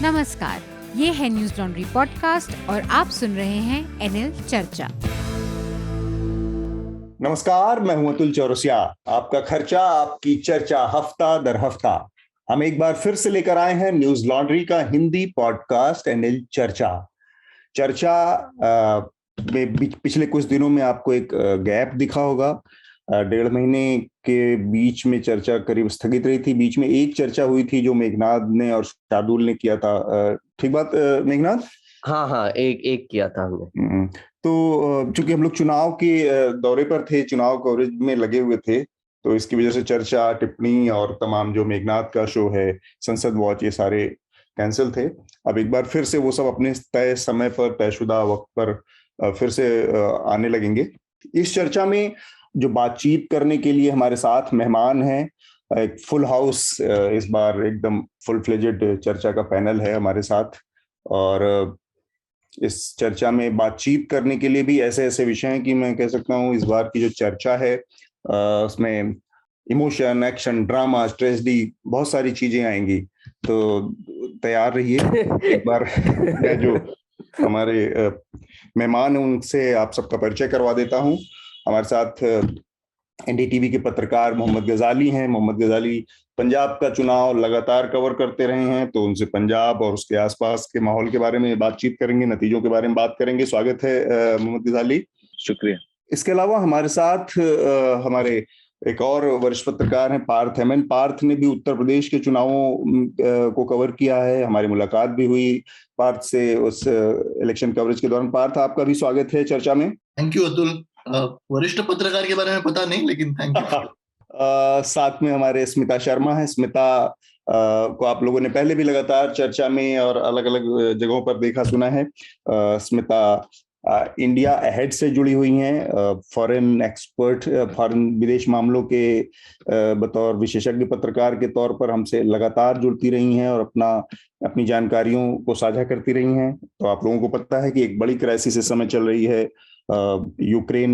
नमस्कार, ये है न्यूज लॉन्ड्री पॉडकास्ट और आप सुन रहे हैं एनएल चर्चा। नमस्कार, मैं हूं अतुल चौरसिया। आपका खर्चा आपकी चर्चा हफ्ता दर हफ्ता हम एक बार फिर से लेकर आए हैं न्यूज लॉन्ड्री का हिंदी पॉडकास्ट एनएल चर्चा। चर्चा में पिछले कुछ दिनों में आपको एक गैप दिखा होगा। 1.5 महीने के बीच में चर्चा करीब स्थगित रही थी। बीच में एक चर्चा हुई थी जो मेघनाद ने और शार्दुल ने किया था। ठीक बात मेघनाद? हाँ, एक किया था हमने। तो चूंकि हम लोग चुनाव के दौरे पर थे, चुनाव कवरेज में लगे हुए थे, तो इसकी वजह से चर्चा, टिप्पणी और तमाम जो मेघनाद का शो है, संसद वॉच, ये सारे कैंसिल थे। अब एक बार फिर से वो सब अपने तय समय पर, तयशुदा वक्त पर फिर से आने लगेंगे। इस चर्चा में जो बातचीत करने के लिए हमारे साथ मेहमान हैं, एक फुल हाउस, इस बार एकदम फुल फ्लेजेड चर्चा का पैनल है हमारे साथ। और इस चर्चा में बातचीत करने के लिए भी ऐसे ऐसे विषय हैं कि मैं कह सकता हूँ इस बार की जो चर्चा है उसमें इमोशन, एक्शन, ड्रामा, ट्रेजेडी, बहुत सारी चीजें आएंगी। तो तैयार रहिए। एक बार मैं जो हमारे मेहमान हैं उनसे आप सबका परिचय करवा देता हूँ। हमारे साथ एनडीटीवी के पत्रकार मोहम्मद गजाली हैं। मोहम्मद गजाली पंजाब का चुनाव लगातार कवर करते रहे हैं, तो उनसे पंजाब और उसके आसपास के माहौल के बारे में बातचीत करेंगे, नतीजों के बारे में बात करेंगे। स्वागत है मोहम्मद गजाली। शुक्रिया। इसके अलावा हमारे साथ हमारे एक और वरिष्ठ पत्रकार हैं, पार्थ हेमन। पार्थ ने भी उत्तर प्रदेश के चुनावों को कवर किया है। हमारी मुलाकात भी हुई पार्थ से उस इलेक्शन कवरेज के दौरान। पार्थ, आपका भी स्वागत है चर्चा में। Thank you Atul. वरिष्ठ पत्रकार के बारे में पता नहीं, लेकिन थैंक यू। साथ में हमारे स्मिता शर्मा है। स्मिता को आप लोगों ने पहले भी लगातार चर्चा में और अलग अलग जगहों पर देखा सुना है। स्मिता इंडिया अहेड से जुड़ी हुई हैं, फॉरेन एक्सपर्ट, फॉरेन विदेश मामलों के बतौर विशेषज्ञ पत्रकार के तौर पर हमसे लगातार जुड़ती रही हैं और अपनी जानकारियों को साझा करती रही हैं। तो आप लोगों को पता है कि एक बड़ी क्राइसिस इस समय चल रही है यूक्रेन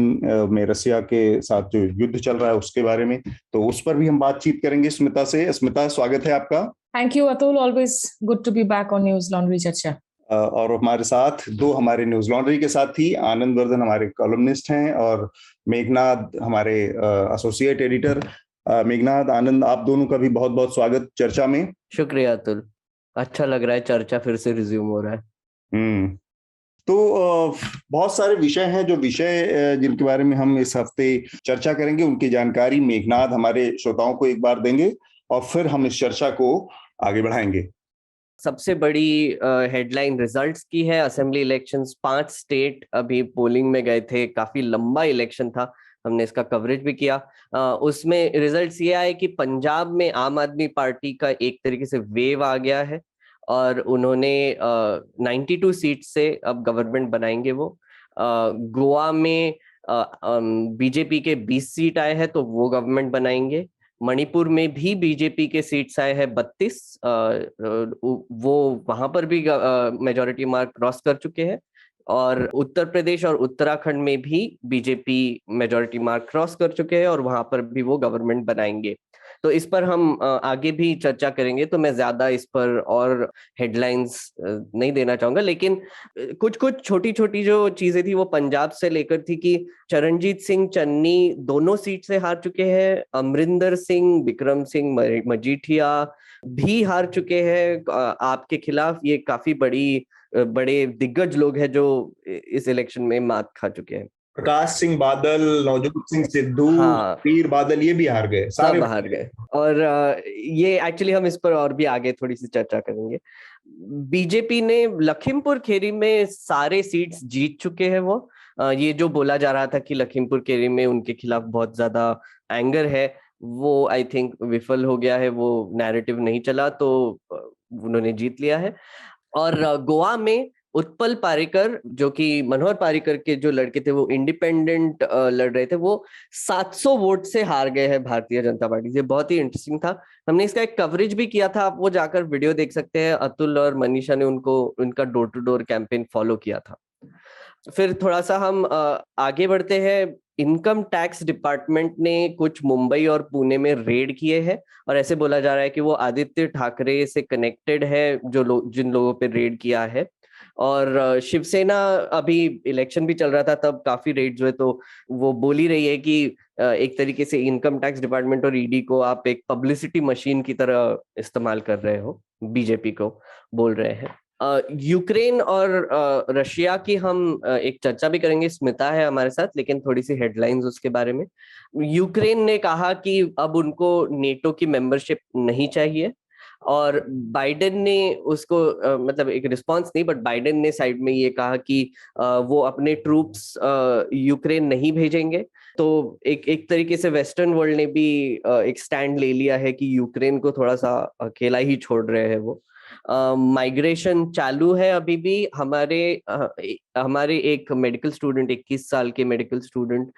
में, रसिया के साथ जो युद्ध चल रहा है उसके बारे में। तो उस पर भी हम बातचीत करेंगे स्मिता से। स्मिता, स्वागत है आपका। Thank you Atul, always good to be back on Newslaundry Charcha. और हमारे साथ दो हमारे न्यूज लॉन्ड्री के साथी, आनंद वर्धन हमारे कॉलमनिस्ट हैं और मेघनाद हमारे एसोसिएट एडिटर। मेघनाद, आनंद, आप दोनों का भी बहुत बहुत स्वागत चर्चा में। शुक्रिया अतुल, अच्छा लग रहा है चर्चा फिर से रिज्यूम हो रहा है। तो बहुत सारे विषय हैं जिनके बारे में हम इस हफ्ते चर्चा करेंगे। उनकी जानकारी मेघनाद हमारे श्रोताओं को एक बार देंगे और फिर हम इस चर्चा को आगे बढ़ाएंगे। सबसे बड़ी हेडलाइन रिजल्ट्स की है। असेंबली इलेक्शंस 5 स्टेट अभी पोलिंग में गए थे। काफी लंबा इलेक्शन था, हमने इसका कवरेज भी किया। उसमें रिजल्ट्स ये आए कि पंजाब में आम आदमी पार्टी का एक तरीके से वेव आ गया है और उन्होंने 92 सीट से अब गवर्नमेंट बनाएंगे वो। गोवा में बीजेपी के 20 सीट आए हैं तो वो गवर्नमेंट बनाएंगे। मणिपुर में भी बीजेपी के सीट्स आए हैं 32, वो वहां पर भी मेजॉरिटी मार्क क्रॉस कर चुके हैं। और उत्तर प्रदेश और उत्तराखंड में भी बीजेपी मेजॉरिटी मार्क क्रॉस कर चुके हैं और वहां पर भी वो गवर्नमेंट बनाएंगे। तो इस पर हम आगे भी चर्चा करेंगे, तो मैं ज्यादा इस पर और हेडलाइंस नहीं देना चाहूंगा। लेकिन कुछ छोटी छोटी जो चीजें थी वो पंजाब से लेकर थी कि चरणजीत सिंह चन्नी दोनों सीट से हार चुके हैं। अमरिंदर सिंह, विक्रम सिंह मजीठिया भी हार चुके हैं आपके खिलाफ। ये काफी बड़े दिग्गज लोग हैं जो इस इलेक्शन में मात खा चुके हैं। प्रकाश सिंह बादल, नवजोत सिंह सिद्धू, पीर बादल, ये भी हार गए, सब हार गए। और ये एक्चुअली हम इस पर और भी आगे थोड़ी सी चर्चा करेंगे। बीजेपी ने लखीमपुर खीरी में सारे सीट्स जीत चुके हैं। वो ये जो बोला जा रहा था कि लखीमपुर खीरी में उनके खिलाफ बहुत ज्यादा एंगर है, वो आई थिंक विफल हो गया है। वो नैरेटिव नहीं चला, तो उन्होंने जीत लिया है। और गोवा में उत्पल पारिकर, जो कि मनोहर पारिकर के जो लड़के थे, वो इंडिपेंडेंट लड़ रहे थे, वो 700 वोट से हार गए हैं भारतीय जनता पार्टी से। बहुत ही इंटरेस्टिंग था, हमने इसका एक कवरेज भी किया था। आप वो जाकर वीडियो देख सकते हैं। अतुल और मनीषा ने उनका door to door campaign follow किया था। फिर थोड़ा सा हम आगे बढ़ते हैं। इनकम टैक्स डिपार्टमेंट ने कुछ मुंबई और पुणे में रेड किए हैं और ऐसे बोला जा रहा है कि वो आदित्य ठाकरे से कनेक्टेड है जिन लोगों पे रेड किया है। और शिवसेना, अभी इलेक्शन भी चल रहा था तब काफी रेड्स हुए, तो वो बोल ही रही है कि एक तरीके से इनकम टैक्स डिपार्टमेंट और ईडी को आप एक पब्लिसिटी मशीन की तरह इस्तेमाल कर रहे हो, बीजेपी को बोल रहे हैं। यूक्रेन और रशिया की हम एक चर्चा भी करेंगे। स्मिता है हमारे साथ, लेकिन थोड़ी सी हेडलाइंस उसके बारे में। यूक्रेन ने कहा कि अब उनको नेटो की मेंबरशिप नहीं चाहिए और बाइडेन ने उसको मतलब एक रिस्पांस नहीं, बट बाइडेन ने साइड में ये कहा कि वो अपने ट्रूप्स यूक्रेन नहीं भेजेंगे। तो एक तरीके से वेस्टर्न वर्ल्ड ने भी एक स्टैंड ले लिया है कि यूक्रेन को थोड़ा सा अकेला ही छोड़ रहे हैं वो। माइग्रेशन चालू है अभी भी। हमारे एक मेडिकल स्टूडेंट, 21 साल के मेडिकल स्टूडेंट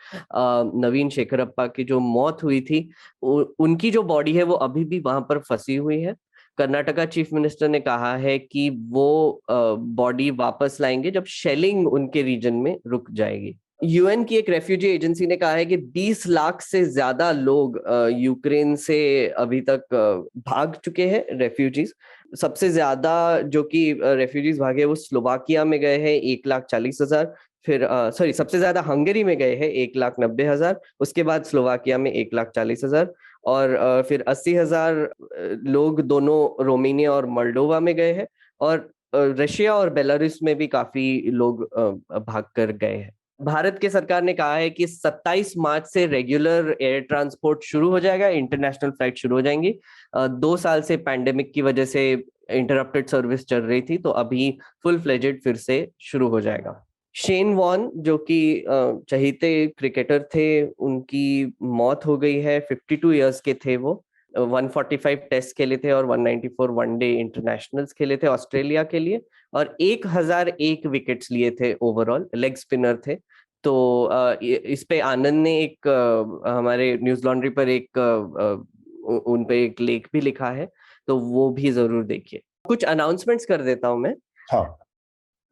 नवीन शेखरप्पा की जो मौत हुई थी, उनकी जो बॉडी है वो अभी भी वहां पर फंसी हुई है। कर्नाटका चीफ मिनिस्टर ने कहा है कि वो बॉडी वापस लाएंगे जब शेलिंग उनके रीजन में रुक जाएगी। यूएन की एक रेफ्यूजी एजेंसी ने कहा है कि 20 लाख से ज्यादा लोग यूक्रेन से अभी तक भाग चुके हैं, रेफ्यूजीज। सबसे ज्यादा जो कि रेफ्यूजीज भागे वो स्लोवाकिया में गए हैं, 1,40,000। फिर सबसे ज्यादा हंगरी में गए हैं, 1,90,000। उसके बाद स्लोवाकिया में 1,40,000 और फिर 80,000 लोग दोनों रोमानिया और मोल्डोवा में गए हैं। और रशिया और बेलारूस में भी काफी लोग भाग कर गए हैं। भारत के सरकार ने कहा है कि 27 मार्च से रेगुलर एयर ट्रांसपोर्ट शुरू हो जाएगा, इंटरनेशनल फ्लाइट शुरू हो जाएंगी। 2 साल से पैंडेमिक की वजह से इंटरप्टेड सर्विस चल रही थी, तो अभी फुल फ्लेजेड फिर से शुरू हो जाएगा। शेन वॉन, जो कि चहीते क्रिकेटर थे, उनकी मौत हो गई है। 52 इयर्स के थे वो। 145 टेस्ट खेले थे और 194 वनडे इंटरनेशनल्स खेले थे ऑस्ट्रेलिया के लिए और 1001 विकेट्स लिए थे ओवरऑल। लेग स्पिनर थे। तो इस पे आनंद ने एक हमारे न्यूज लॉन्ड्री पर एक उन पे एक लेख भी लिखा है, तो वो भी जरूर देखिए। कुछ अनाउंसमेंट्स कर देता हूं मैं। हाँ,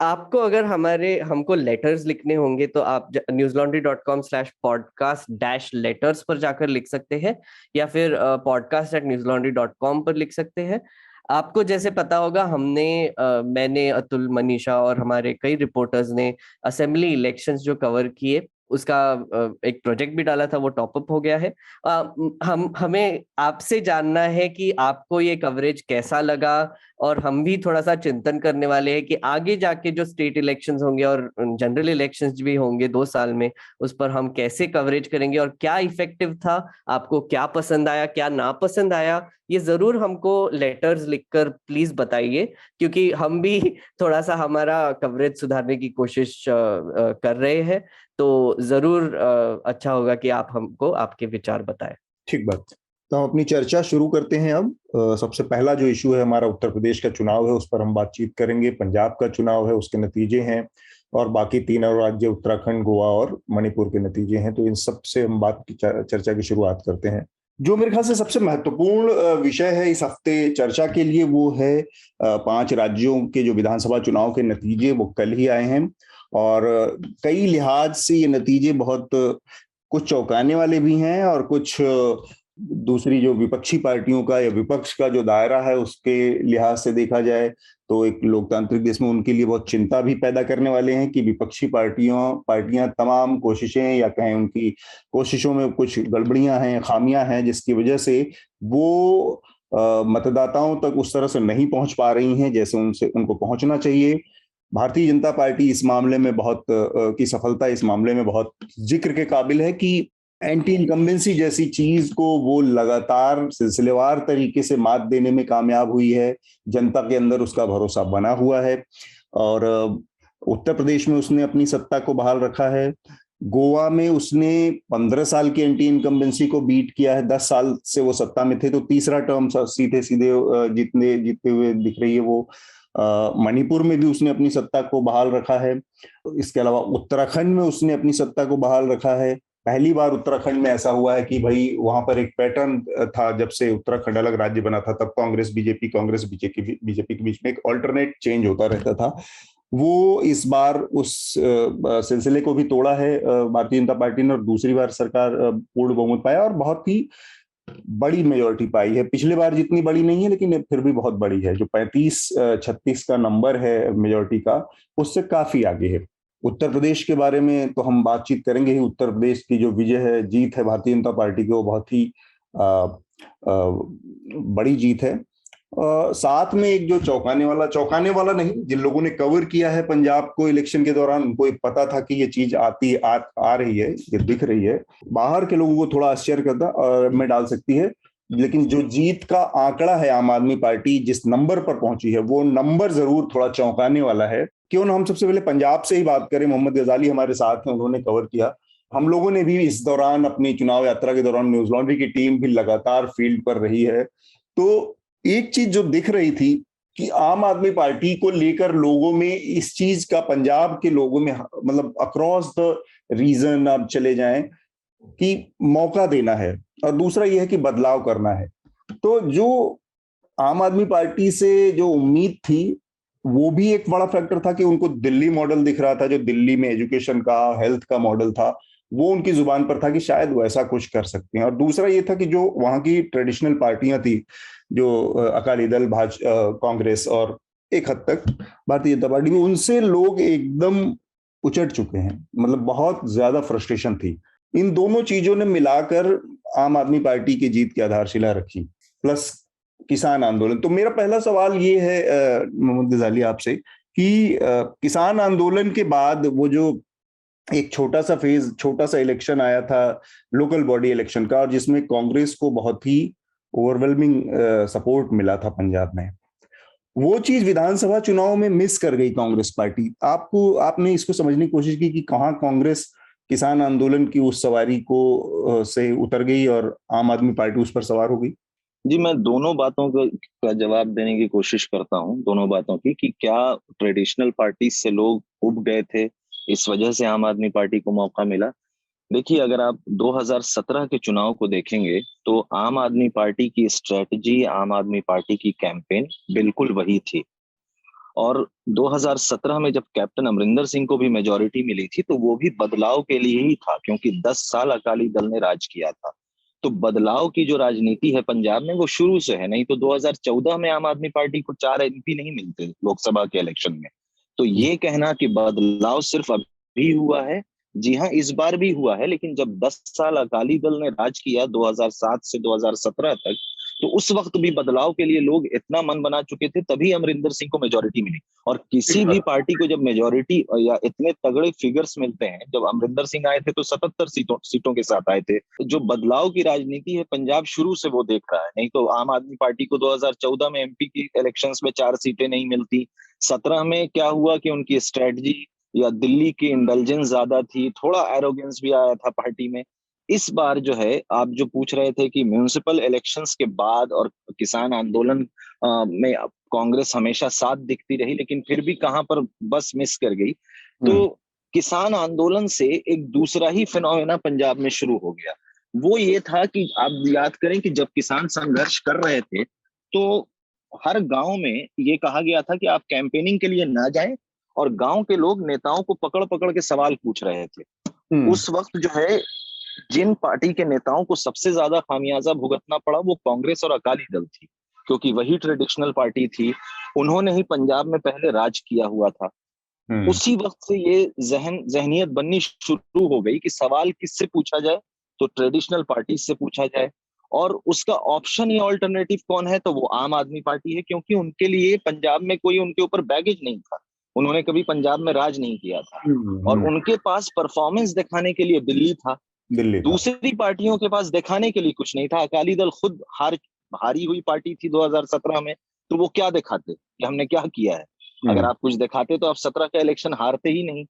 आपको अगर हमको लेटर्स लिखने होंगे तो आप newslaundry.com/podcast-letters पर जाकर लिख सकते हैं या फिर podcast@newslaundry.com पर लिख सकते हैं। आपको जैसे पता होगा, मैंने, अतुल, मनीषा और हमारे कई रिपोर्टर्स ने असेंबली इलेक्शंस जो कवर किए उसका एक प्रोजेक्ट भी डाला था, वो टॉपअप हो गया है। हमें आपसे जानना है कि आपको ये कवरेज कैसा लगा और हम भी थोड़ा सा चिंतन करने वाले हैं कि आगे जाके जो स्टेट इलेक्शंस होंगे और जनरल इलेक्शंस भी होंगे 2 साल में, उस पर हम कैसे कवरेज करेंगे और क्या इफेक्टिव था, आपको क्या पसंद आया, क्या ना पसंद आया, ये जरूर हमको लेटर्स लिखकर प्लीज बताइए, क्योंकि हम भी थोड़ा सा हमारा कवरेज सुधारने की कोशिश कर रहे हैं। तो जरूर अच्छा होगा कि आप हमको आपके विचार बताएं। ठीक बात। तो हम अपनी चर्चा शुरू करते हैं अब। सबसे पहला जो इशू है हमारा उत्तर प्रदेश का चुनाव है, उस पर हम बातचीत करेंगे। पंजाब का चुनाव है, उसके नतीजे हैं, और बाकी 3 और राज्य उत्तराखंड, गोवा और मणिपुर के नतीजे हैं। तो इन सब से हम चर्चा की शुरुआत करते हैं। जो मेरे ख्याल से सबसे महत्वपूर्ण विषय है इस हफ्ते चर्चा के लिए, वो है 5 राज्यों के जो विधानसभा चुनाव के नतीजे, वो कल ही आए हैं। और कई लिहाज से ये नतीजे बहुत कुछ चौंकाने वाले भी हैं और कुछ दूसरी जो विपक्षी पार्टियों का या विपक्ष का जो दायरा है उसके लिहाज से देखा जाए तो एक लोकतांत्रिक देश में उनके लिए बहुत चिंता भी पैदा करने वाले हैं कि विपक्षी पार्टियां तमाम कोशिशें, या कहें उनकी कोशिशों में कुछ गड़बड़ियां हैं, खामियां हैं, जिसकी वजह से वो मतदाताओं तक उस तरह से नहीं पहुंच पा रही हैं जैसे उनको पहुंचना चाहिए। भारतीय जनता पार्टी इस मामले में की सफलता इस मामले में बहुत जिक्र के काबिल है कि एंटी इनकम्बेंसी जैसी चीज को वो लगातार सिलसिलेवार तरीके से मात देने में कामयाब हुई है। जनता के अंदर उसका भरोसा बना हुआ है और उत्तर प्रदेश में उसने अपनी सत्ता को बहाल रखा है। गोवा में उसने 15 साल की एंटी इनकम्बेंसी को बीट किया है। 10 साल से वो सत्ता में थे, तो तीसरा टर्म सीधे जीतते हुए दिख रही है वो। मणिपुर में भी उसने अपनी सत्ता को बहाल रखा है। इसके अलावा उत्तराखंड में उसने अपनी सत्ता को बहाल रखा है। पहली बार उत्तराखंड में ऐसा हुआ है कि भाई वहां पर एक पैटर्न था, जब से उत्तराखंड अलग राज्य बना था तब कांग्रेस बीजेपी के बीच में एक ऑल्टरनेट चेंज होता रहता था। वो इस बार उस सिलसिले को भी तोड़ा है भारतीय जनता पार्टी ने, और दूसरी बार सरकार पूर्ण बहुमत पाया और बहुत ही बड़ी मेजोरिटी पाई है। पिछली बार जितनी बड़ी नहीं है लेकिन फिर भी बहुत बड़ी है। जो 35-36 का नंबर है मेजोरिटी का, उससे काफी आगे है। उत्तर प्रदेश के बारे में तो हम बातचीत करेंगे ही। उत्तर प्रदेश की जो विजय है, जीत है भारतीय जनता पार्टी की, वो बहुत ही बड़ी जीत है। साथ में एक जो चौंकाने वाला नहीं, जिन लोगों ने कवर किया है पंजाब को इलेक्शन के दौरान, उनको एक पता था कि ये चीज आ रही है, ये दिख रही है। बाहर के लोगों को थोड़ा आश्चर्य करता में डाल सकती है, लेकिन जो जीत का आंकड़ा है आम आदमी पार्टी जिस नंबर पर पहुंची है, वो नंबर जरूर थोड़ा चौंकाने वाला है। क्यों ना हम सबसे पहले पंजाब से ही बात करें। मोहम्मद गजाली हमारे साथ हैं, उन्होंने कवर किया। हम लोगों ने भी इस दौरान, अपनी चुनाव यात्रा के दौरान, न्यूज लॉन्ड्री की टीम भी लगातार फील्ड पर रही है। तो एक चीज जो दिख रही थी कि आम आदमी पार्टी को लेकर लोगों में इस चीज का, पंजाब के लोगों में, मतलब अक्रॉस द रीजन आप चले जाएं, कि मौका देना है और दूसरा यह है कि बदलाव करना है। तो जो आम आदमी पार्टी से जो उम्मीद थी, वो भी एक बड़ा फैक्टर था कि उनको दिल्ली मॉडल दिख रहा था, जो दिल्ली में एजुकेशन का, हेल्थ का मॉडल था, वो उनकी जुबान पर था कि शायद वो ऐसा कुछ कर सकते हैं। और दूसरा ये था कि जो वहां की ट्रेडिशनल पार्टियां थी, जो अकाली दल, कांग्रेस और एक हद तक भारतीय जनता पार्टी भी, उनसे लोग एकदम उचट चुके हैं। मतलब बहुत ज्यादा फ्रस्ट्रेशन थी। इन दोनों चीजों ने मिलाकर आम आदमी पार्टी की जीत की आधारशिला रखी, प्लस किसान आंदोलन। तो मेरा पहला सवाल ये है मोहम्मद गजाली आपसे कि किसान आंदोलन के बाद वो जो एक छोटा सा इलेक्शन आया था, लोकल बॉडी इलेक्शन का, और जिसमें कांग्रेस को बहुत ही ओवरवेलमिंग सपोर्ट मिला था पंजाब में, वो चीज विधानसभा चुनाव में मिस कर गई कांग्रेस पार्टी। आपने इसको समझने की कोशिश की कि कहाँ कांग्रेस किसान आंदोलन की उस सवारी को से उतर गई और आम आदमी पार्टी उस पर सवार हो गई? जी, मैं दोनों बातों का जवाब देने की कोशिश करता हूँ, दोनों बातों की, कि क्या ट्रेडिशनल पार्टी से लोग उब गए थे, इस वजह से आम आदमी पार्टी को मौका मिला। देखिए, अगर आप 2017 के चुनाव को देखेंगे तो आम आदमी पार्टी की स्ट्रेटजी, आम आदमी पार्टी की कैंपेन बिल्कुल वही थी। और 2017 में जब कैप्टन अमरिंदर सिंह को भी मेजॉरिटी मिली थी, तो वो भी बदलाव के लिए ही था, क्योंकि 10 साल अकाली दल ने राज किया था। तो बदलाव की जो राजनीति है पंजाब में, वो शुरू से है। नहीं तो 2014 में आम आदमी पार्टी को 4 MP नहीं मिलते लोकसभा के इलेक्शन में। तो ये कहना कि बदलाव सिर्फ अभी हुआ है, जी हाँ, इस बार भी हुआ है, लेकिन जब 10 साल अकाली दल ने राज किया 2007 से 2017 तक, तो उस वक्त भी बदलाव के लिए लोग इतना मन बना चुके थे, तभी अमरिंदर सिंह को मेजोरिटी मिली। और किसी भी पार्टी को जब मेजोरिटी या इतने तगड़े फिगर्स मिलते हैं, जब अमरिंदर सिंह आए थे तो 77 सीटों के साथ आए थे। जो बदलाव की राजनीति है पंजाब शुरू से वो देख रहा है। नहीं तो आम आदमी पार्टी को 2014 में MP की इलेक्शंस में 4 सीटें नहीं मिलती। 17 में क्या हुआ कि उनकी स्ट्रेटजी या दिल्ली की इंटेलिजेंस ज्यादा थी, थोड़ा एरोगेंस भी आया था पार्टी में। इस बार जो है, आप जो पूछ रहे थे कि म्युनिसिपल इलेक्शंस के बाद और किसान आंदोलन में कांग्रेस हमेशा साथ दिखती रही, लेकिन फिर भी कहां पर बस मिस कर गई। तो किसान आंदोलन से एक दूसरा ही फिनोमेना पंजाब में शुरू हो गया। वो ये था कि आप याद करें कि जब किसान संघर्ष कर रहे थे, तो हर गांव में ये कहा गया था कि आप कैंपेनिंग के लिए ना जाएं, और गांव के लोग नेताओं को पकड़ पकड़ के सवाल पूछ रहे थे। उस वक्त जो है, जिन पार्टी के नेताओं को सबसे ज्यादा खामियाजा भुगतना पड़ा, वो कांग्रेस और अकाली दल थी, क्योंकि वही ट्रेडिशनल पार्टी थी। उन्होंने ही पंजाब में पहले राज किया हुआ था। उसी वक्त से ये जहनियत बननी शुरू हो गई कि सवाल किससे पूछा जाए, तो ट्रेडिशनल पार्टी से पूछा जाए। और उसका ऑप्शन या ऑल्टरनेटिव कौन है, तो वो आम आदमी पार्टी है, क्योंकि उनके लिए पंजाब में कोई उनके ऊपर बैगेज नहीं था। उन्होंने कभी पंजाब में राज नहीं किया था, और उनके पास परफॉर्मेंस दिखाने के लिए दिल्ली था। दूसरी पार्टियों के पास दिखाने के लिए कुछ नहीं था। अकाली दल खुद हारी हुई पार्टी थी 2017 में, तो वो क्या दिखाते कि हमने क्या किया है? अगर आप कुछ दिखाते तो आप 17 का इलेक्शन हारते ही नहीं।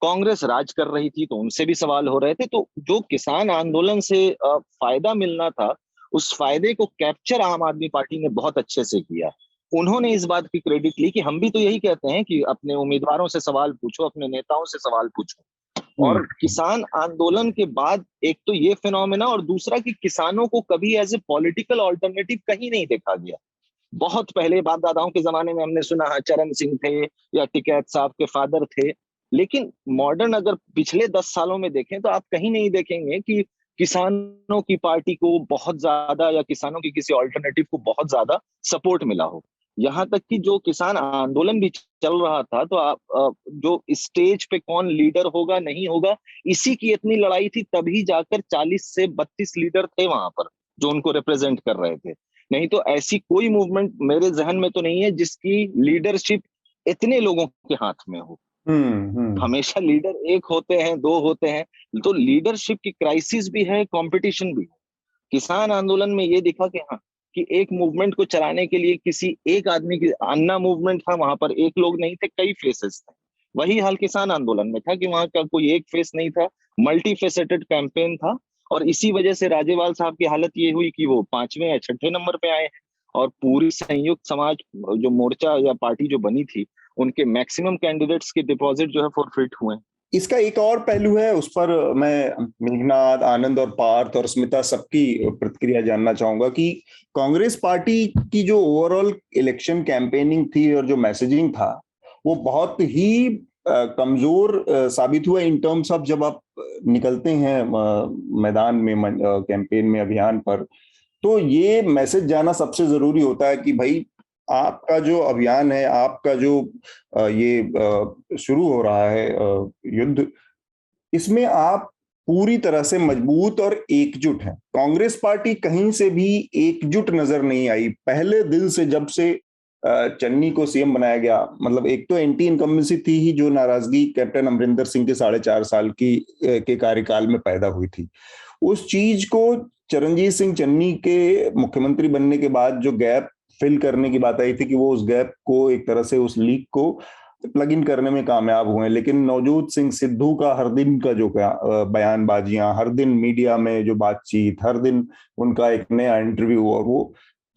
कांग्रेस राज कर रही थी, तो उनसे भी सवाल हो रहे थे। तो जो किसान आंदोलन से फायदा मिलना था, उस फायदे को कैप्चर आम आदमी पार्टी ने बहुत अच्छे से किया। उन्होंने इस बात की क्रेडिट ली कि हम भी तो यही कहते हैं कि अपने उम्मीदवारों से सवाल पूछो, अपने नेताओं से सवाल पूछो। और किसान आंदोलन के बाद एक तो ये फिनोमेना, और दूसरा कि किसानों को कभी एज ए पॉलिटिकल ऑल्टरनेटिव कहीं नहीं देखा गया। बहुत पहले बाप दादाओं के जमाने में हमने सुना है चरण सिंह थे या टिकैत साहब के फादर थे, लेकिन मॉडर्न अगर पिछले 10 सालों में देखें तो आप कहीं नहीं देखेंगे कि किसानों की पार्टी को बहुत ज्यादा या किसानों की किसी ऑल्टरनेटिव को बहुत ज्यादा सपोर्ट मिला हो। यहाँ तक कि जो किसान आंदोलन भी चल रहा था तो आप जो स्टेज पे कौन लीडर होगा नहीं होगा, इसी की इतनी लड़ाई थी, तभी जाकर 40 से 32 लीडर थे वहां पर जो उनको रिप्रेजेंट कर रहे थे। नहीं तो ऐसी कोई मूवमेंट मेरे जहन में तो नहीं है जिसकी लीडरशिप इतने लोगों के हाथ में हो। हमेशा लीडर एक होते हैं, दो होते हैं, तो लीडरशिप की क्राइसिस भी है, कंपटीशन भी है। किसान आंदोलन में ये दिखा कि हाँ, कि एक मूवमेंट को चलाने के लिए किसी एक आदमी की, अन्ना मूवमेंट था, वहां पर एक लोग नहीं थे, कई फेसेस थे। वही हाल किसान आंदोलन में था कि वहां का कोई एक फेस नहीं था, मल्टी फेसेटेड कैंपेन था। और इसी वजह से राजेवाल साहब की हालत ये हुई कि वो 5वें या 6ठे नंबर पे आए हैं, और पूरी संयुक्त समाज जो मोर्चा या पार्टी जो बनी थी, उनके मैक्सिमम कैंडिडेट्स के डिपॉजिट जो है फॉरफिट हुए। इसका एक और पहलू है, उस पर मैं मेघनाद, आनंद और पार्थ और स्मिता सबकी प्रतिक्रिया जानना चाहूंगा कि कांग्रेस पार्टी की जो ओवरऑल इलेक्शन कैंपेनिंग थी और जो मैसेजिंग था वो बहुत ही कमजोर साबित हुआ इन टर्म्स ऑफ, जब आप निकलते हैं मैदान में, कैंपेन में, अभियान पर, तो ये मैसेज जाना सबसे जरूरी होता है कि भाई आपका जो अभियान है, आपका जो ये शुरू हो रहा है युद्ध, इसमें आप पूरी तरह से मजबूत और एकजुट हैं। कांग्रेस पार्टी कहीं से भी एकजुट नजर नहीं आई पहले दिन से, जब से चन्नी को सीएम बनाया गया। मतलब एक तो एंटी इनकम्बेंसी थी ही, जो नाराजगी कैप्टन अमरिंदर सिंह के 4.5 साल के कार्यकाल में पैदा हुई थी, उस चीज को चरणजीत सिंह चन्नी के मुख्यमंत्री बनने के बाद जो गैप फिल करने की बात आई थी कि वो उस गैप को एक तरह से, उस लीक को प्लग इन करने में कामयाब हुए। लेकिन नवजोत सिंह सिद्धू का हर दिन का जो बयानबाजियां, हर दिन मीडिया में जो बातचीत, हर दिन उनका एक नया इंटरव्यू, और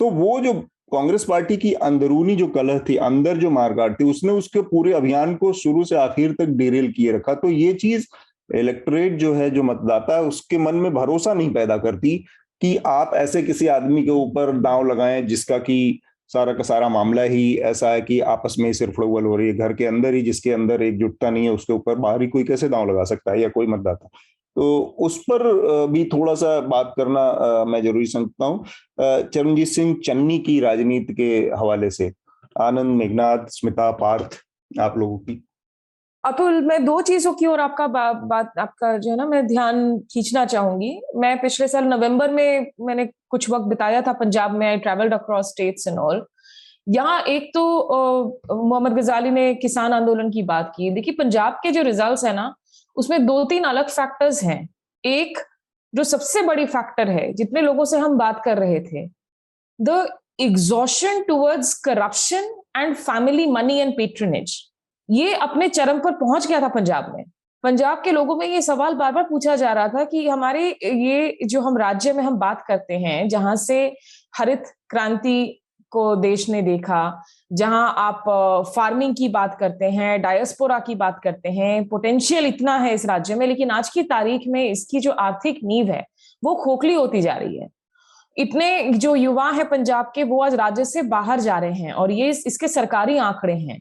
वो जो कांग्रेस पार्टी की अंदरूनी जो कलह थी, अंदर जो मारकाट थी, उसने उसके पूरे अभियान को शुरू से आखिर तक डिरेल किए रखा। तो ये चीज इलेक्टोरेट जो है, जो मतदाता है, उसके मन में भरोसा नहीं पैदा करती कि आप ऐसे किसी आदमी के ऊपर दांव लगाएं जिसका कि सारा का सारा मामला ही ऐसा है कि आपस में सिर्फ फड़ोवल हो रही है। घर के अंदर ही जिसके अंदर एकजुटता नहीं है, उसके ऊपर बाहर ही कोई कैसे दांव लगा सकता है, या कोई मतदाता। तो उस पर भी थोड़ा सा बात करना मैं जरूरी समझता हूँ। चरणजीत सिंह चन्नी की राजनीति के हवाले से आनंद, मेघनाद, स्मिता, पार्थ, आप लोगों की। अतुल, मैं दो चीजों की ओर आपका बात आपका जो है ना, मैं ध्यान खींचना चाहूंगी। मैं पिछले साल नवंबर में मैंने कुछ वक्त बिताया था पंजाब में। I travelled across states and all. यहाँ एक तो मोहम्मद गजाली ने किसान आंदोलन की बात की। देखिए, पंजाब के जो रिजल्ट्स है ना, उसमें 2-3 अलग फैक्टर्स हैं। एक जो सबसे बड़ी फैक्टर है, जितने लोगों से हम बात कर रहे थे, the exhaustion towards corruption and family money and patronage, ये अपने चरम पर पहुंच गया था पंजाब में। पंजाब के लोगों में ये सवाल बार बार पूछा जा रहा था कि हमारे ये जो हम राज्य में हम बात करते हैं, जहां से हरित क्रांति को देश ने देखा, जहां आप फार्मिंग की बात करते हैं, डायस्पोरा की बात करते हैं, पोटेंशियल इतना है इस राज्य में, लेकिन आज की तारीख में इसकी जो आर्थिक नींव है वो खोखली होती जा रही है। इतने जो युवा है पंजाब के, वो आज राज्य से बाहर जा रहे हैं, और ये इसके सरकारी आंकड़े हैं।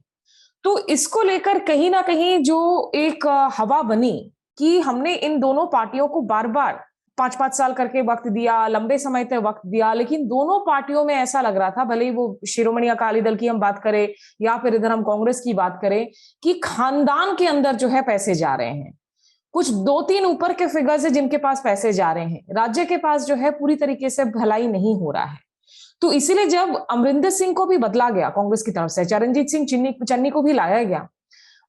तो इसको लेकर कहीं ना कहीं जो एक हवा बनी कि हमने इन दोनों पार्टियों को बार बार 5-5 साल करके वक्त दिया, लंबे समय तक वक्त दिया, लेकिन दोनों पार्टियों में ऐसा लग रहा था, भले ही वो शिरोमणि अकाली दल की हम बात करें या फिर इधर हम कांग्रेस की बात करें, कि खानदान के अंदर जो है पैसे जा रहे हैं। कुछ 2-3 ऊपर के फिगर्स है जिनके पास पैसे जा रहे हैं, राज्य के पास जो है पूरी तरीके से भलाई नहीं हो रहा है। तो इसीलिए जब अमरिंदर सिंह को भी बदला गया कांग्रेस की तरफ से, चरणजीत सिंह चन्नी को भी लाया गया,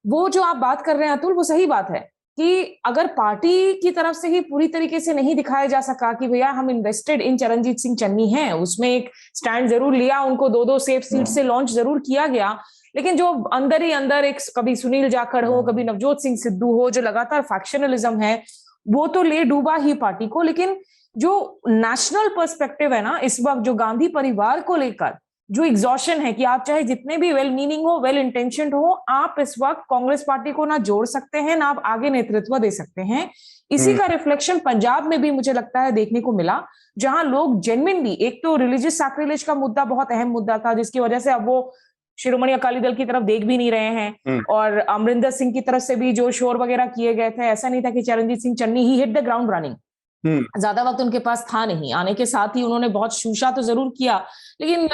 वो जो आप बात कर रहे हैं अतुल, वो सही बात है कि अगर पार्टी की तरफ से ही पूरी तरीके से नहीं दिखाया जा सका कि भैया हम इन्वेस्टेड इन चरणजीत सिंह चन्नी हैं, उसमें एक स्टैंड जरूर लिया, उनको 2-2 सेफ सीट से लॉन्च जरूर किया गया, लेकिन जो अंदर ही अंदर एक कभी सुनील जाखड़ हो, कभी नवजोत सिंह सिद्धू हो, जो लगातार फैक्शनलिज्म है, वो तो ले डूबा ही पार्टी को। लेकिन जो नेशनल पर्सपेक्टिव है ना, इस वक्त जो गांधी परिवार को लेकर जो एग्जॉशन है कि आप चाहे जितने भी वेल मीनिंग हो, वेल इंटेंशनड हो, आप इस वक्त कांग्रेस पार्टी को ना जोड़ सकते हैं ना आप आगे नेतृत्व दे सकते हैं। इसी का रिफ्लेक्शन पंजाब में भी मुझे लगता है देखने को मिला, जहां लोग जेन्युइनली, एक तो रिलीजियस सैक्रिलेज का मुद्दा बहुत अहम मुद्दा था जिसकी वजह से अब वो शिरोमणि अकाली दल की तरफ देख भी नहीं रहे हैं, और अमरिंदर सिंह की तरफ से भी जो शोर वगैरह किए गए थे, ऐसा नहीं था कि चरणजीत सिंह चन्नी ही हिट द ग्राउंड रनिंग, ज्यादा वक्त उनके पास था नहीं, आने के साथ ही उन्होंने बहुत शूशा तो जरूर किया, लेकिन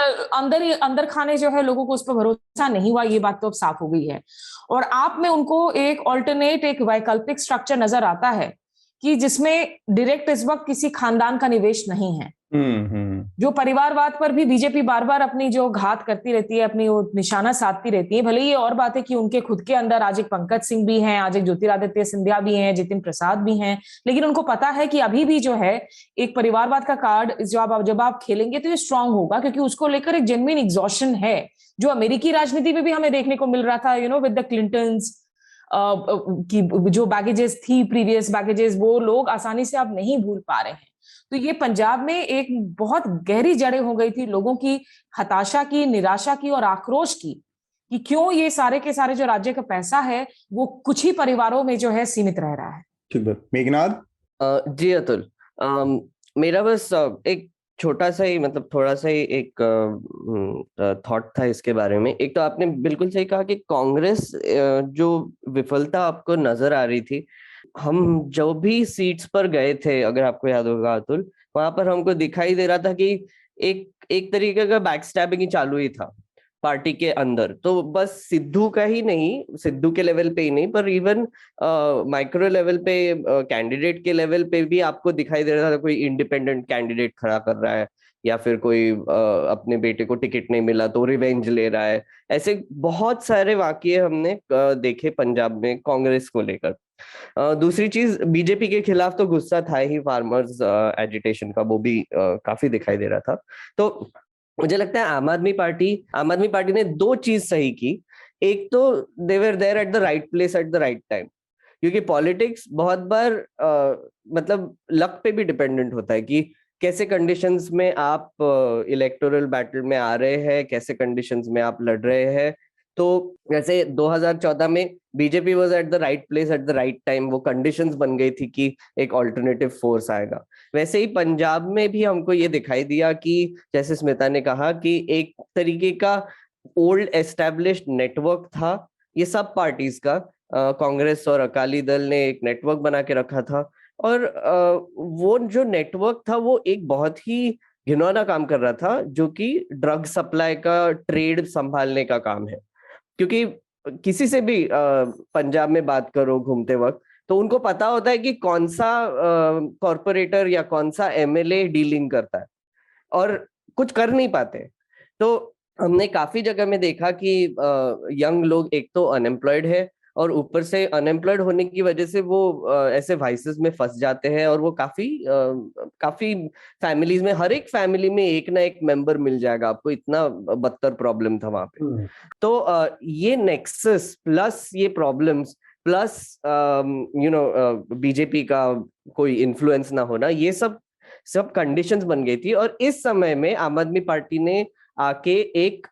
अंदर खाने जो है लोगों को उस पर भरोसा नहीं हुआ, ये बात तो अब साफ हो गई है। और आप में उनको एक ऑल्टरनेट, एक वैकल्पिक स्ट्रक्चर नजर आता है कि जिसमें डायरेक्ट इस वक्त किसी खानदान का निवेश नहीं है, जो परिवारवाद पर भी बीजेपी बार बार अपनी जो घात करती रहती है, अपनी वो निशाना साधती रहती है। भले ये और बात है कि उनके खुद के अंदर आज एक पंकज सिंह भी हैं, आज एक ज्योतिरादित्य सिंधिया भी हैं, जितिन प्रसाद भी हैं, लेकिन उनको पता है कि अभी भी जो है एक परिवारवाद का कार्ड जब आप खेलेंगे तो ये स्ट्रांग होगा, क्योंकि उसको लेकर एक जेन्युइन एग्जॉशन है जो अमेरिकी राजनीति में भी हमें देखने को मिल रहा था, विद द क्लिंटन्स की जो बैगेजेस थी, प्रीवियस बैगेजेस, वो लोग आसानी से अब नहीं भूल पा रहे हैं। तो ये पंजाब में एक बहुत गहरी जड़ें हो गई थी लोगों की हताशा की, निराशा की और आक्रोश की, कि क्यों ये सारे के सारे जो राज्य का पैसा है वो कुछ ही परिवारों में जो है सीमित रह रहा है। ठीक है, मेघनाथ। जी अतुल, मेरा बस एक छोटा सा ही, मतलब थोड़ा सा ही एक थॉट था इसके बारे में। एक तो आपने बिल्कुल सही कहा कि कांग्रेस जो विफलता आपको नजर आ रही थी, हम जो भी सीट्स पर गए थे, अगर आपको याद होगा अतुल, वहां पर हमको दिखाई दे रहा था कि एक तरीके का बैकस्टैबिंग ही चालू ही था पार्टी के अंदर। तो बस सिद्धू का ही नहीं, सिद्धू के लेवल पे ही नहीं, पर इवन माइक्रो लेवल पे, कैंडिडेट के लेवल पे भी आपको दिखाई दे रहा था कोई इंडिपेंडेंट कैंडिडेट खड़ा कर रहा है, या फिर कोई अपने बेटे को टिकट नहीं मिला तो रिवेंज ले रहा है। ऐसे बहुत सारे वाकये हमने देखे पंजाब में कांग्रेस को लेकर। दूसरी चीज, बीजेपी के खिलाफ तो गुस्सा था ही, फार्मर्स एजिटेशन का, वो भी काफी दिखाई दे रहा था। तो मुझे लगता है आम आदमी पार्टी ने दो चीज सही की। एक तो they were there at the right place at the right time, क्योंकि पॉलिटिक्स बहुत बार मतलब लक पे भी डिपेंडेंट होता है कि कैसे कंडीशंस में आप इलेक्टोरल बैटल में आ रहे हैं, कैसे कंडीशंस में आप लड़ रहे हैं। तो जैसे 2014 में BJP was at the right place at the right time, वो कंडीशंस बन गई थी कि एक ऑल्टरनेटिव फोर्स आएगा। वैसे ही पंजाब में भी हमको ये दिखाई दिया कि जैसे स्मिता ने कहा कि एक तरीके का ओल्ड एस्टैब्लिश्ड नेटवर्क था ये सब पार्टीज का, कांग्रेस और अकाली दल ने एक नेटवर्क बना के रखा था, और वो जो नेटवर्क था वो एक बहुत ही घिनौना काम कर रहा था, जो कि ड्रग सप्लाई का, ट्रेड संभालने का काम है। क्योंकि किसी से भी पंजाब में बात करो घूमते वक्त, तो उनको पता होता है कि कौन सा कॉर्पोरेटर या कौन सा एमएलए डीलिंग करता है, और कुछ कर नहीं पाते। तो हमने काफी जगह में देखा कि यंग लोग एक तो अनएम्प्लॉयड है, और ऊपर से अनएम्प्लॉयड होने की वजह से वो ऐसे वाइसेस में फंस जाते हैं, और वो काफी फैमिलीज में, हर एक फैमिली में एक ना एक मेंबर मिल जाएगा आपको, इतना बदतर प्रॉब्लम था वहां पे। तो ये नेक्सस प्लस ये प्रॉब्लम्स प्लस बीजेपी का कोई इन्फ्लुएंस ना होना, ये सब कंडीशंस बन गई थी। और इस समय में आम आदमी पार्टी ने आके एक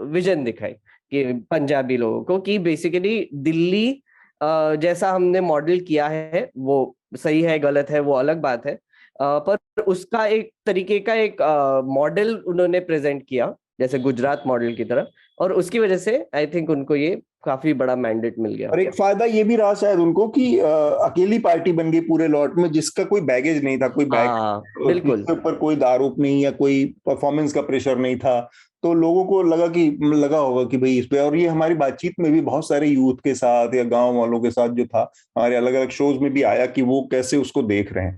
विजन दिखाई कि पंजाबी लोगों को, कि बेसिकली दिल्ली जैसा हमने मॉडल किया है वो सही है गलत है वो अलग बात है, पर उसका एक तरीके का एक मॉडल उन्होंने प्रेजेंट किया जैसे गुजरात मॉडल की तरह, और उसकी वजह से आई थिंक उनको ये काफी बड़ा मैंडेट मिल गया। और एक फायदा ये भी रहा शायद उनको कि अकेली पार्टी बन गई पूरे लॉट में, जिसका कोई बैगेज नहीं था, कोई बिल्कुल ऊपर कोई आरोप नहीं या कोई परफॉर्मेंस का प्रेशर नहीं था। तो लोगों को लगा होगा कि भाई इस पे, और ये हमारी बातचीत में भी बहुत सारे यूथ के साथ या गांव वालों के साथ जो था, हमारे अलग अलग शोज में भी आया कि वो कैसे उसको देख रहे हैं।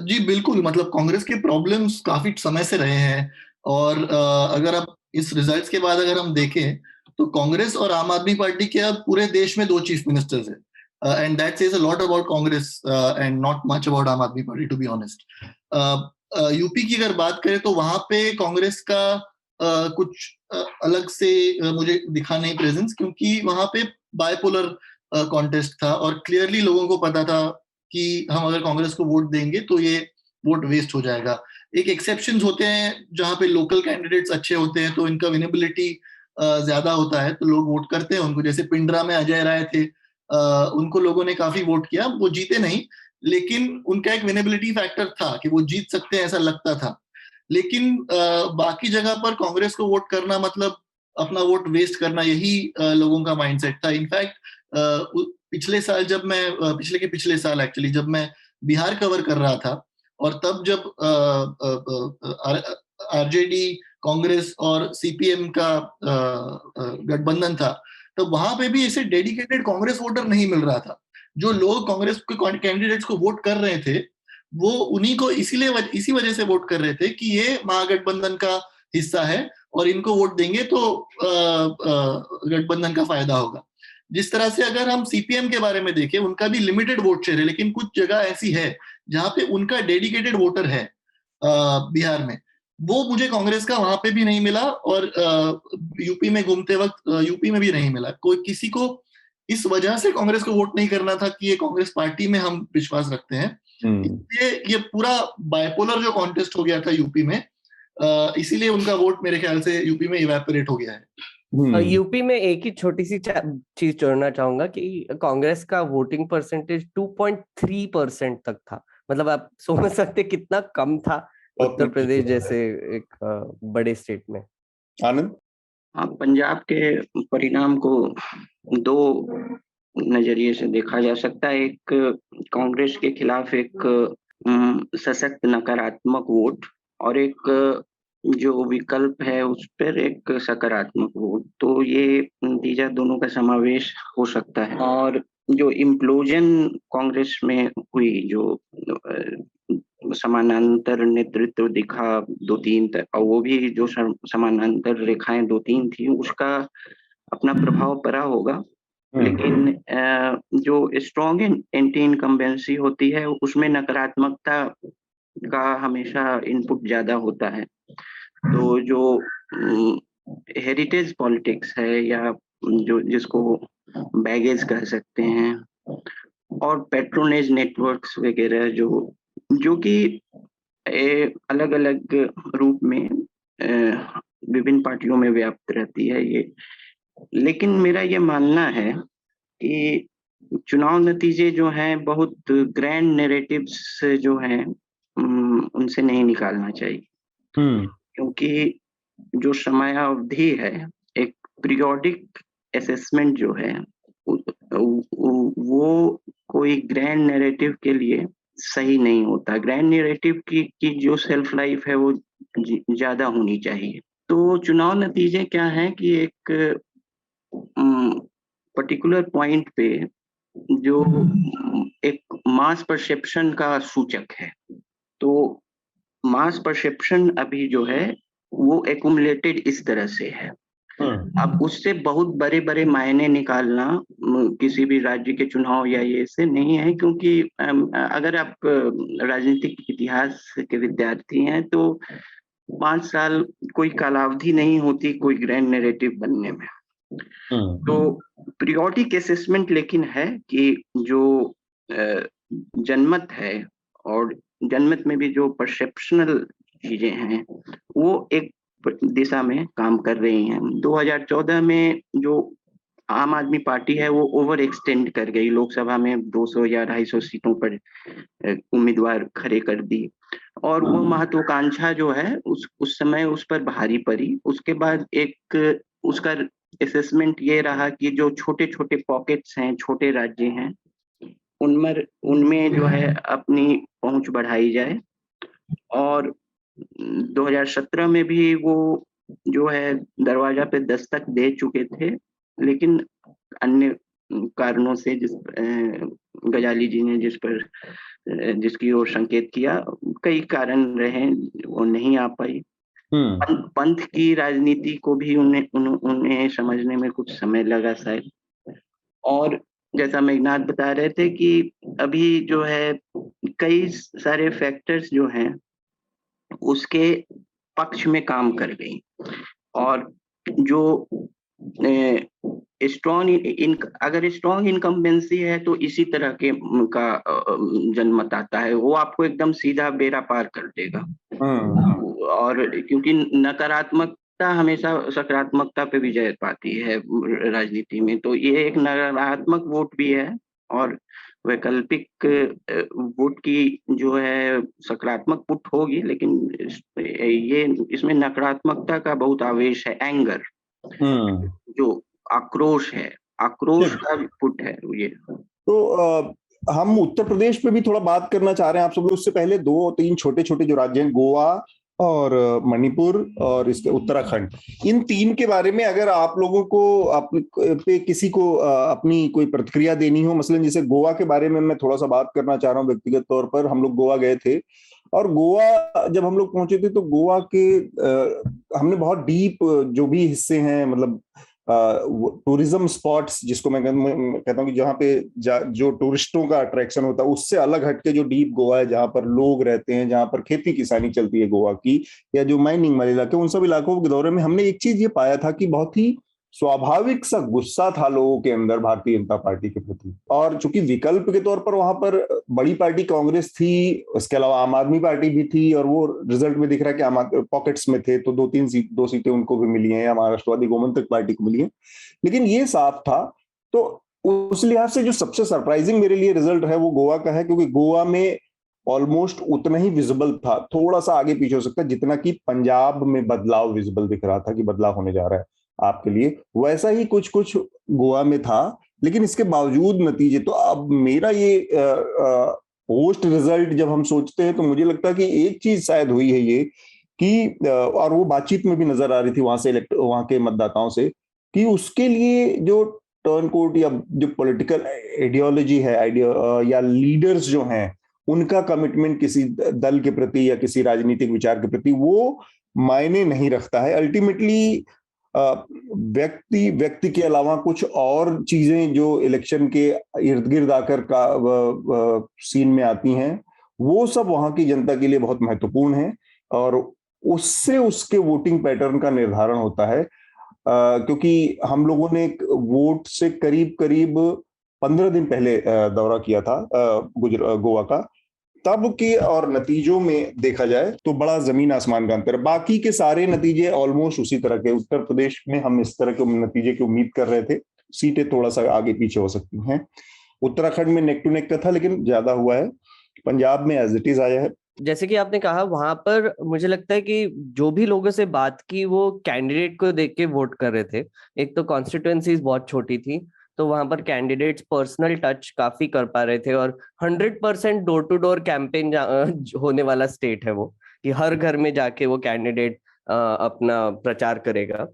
जी बिल्कुल, मतलब कांग्रेस के प्रॉब्लम्स काफी समय से रहे हैं, और अगर आप इस रिजल्ट्स के बाद अगर हम देखें तो कांग्रेस और आम आदमी पार्टी के अब पूरे देश में 2 चीफ मिनिस्टर्स हैं, and that says a lot about Congress and not much about Aam Aadmi Party, to be honest. UP की अगर बात करें तो वहां पे कांग्रेस का कुछ अलग से मुझे दिखा नहीं प्रेजेंस, क्योंकि वहां पे बायपोलर कॉन्टेस्ट था, और क्लियरली लोगों को पता था कि हम अगर कांग्रेस को वोट देंगे तो ये वोट वेस्ट हो जाएगा। एक एक्सेप्शंस होते हैं जहाँ पे लोकल कैंडिडेट्स अच्छे होते हैं तो इनका विनेबिलिटी ज्यादा होता है, तो लोग वोट करते हैं उनको। जैसे पिंडरा में अजय राय थे, उनको लोगों ने काफी वोट किया, वो जीते नहीं, लेकिन उनका एक विनेबिलिटी फैक्टर था कि वो जीत सकते हैं, ऐसा लगता था। लेकिन बाकी जगह पर कांग्रेस को वोट करना मतलब अपना वोट वेस्ट करना, यही लोगों का माइंडसेट था। इनफैक्ट पिछले साल जब मैं पिछले साल एक्चुअली जब मैं बिहार कवर कर रहा था, और तब जब आरजेडी, कांग्रेस और सीपीएम का गठबंधन था, तो वहां पे भी ऐसे डेडिकेटेड कांग्रेस वोटर नहीं मिल रहा था। जो लोग कांग्रेस के कैंडिडेट्स को वोट कर रहे थे, वो उन्हीं को इसी वजह से वोट कर रहे थे कि ये महागठबंधन का हिस्सा है और इनको वोट देंगे तो गठबंधन का फायदा होगा। जिस तरह से अगर हम सीपीएम के बारे में देखें, उनका भी लिमिटेड वोट शेयर है, लेकिन कुछ जगह ऐसी है जहां पे उनका डेडिकेटेड वोटर है बिहार में। वो मुझे कांग्रेस का वहां पे भी नहीं मिला, और यूपी में घूमते वक्त यूपी में भी नहीं मिला। कोई किसी को इस वजह से कांग्रेस को वोट नहीं करना था कि ये कांग्रेस पार्टी में हम विश्वास रखते हैं। इसलिए ये पूरा बाइपोलर जो कॉन्टेस्ट हो गया था यूपी में, इसीलिए उनका वोट मेरे ख्याल से यूपी में इवेपोरेट हो गया है। यूपी में एक ही छोटी सी चीज जोड़ना चाहूंगा कि कांग्रेस का वोटिंग परसेंटेज 2.3% तक था। मतलब आप समझ सकते कितना कम था उत्तर प्रदेश जैसे एक बड़े स्टेट में। आनंद? हाँ, पंजाब के परिणाम को दो नजरिए से देखा जा सकता है। एक, कांग्रेस के खिलाफ एक सशक्त नकारात्मक वोट, और एक जो विकल्प है उस पर एक सकारात्मक वोट। तो ये नतीजा दोनों का समावेश हो सकता है। और जो इम्प्लोजन कांग्रेस में हुई, जो समानांतर नेतृत्व दिखा 2-3 और वो भी जो समानांतर रेखाएं 2-3 थी, उसका अपना प्रभाव पड़ा होगा। लेकिन जो स्ट्रॉन्ग एंटी इनकम्बेंसी होती है उसमें नकारात्मकता का हमेशा इनपुट ज्यादा होता है। तो जो हेरिटेज पॉलिटिक्स है, या जो जिसको बैगेज कह सकते हैं, और पेट्रोनेज नेटवर्क्स वगैरह जो कि अलग अलग रूप में विभिन्न पार्टियों में व्याप्त रहती है ये। लेकिन मेरा ये मानना है कि चुनाव नतीजे जो हैं बहुत ग्रैंड नैरेटिव्स जो हैं उनसे नहीं निकालना चाहिए। क्योंकि जो समयावधि है, एक पीरियोडिक असेसमेंट जो है वो कोई ग्रैंड नैरेटिव के लिए सही नहीं होता। ग्रैंड नैरेटिव की जो सेल्फ लाइफ है वो ज्यादा होनी चाहिए। तो चुनाव नतीजे क्या है कि एक पर्टिकुलर पॉइंट पे जो एक मास परसेप्शन का सूचक है, तो मास परसेप्शन अभी जो है वो एक्युमुलेटेड इस तरह से है। अब उससे बहुत बड़े बड़े मायने निकालना किसी भी राज्य के चुनाव या ये से नहीं है, क्योंकि अगर आप राजनीतिक इतिहास के विद्यार्थी हैं तो 5 साल कोई कालावधि नहीं होती कोई ग्रैंड नैरेटिव बनने में। तो पीरियोडिक असेसमेंट लेकिन है कि जो जनमत है, और जनमत में भी जो परसेप्शनल चीजें हैं वो एक दिशा में काम कर रही हैं। 2014 में जो आम आदमी पार्टी है वो ओवर एक्सटेंड कर गई, लोकसभा में 200 या 250 सीटों पर उम्मीदवार खड़े कर दी, और वो महत्वाकांक्षा जो है उस समय उस पर भारी पड़ी। उसके बाद एक उसका असेसमेंट ये रहा कि जो छोटे छोटे पॉकेट्स हैं, छोटे राज्य हैं, उनमें जो है अपनी पहुंच बढ़ाई जाए। और 2017 में भी वो जो है दरवाजा पे दस्तक दे चुके थे, लेकिन अन्य कारणों से गजाली जी ने जिसकी ओर संकेत किया, कई कारण रहे, वो नहीं आ पाई। पंथ की राजनीति को भी उन्हें समझने में कुछ समय लगा शायद। और जैसा मेघनाथ बता रहे थे कि अभी जो है कई सारे फैक्टर्स जो हैं उसके पक्ष में काम कर गई, और जो अगर स्ट्रॉन्ग इनकम्बेंसी है तो इसी तरह का जनमत आता है, वो आपको एकदम सीधा बेड़ा पार कर देगा। और क्योंकि नकारात्मकता हमेशा सकारात्मकता पे विजय पाती है राजनीति में, तो ये एक नकारात्मक वोट भी है और वैकल्पिक वोट की जो है सकारात्मक पुट होगी, लेकिन ये इसमें नकारात्मकता का बहुत आवेश है, एंगर, जो आक्रोश है, आक्रोश का पुट है ये। तो हम उत्तर प्रदेश पे भी थोड़ा बात करना चाह रहे हैं आप सब लोग। उससे पहले 2-3 छोटे छोटे जो राज्य हैं, गोवा और मणिपुर और इसके उत्तराखंड, इन 3 के बारे में अगर आप लोगों को पे किसी को अपनी कोई प्रतिक्रिया देनी हो। मसलन जैसे गोवा के बारे में मैं थोड़ा सा बात करना चाह रहा हूँ व्यक्तिगत तौर पर। हम लोग गोवा गए थे और गोवा जब हम लोग पहुंचे थे तो गोवा के हमने बहुत डीप जो भी हिस्से हैं, मतलब टूरिज्म स्पॉट्स जिसको मैं कहता हूँ कि जहाँ पे जो टूरिस्टों का अट्रैक्शन होता है उससे अलग हटके जो डीप गोवा है, जहाँ पर लोग रहते हैं, जहाँ पर खेती किसानी चलती है गोवा की, या जो माइनिंग वाले इलाके, उन सब इलाकों के दौरे में हमने एक चीज ये पाया था कि बहुत ही स्वाभाविक सा गुस्सा था लोगों के अंदर भारतीय जनता पार्टी के प्रति। और चूंकि विकल्प के तौर पर वहां पर बड़ी पार्टी कांग्रेस थी, उसके अलावा आम आदमी पार्टी भी थी, और वो रिजल्ट में दिख रहा है कि आम पॉकेट्स में थे, तो 2 सीटें उनको भी मिली हैं, या महाराष्ट्रवादी गोमंतक पार्टी को मिली है, लेकिन ये साफ था। तो उस लिहाज से जो सबसे सरप्राइजिंग मेरे लिए रिजल्ट है वो गोवा का है, क्योंकि गोवा में ऑलमोस्ट उतना ही विजिबल था, थोड़ा सा आगे पीछे हो सकता है, जितना कि पंजाब में बदलाव विजिबल दिख रहा था कि बदलाव होने जा रहा है आपके लिए, वैसा ही कुछ कुछ गोवा में था। लेकिन इसके बावजूद नतीजे, तो अब मेरा ये पोस्ट रिजल्ट जब हम सोचते हैं तो मुझे लगता है कि एक चीज शायद हुई है ये कि, और वो बातचीत में भी नजर आ रही थी वहां के मतदाताओं से, कि उसके लिए जो टर्न कोड या जो पॉलिटिकल आइडियोलॉजी है, या लीडर्स जो हैं, उनका कमिटमेंट किसी दल के प्रति या किसी राजनीतिक विचार के प्रति वो मायने नहीं रखता है। अल्टीमेटली व्यक्ति के अलावा कुछ और चीजें जो इलेक्शन के इर्द गिर्द आकर सीन में आती हैं, वो सब वहां की जनता के लिए बहुत महत्वपूर्ण है, और उससे उसके वोटिंग पैटर्न का निर्धारण होता है। क्योंकि हम लोगों ने वोट से करीब 15 दिन पहले दौरा किया था गोवा का, तब के और नतीजों में देखा जाए तो बड़ा जमीन आसमान का अंतर। बाकी के सारे नतीजे ऑलमोस्ट उसी तरह के। उत्तर प्रदेश में हम इस तरह के नतीजे की उम्मीद कर रहे थे, सीटें थोड़ा सा आगे पीछे हो सकती हैं। उत्तराखंड में नेक टू नेक का था, लेकिन ज्यादा हुआ है। पंजाब में एज इट इज आया है। जैसे कि आपने कहा, वहां पर मुझे लगता है कि जो भी लोगों से बात की वो कैंडिडेट को देख के वोट कर रहे थे। एक तो कॉन्स्टिट्यूएंसीज बहुत छोटी थी, तो वहां पर कैंडिडेट्स पर्सनल टच काफी कर पा रहे थे, और 100% डोर टू डोर कैंपेन होने वाला स्टेट है वो, कि हर घर में जाके वो कैंडिडेट अपना प्रचार करेगा।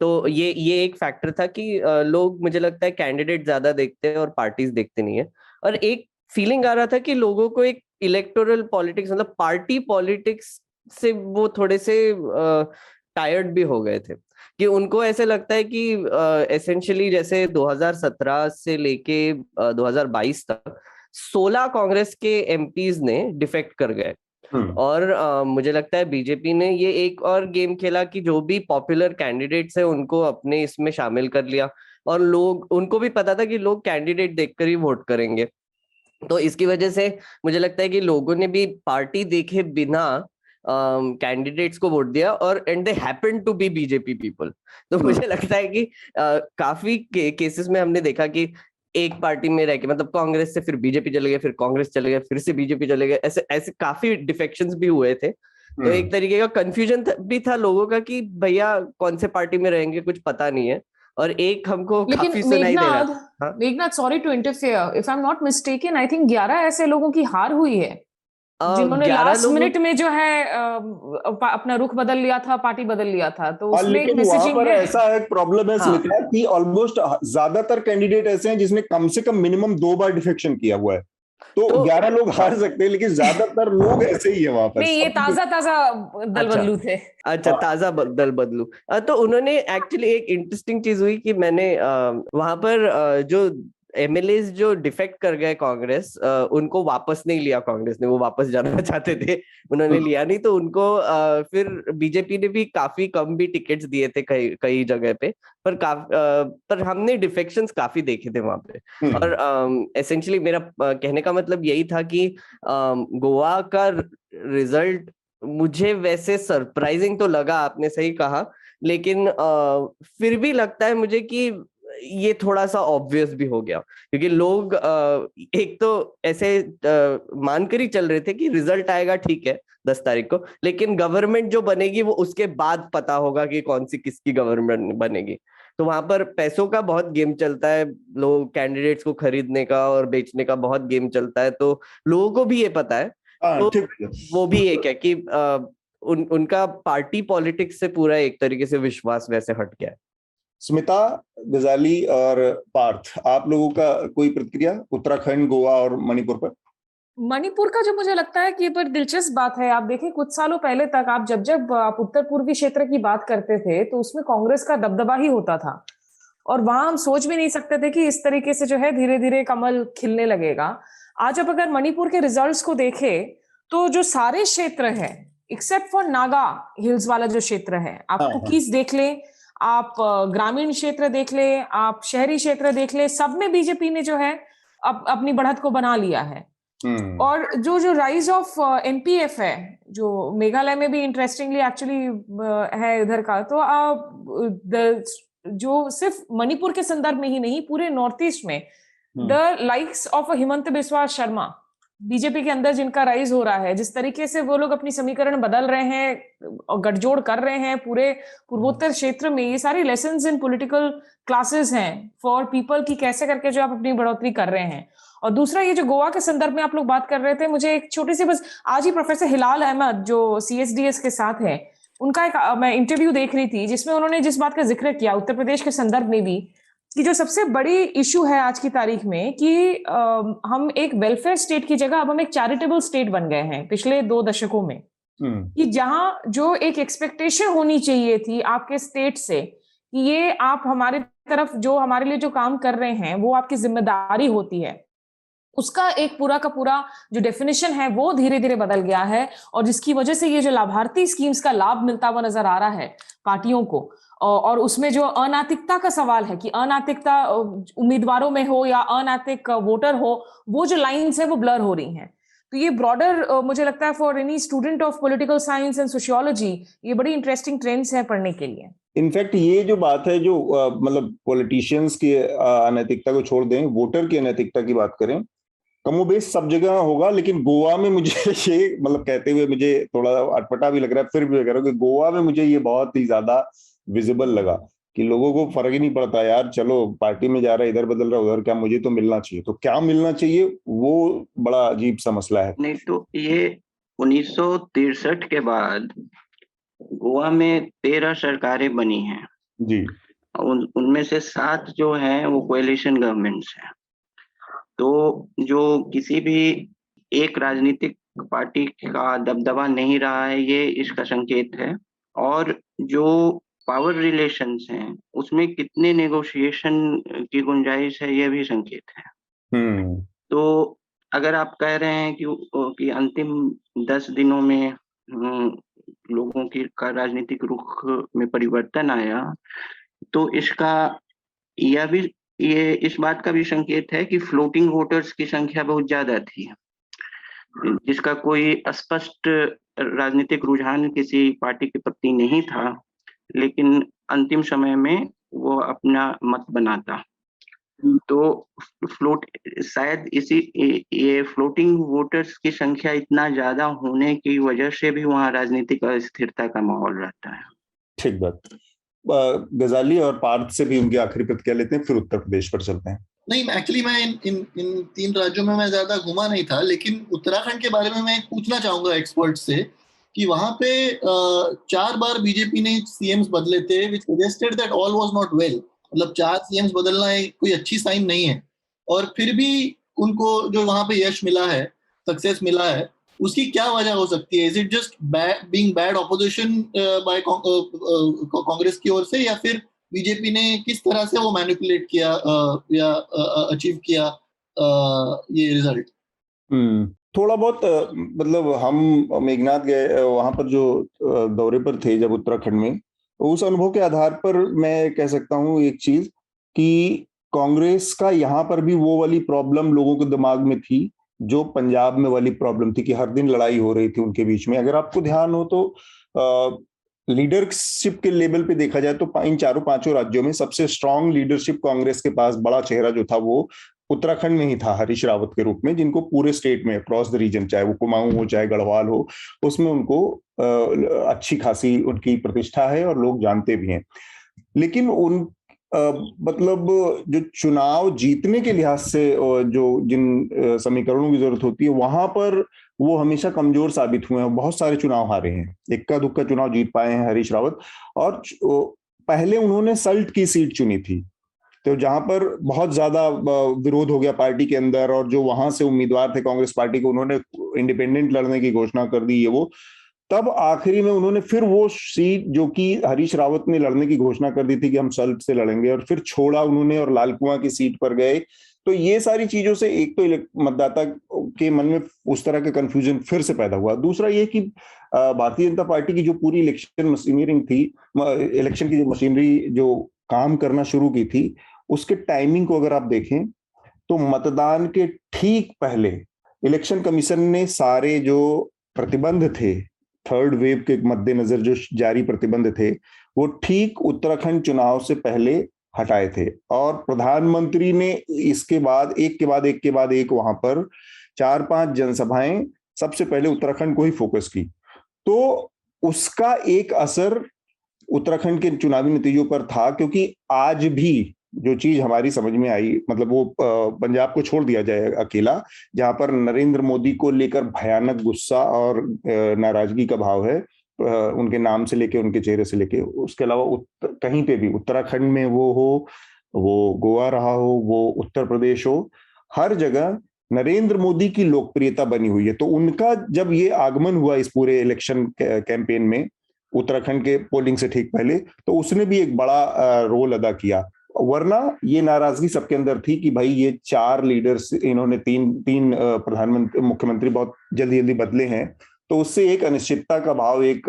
तो ये एक फैक्टर था कि लोग, मुझे लगता है, कैंडिडेट ज्यादा देखते हैं और पार्टीज देखते नहीं है। और एक फीलिंग आ रहा था कि लोगों को एक इलेक्टोरल पॉलिटिक्स, मतलब पार्टी पॉलिटिक्स से वो थोड़े से टायर्ड भी हो गए थे, कि उनको ऐसे लगता है कि एसेंशियली जैसे 2017 से लेके 2022 तक 16 कांग्रेस के एमपीज ने डिफेक्ट कर गए। और मुझे लगता है बीजेपी ने ये एक और गेम खेला कि जो भी पॉपुलर कैंडिडेट्स हैं उनको अपने इसमें शामिल कर लिया, और लोग, उनको भी पता था कि लोग कैंडिडेट देखकर ही वोट करेंगे। तो इसकी वजह से मुझे लगता है कि लोगों ने भी पार्टी देखे बिना कैंडिडेट्स को वोट दिया, और and they happen to be BJP people. तो मुझे लगता है कि काफी केसेस में हमने देखा कि एक पार्टी में रह के, मतलब कांग्रेस से फिर बीजेपी चले गए, फिर कांग्रेस चले गए, फिर से बीजेपी चले गए, ऐसे काफी डिफेक्शंस भी हुए थे। तो एक तरीके का कंफ्यूजन भी था लोगों का कि भैया कौन से पार्टी में रहेंगे, कुछ पता नहीं है। और एक हमको काफी सुनाई दे रहा था। Meghnath, sorry to interfere, if I am not mistaken, I think 11 ऐसे लोगों की हार हुई है जिन्होंने लास्ट मिनट में जो है अपना रुख बदल लिया था, पार्टी बदल लिया था। तो उसमें एक मैसेजिंग है। ऐसा एक प्रॉब्लम है स्मिता कि ऑलमोस्ट ज्यादातर कैंडिडेट ऐसे हैं जिसने कम से कम मिनिमम 2 बार डिफेक्शन किया हुआ है। तो 11 लोग हार सकते हैं, लेकिन ज्यादातर लोग ऐसे ही है वहां पर। नहीं, ये ताजा दल बदलू थे। अच्छा, ताजा दल बदलू। तो उन्होंने एक्चुअली, एक इंटरेस्टिंग चीज हुई कि मैंने वहां पर जो एमएलएस जो डिफेक्ट कर गए कांग्रेस, उनको वापस नहीं लिया कांग्रेस ने। वो वापस जाना चाहते थे, उन्होंने लिया नहीं, तो उनको फिर बीजेपी ने भी काफी कम भी टिकट्स दिए थे कई जगह पे, पर हमने डिफेक्शंस काफी देखे थे वहां पे। और एसेंशियली मेरा कहने का मतलब यही था कि गोवा का रिजल्ट मुझे वैसे सरप्राइजिंग तो लगा, आपने सही कहा, लेकिन फिर भी लगता है मुझे कि ये थोड़ा सा ऑब्वियस भी हो गया, क्योंकि लोग एक तो ऐसे मानकर ही चल रहे थे कि रिजल्ट आएगा ठीक है 10 तारीख को, लेकिन गवर्नमेंट जो बनेगी वो उसके बाद पता होगा कि कौन सी किसकी गवर्नमेंट बनेगी। तो वहां पर पैसों का बहुत गेम चलता है, लोग कैंडिडेट्स को खरीदने का और बेचने का बहुत गेम चलता है, तो लोगों को भी ये पता है। तो ठीक है। वो भी एक है कि उनका पार्टी पॉलिटिक्स से पूरा एक तरीके से विश्वास वैसे हट गया है। स्मिता, गजाली और पार्थ, आप लोगों का कोई प्रतिक्रिया उत्तराखंड, गोवा और मणिपुर पर? मणिपुर का जो मुझे लगता है कि ये बड़ी दिलचस्प बात है। आप देखें कुछ सालों पहले तक आप जब आप उत्तर पूर्वी क्षेत्र की बात करते थे तो उसमें कांग्रेस का दबदबा ही होता था, और वहां हम सोच भी नहीं सकते थे कि इस तरीके से जो है धीरे धीरे कमल खिलने लगेगा। आज अब अगर मणिपुर के रिजल्ट्स को देखें तो जो सारे क्षेत्र है एक्सेप्ट फॉर नागा हिल्स वाला जो क्षेत्र है, आप कुकीज देख लें, आप ग्रामीण क्षेत्र देख लें, आप शहरी क्षेत्र देख लें, सब में बीजेपी ने जो है अपनी बढ़त को बना लिया है। और जो राइज ऑफ एनपीएफ है, जो मेघालय में भी इंटरेस्टिंगली एक्चुअली है इधर का, तो जो सिर्फ मणिपुर के संदर्भ में ही नहीं पूरे नॉर्थ ईस्ट में the likes of Himanta Biswa Sharma BJP के अंदर जिनका राइज हो रहा है, जिस तरीके से वो लोग अपनी समीकरण बदल रहे हैं और गठजोड़ कर रहे हैं पूरे पूर्वोत्तर क्षेत्र में, ये सारी लेसन्स इन पॉलिटिकल क्लासेस हैं फॉर पीपल की कैसे करके जो आप अपनी बढ़ोतरी कर रहे हैं। और दूसरा ये जो गोवा के संदर्भ में आप लोग बात कर रहे थे, मुझे एक छोटी सी बस, आज ही प्रोफेसर हिलाल अहमद जो CSDS के साथ है, उनका एक मैं इंटरव्यू देख रही थी जिसमें उन्होंने जिस बात का जिक्र किया उत्तर प्रदेश के संदर्भ में भी, कि जो सबसे बड़ी इशू है आज की तारीख में कि हम एक वेलफेयर स्टेट की जगह अब हम एक चैरिटेबल स्टेट बन गए हैं पिछले 2 दशकों में, कि जहां जो एक एक्सपेक्टेशन होनी चाहिए थी आपके स्टेट से कि ये आप हमारे तरफ जो हमारे लिए जो काम कर रहे हैं वो आपकी जिम्मेदारी होती है, उसका एक पूरा का पूरा जो डेफिनेशन है वो धीरे धीरे बदल गया है, और जिसकी वजह से ये जो लाभार्थी स्कीम्स का लाभ मिलता हुआ नजर आ रहा है पार्टियों को, और उसमें जो अनैतिकता का सवाल है कि अनैतिकता उम्मीदवारों में हो या अनैतिक वोटर हो, वो जो लाइंस है वो ब्लर हो रही हैं। तो ये ब्रॉडर मुझे लगता है for any student of political science and sociology ये बड़ी इंटरेस्टिंग ट्रेंड्स है पढ़ने के लिए। इनफैक्ट ये जो बात है जो मतलब पॉलिटिशियंस की अनैतिकता को छोड़ दें, वोटर की अनैतिकता की बात करें, कमोबेश सब जगह होगा, लेकिन गोवा में मुझे ये मतलब कहते हुए मुझे थोड़ा अटपटा भी लग रहा है, फिर भी कह रहा हूँ कि गोवा में मुझे ये बहुत ही ज्यादा विजिबल लगा कि लोगों को फर्क ही नहीं पड़ता यार, चलो पार्टी में जा रहा है, इधर बदल रहा है उधर, क्या मुझे तो मिलना चाहिए, तो क्या मिलना चाहिए वो बड़ा अजीब सा मसला है। नहीं तो ये 1963 के बाद गोवा में 13 सरकारें बनी हैं जी, उनमें से 7 जो हैं वो कोएलिशन गवर्नमेंट्स हैं। तो जो किसी भी एक राजनीतिक पार्टी का दबदबा नहीं रहा है, ये इसका संकेत है। और जो पावर रिलेशंस हैं उसमें कितने नेगोशिएशन की गुंजाइश है, ये भी संकेत है। तो अगर आप कह रहे हैं कि अंतिम 10 दिनों में लोगों की का राजनीतिक रुख में परिवर्तन आया, तो इसका ये इस बात का भी संकेत है कि फ्लोटिंग वोटर्स की संख्या बहुत ज्यादा थी, जिसका कोई स्पष्ट राजनीतिक रुझान किसी पार्टी के प्रति नहीं था, लेकिन अंतिम समय में वो अपना मत बनाता। तो शायद ये फ्लोटिंग वोटर्स की संख्या इतना ज्यादा होने की वजह से भी वहाँ राजनीतिक अस्थिरता का माहौल रहता है। ठीक बात। गजाली और पार्थ से भी उनकी आखिरी प्रतिक्रिया लेते हैं, फिर उत्तर प्रदेश पर चलते हैं। नहीं, एक्चुअली मैं इन 3 राज्यों में मैं ज्यादा घुमा नहीं था, लेकिन उत्तराखंड के बारे में मैं पूछना चाहूंगा एक्सपर्ट से कि वहां पे 4 बार बीजेपी ने सीएम्स बदले थे, which suggested that all was not well. मतलब 4 सीएम्स बदलना कोई अच्छी साइन नहीं है, और फिर भी उनको जो वहां पे यश मिला है, सक्सेस मिला है, उसकी क्या वजह हो सकती है? Is it just being bad opposition by Congress की ओर से, या फिर बीजेपी ने किस तरह से वो मैनिपुलेट किया या अचीव किया ये रिजल्ट? थोड़ा बहुत मतलब हम मेघनाथ गए वहां पर जो दौरे पर थे जब उत्तराखंड में, उस अनुभव के आधार पर मैं कह सकता हूँ एक चीज कि कांग्रेस का यहाँ पर भी वो वाली प्रॉब्लम लोगों के दिमाग में थी जो पंजाब में वाली प्रॉब्लम थी कि हर दिन लड़ाई हो रही थी उनके बीच में। अगर आपको ध्यान हो तो लीडरशिप के लेवल पे देखा जाए तो इन चारों पांचों राज्यों में सबसे स्ट्रांग लीडरशिप कांग्रेस के पास बड़ा चेहरा जो था वो उत्तराखंड में ही था, हरीश रावत के रूप में, जिनको पूरे स्टेट में अक्रॉस द रीजन, चाहे वो कुमाऊं हो चाहे गढ़वाल हो, उसमें उनको अच्छी खासी उनकी प्रतिष्ठा है और लोग जानते भी हैं। लेकिन उन मतलब जो चुनाव जीतने के लिहाज से जो जिन समीकरणों की जरूरत होती है वहां पर वो हमेशा कमजोर साबित हुए हैं। बहुत सारे चुनाव हारे हैं, इक्का दुक्का चुनाव जीत पाए हैं हरीश रावत। और पहले उन्होंने सल्ट की सीट चुनी थी, तो जहां पर बहुत ज्यादा विरोध हो गया पार्टी के अंदर, और जो वहां से उम्मीदवार थे कांग्रेस पार्टी के, उन्होंने इंडिपेंडेंट लड़ने की घोषणा कर दी है वो। तब आखिरी में उन्होंने फिर वो सीट जो कि हरीश रावत ने लड़ने की घोषणा कर दी थी कि हम सल्ट से लड़ेंगे, और फिर छोड़ा उन्होंने और लाल कुआं की सीट पर गए। तो ये सारी चीजों से एक तो मतदाता के मन में उस तरह का कंफ्यूजन फिर से पैदा हुआ। दूसरा ये कि भारतीय जनता पार्टी की जो पूरी इलेक्शन मशीनरी थी, इलेक्शन की मशीनरी जो काम करना शुरू की थी, उसके टाइमिंग को अगर आप देखें तो मतदान के ठीक पहले इलेक्शन कमीशन ने सारे जो प्रतिबंध थे, थर्ड वेव के मद्देनजर जो जारी प्रतिबंध थे, वो ठीक उत्तराखंड चुनाव से पहले हटाए थे। और प्रधानमंत्री ने इसके बाद एक वहां पर 4-5 जनसभाएं सबसे पहले उत्तराखंड को ही फोकस की। तो उसका एक असर उत्तराखंड के चुनावी नतीजों पर था, क्योंकि आज भी जो चीज हमारी समझ में आई, मतलब वो पंजाब को छोड़ दिया जाए अकेला, जहां पर नरेंद्र मोदी को लेकर भयानक गुस्सा और नाराजगी का भाव है, उनके नाम से लेके, उनके चेहरे से लेके। उसके अलावा कहीं पे भी उत्तराखंड में वो हो, वो गोवा रहा हो, वो उत्तर प्रदेश हो, हर जगह नरेंद्र मोदी की लोकप्रियता बनी हुई है। तो उनका जब ये आगमन हुआ इस पूरे इलेक्शन कैंपेन में उत्तराखंड के पोलिंग से ठीक पहले, तो उसने भी एक बड़ा रोल अदा किया। वरना ये नाराजगी सबके अंदर थी कि भाई ये 4 लीडर्स, इन्होंने तीन प्रधानमंत्री मुख्यमंत्री बहुत जल्दी बदले हैं, तो उससे एक अनिश्चितता का भाव एक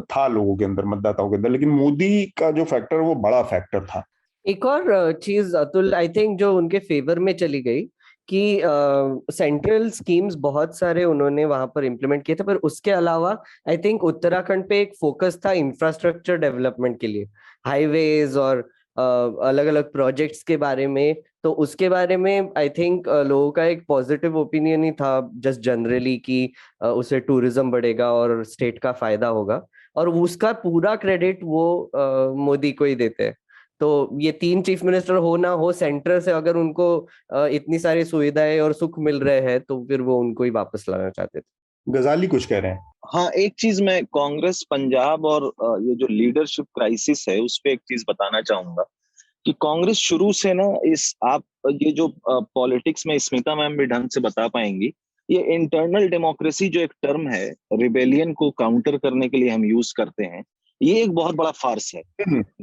था लोगों के अंदर, मतदाताओं के अंदर। लेकिन मोदी का जो फैक्टर वो बड़ा फैक्टर था। एक और चीज अतुल, आई थिंक जो उनके फेवर में चली गई कि सेंट्रल स्कीम्स बहुत सारे उन्होंने वहां पर इम्प्लीमेंट किए थे, पर उसके अलावा आई थिंक उत्तराखंड पे एक फोकस था इंफ्रास्ट्रक्चर डेवलपमेंट के लिए, हाईवेज और अलग अलग प्रोजेक्ट्स के बारे में। तो उसके बारे में आई थिंक लोगों का एक पॉजिटिव ओपिनियन ही था जस्ट जनरली कि उससे टूरिज्म बढ़ेगा और स्टेट का फायदा होगा, और उसका पूरा क्रेडिट वो मोदी को ही देते हैं। तो ये 3 चीफ मिनिस्टर हो ना हो, सेंटर से अगर उनको इतनी सारी सुविधाएं और सुख मिल रहे हैं तो फिर वो उनको ही वापस लाना चाहते थे। गजाली कुछ कह रहे हैं। हाँ, एक चीज मैं कांग्रेस पंजाब और ये जो लीडरशिप क्राइसिस है उस पे एक चीज बताना चाहूंगा कि कांग्रेस शुरू से ना आप ये जो पॉलिटिक्स में स्मिता मैम भी ढंग से बता पाएंगी, ये इंटरनल डेमोक्रेसी जो एक टर्म है, रिबेलियन को काउंटर करने के लिए हम यूज करते हैं, ये एक बहुत बड़ा फार्स है।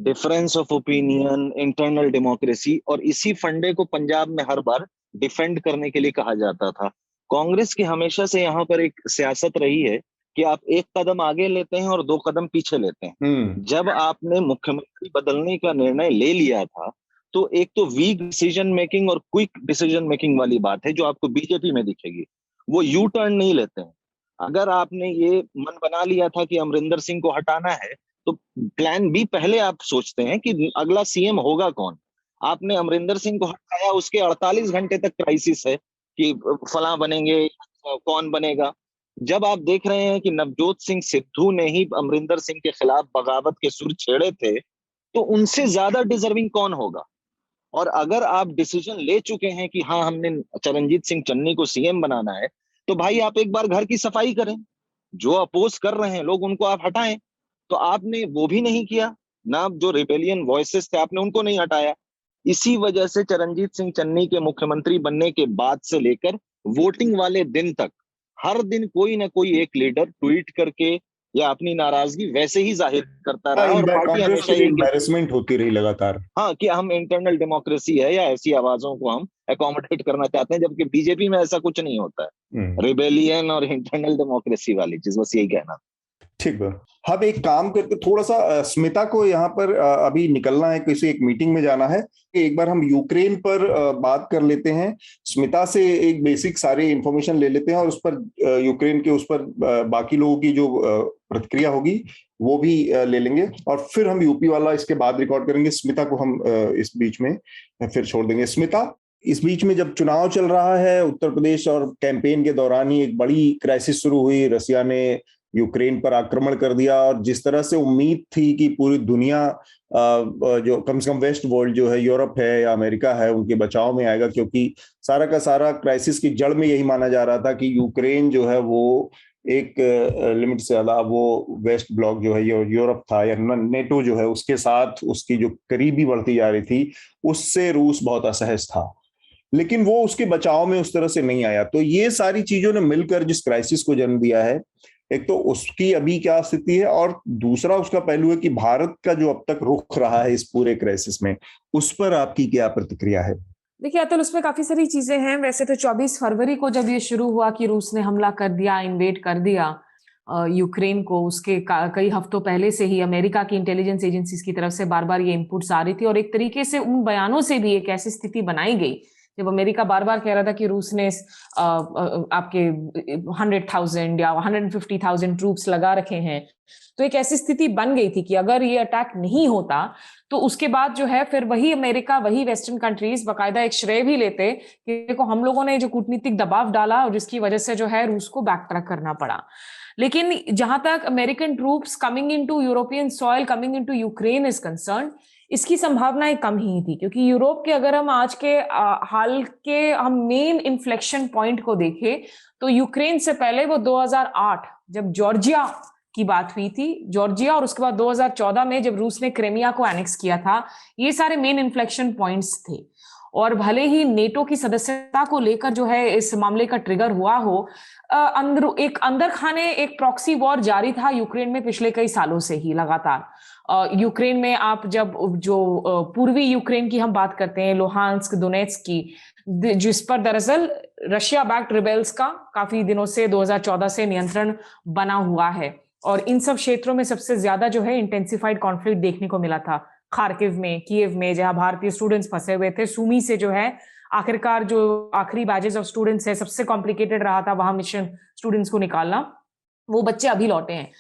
Difference of opinion, internal democracy, और इसी फंडे को पंजाब में हर बार डिफेंड करने के लिए कहा जाता था। कांग्रेस की हमेशा से यहाँ पर एक सियासत रही है कि आप एक कदम आगे लेते हैं और 2 कदम पीछे लेते हैं। जब आपने मुख्यमंत्री बदलने का निर्णय ले लिया था, तो एक तो वीक डिसीजन मेकिंग और क्विक डिसीजन मेकिंग वाली बात है जो आपको बीजेपी में दिखेगी, वो यू टर्न नहीं लेते हैं। अगर आपने ये मन बना लिया था कि अमरिंदर सिंह को हटाना है, तो प्लान बी पहले आप सोचते हैं कि अगला सीएम होगा कौन। आपने अमरिंदर सिंह को हटाया, उसके 48 घंटे तक क्राइसिस है कि फलां बनेंगे, कौन बनेगा। जब आप देख रहे हैं कि नवजोत सिंह सिद्धू ने ही अमरिंदर सिंह के खिलाफ बगावत के सुर छेड़े थे, तो उनसे ज्यादा डिजर्विंग कौन होगा। और अगर आप डिसीजन ले चुके हैं कि हाँ हमने चरणजीत सिंह चन्नी को सीएम बनाना है, तो भाई आप एक बार घर की सफाई करें, जो अपोज कर रहे हैं लोग उनको आप हटाएं। तो आपने वो भी नहीं किया ना, जो रिबेलियन वॉइसेस थे आपने उनको नहीं हटाया। इसी वजह से चरणजीत सिंह चन्नी के मुख्यमंत्री बनने के बाद से लेकर वोटिंग वाले दिन तक हर दिन कोई ना कोई एक लीडर ट्वीट करके या अपनी नाराजगी वैसे ही जाहिर करता रहा, और पार्टी हमेशा एम्बैरेसमेंट होती रही लगातार। हाँ, कि हम इंटरनल डेमोक्रेसी है या ऐसी आवाजों को हम अकोमोडेट करना चाहते हैं, जबकि बीजेपी में ऐसा कुछ नहीं होता है। रिबेलियन और इंटरनल डेमोक्रेसी वाली चीज, बस यही कहना। ठीक है। हम एक काम करके थोड़ा सा स्मिता को यहाँ पर अभी निकलना है, किसी एक मीटिंग में जाना है। एक बार हम यूक्रेन पर बात कर लेते हैं, स्मिता से एक बेसिक सारी इंफॉर्मेशन ले लेते हैं और उस पर यूक्रेन के उस पर बाकी लोगों की जो प्रतिक्रिया होगी वो भी ले लेंगे, और फिर हम यूपी वाला इसके बाद रिकॉर्ड करेंगे। स्मिता को हम इस बीच में फिर छोड़ देंगे। स्मिता, इस बीच में जब चुनाव चल रहा है उत्तर प्रदेश और कैंपेन के दौरान ही एक बड़ी क्राइसिस शुरू हुई, रसिया ने यूक्रेन पर आक्रमण कर दिया, और जिस तरह से उम्मीद थी कि पूरी दुनिया जो कम से कम वेस्ट वर्ल्ड जो है, यूरोप है या अमेरिका है, उनके बचाव में आएगा, क्योंकि सारा का सारा क्राइसिस की जड़ में यही माना जा रहा था कि यूक्रेन जो है वो एक लिमिट से ज्यादा वो वेस्ट ब्लॉक जो है यूरोप था या नेटो जो है उसके साथ उसकी जो करीबी बढ़ती जा रही थी, उससे रूस बहुत असहज था, लेकिन वो उसके बचाव में उस तरह से नहीं आया। तो ये सारी चीजों ने मिलकर जिस क्राइसिस को जन्म दिया है, एक तो उसकी अभी क्या स्थिति है, और दूसरा उसका पहलू है कि भारत का जो अब तक रुख रहा है इस पूरे क्राइसिस में, उस पर आपकी क्या प्रतिक्रिया है? देखिए अतुल, उसमें काफी सारी चीजें हैं। वैसे तो 24 फरवरी को जब ये शुरू हुआ कि रूस ने हमला कर दिया, इन्वेड कर दिया यूक्रेन को, उसके कई हफ्तों पहले से ही अमेरिका की इंटेलिजेंस एजेंसीज की तरफ से बार बार ये इनपुट्स आ रही थी, और एक तरीके से उन बयानों से भी एक ऐसी स्थिति बनाई गई जब अमेरिका बार बार कह रहा था कि रूस ने आपके 100,000 या 150,000 ट्रूप्स लगा रखे हैं, तो एक ऐसी स्थिति बन गई थी कि अगर ये अटैक नहीं होता तो उसके बाद जो है फिर वही अमेरिका, वही वेस्टर्न कंट्रीज बाकायदा एक श्रेय भी लेते कि देखो हम लोगों ने जो कूटनीतिक दबाव डाला और जिसकी वजह से जो है रूस को बैक ट्रैक करना पड़ा। लेकिन जहां तक American troops coming into European soil, coming into Ukraine is concern, इसकी संभावनाएं कम ही थी, क्योंकि यूरोप के अगर हम आज के हाल के हम मेन इन्फ्लेक्शन पॉइंट को देखें तो यूक्रेन से पहले वो 2008 जब जॉर्जिया की बात हुई थी, जॉर्जिया, और उसके बाद 2014 में जब रूस ने क्रीमिया को एनेक्स किया था, ये सारे मेन इन्फ्लेक्शन पॉइंट्स थे। और भले ही नेटो की सदस्यता को लेकर जो है इस मामले का ट्रिगर हुआ हो, अंदर खाने एक प्रॉक्सी वॉर जारी था यूक्रेन में पिछले कई सालों से ही लगातार। यूक्रेन में आप जब जो पूर्वी यूक्रेन की हम बात करते हैं, लुहांस्क, दोनेत्स्क की, जिस पर दरअसल रशिया बैक्ड रिबेल्स का काफी दिनों से 2014 से नियंत्रण बना हुआ है, और इन सब क्षेत्रों में सबसे ज्यादा जो है इंटेंसिफाइड कॉन्फ्लिक्ट देखने को मिला था। खार्किव में, कीव में, जहां भारतीय स्टूडेंट्स फंसे हुए थे, सुमी से जो है आखिरकार जो आखिरी बैचेस ऑफ स्टूडेंट्स है, सबसे कॉम्प्लिकेटेड रहा था वहां मिशन स्टूडेंट्स को निकालना, वो बच्चे अभी लौटे हैं।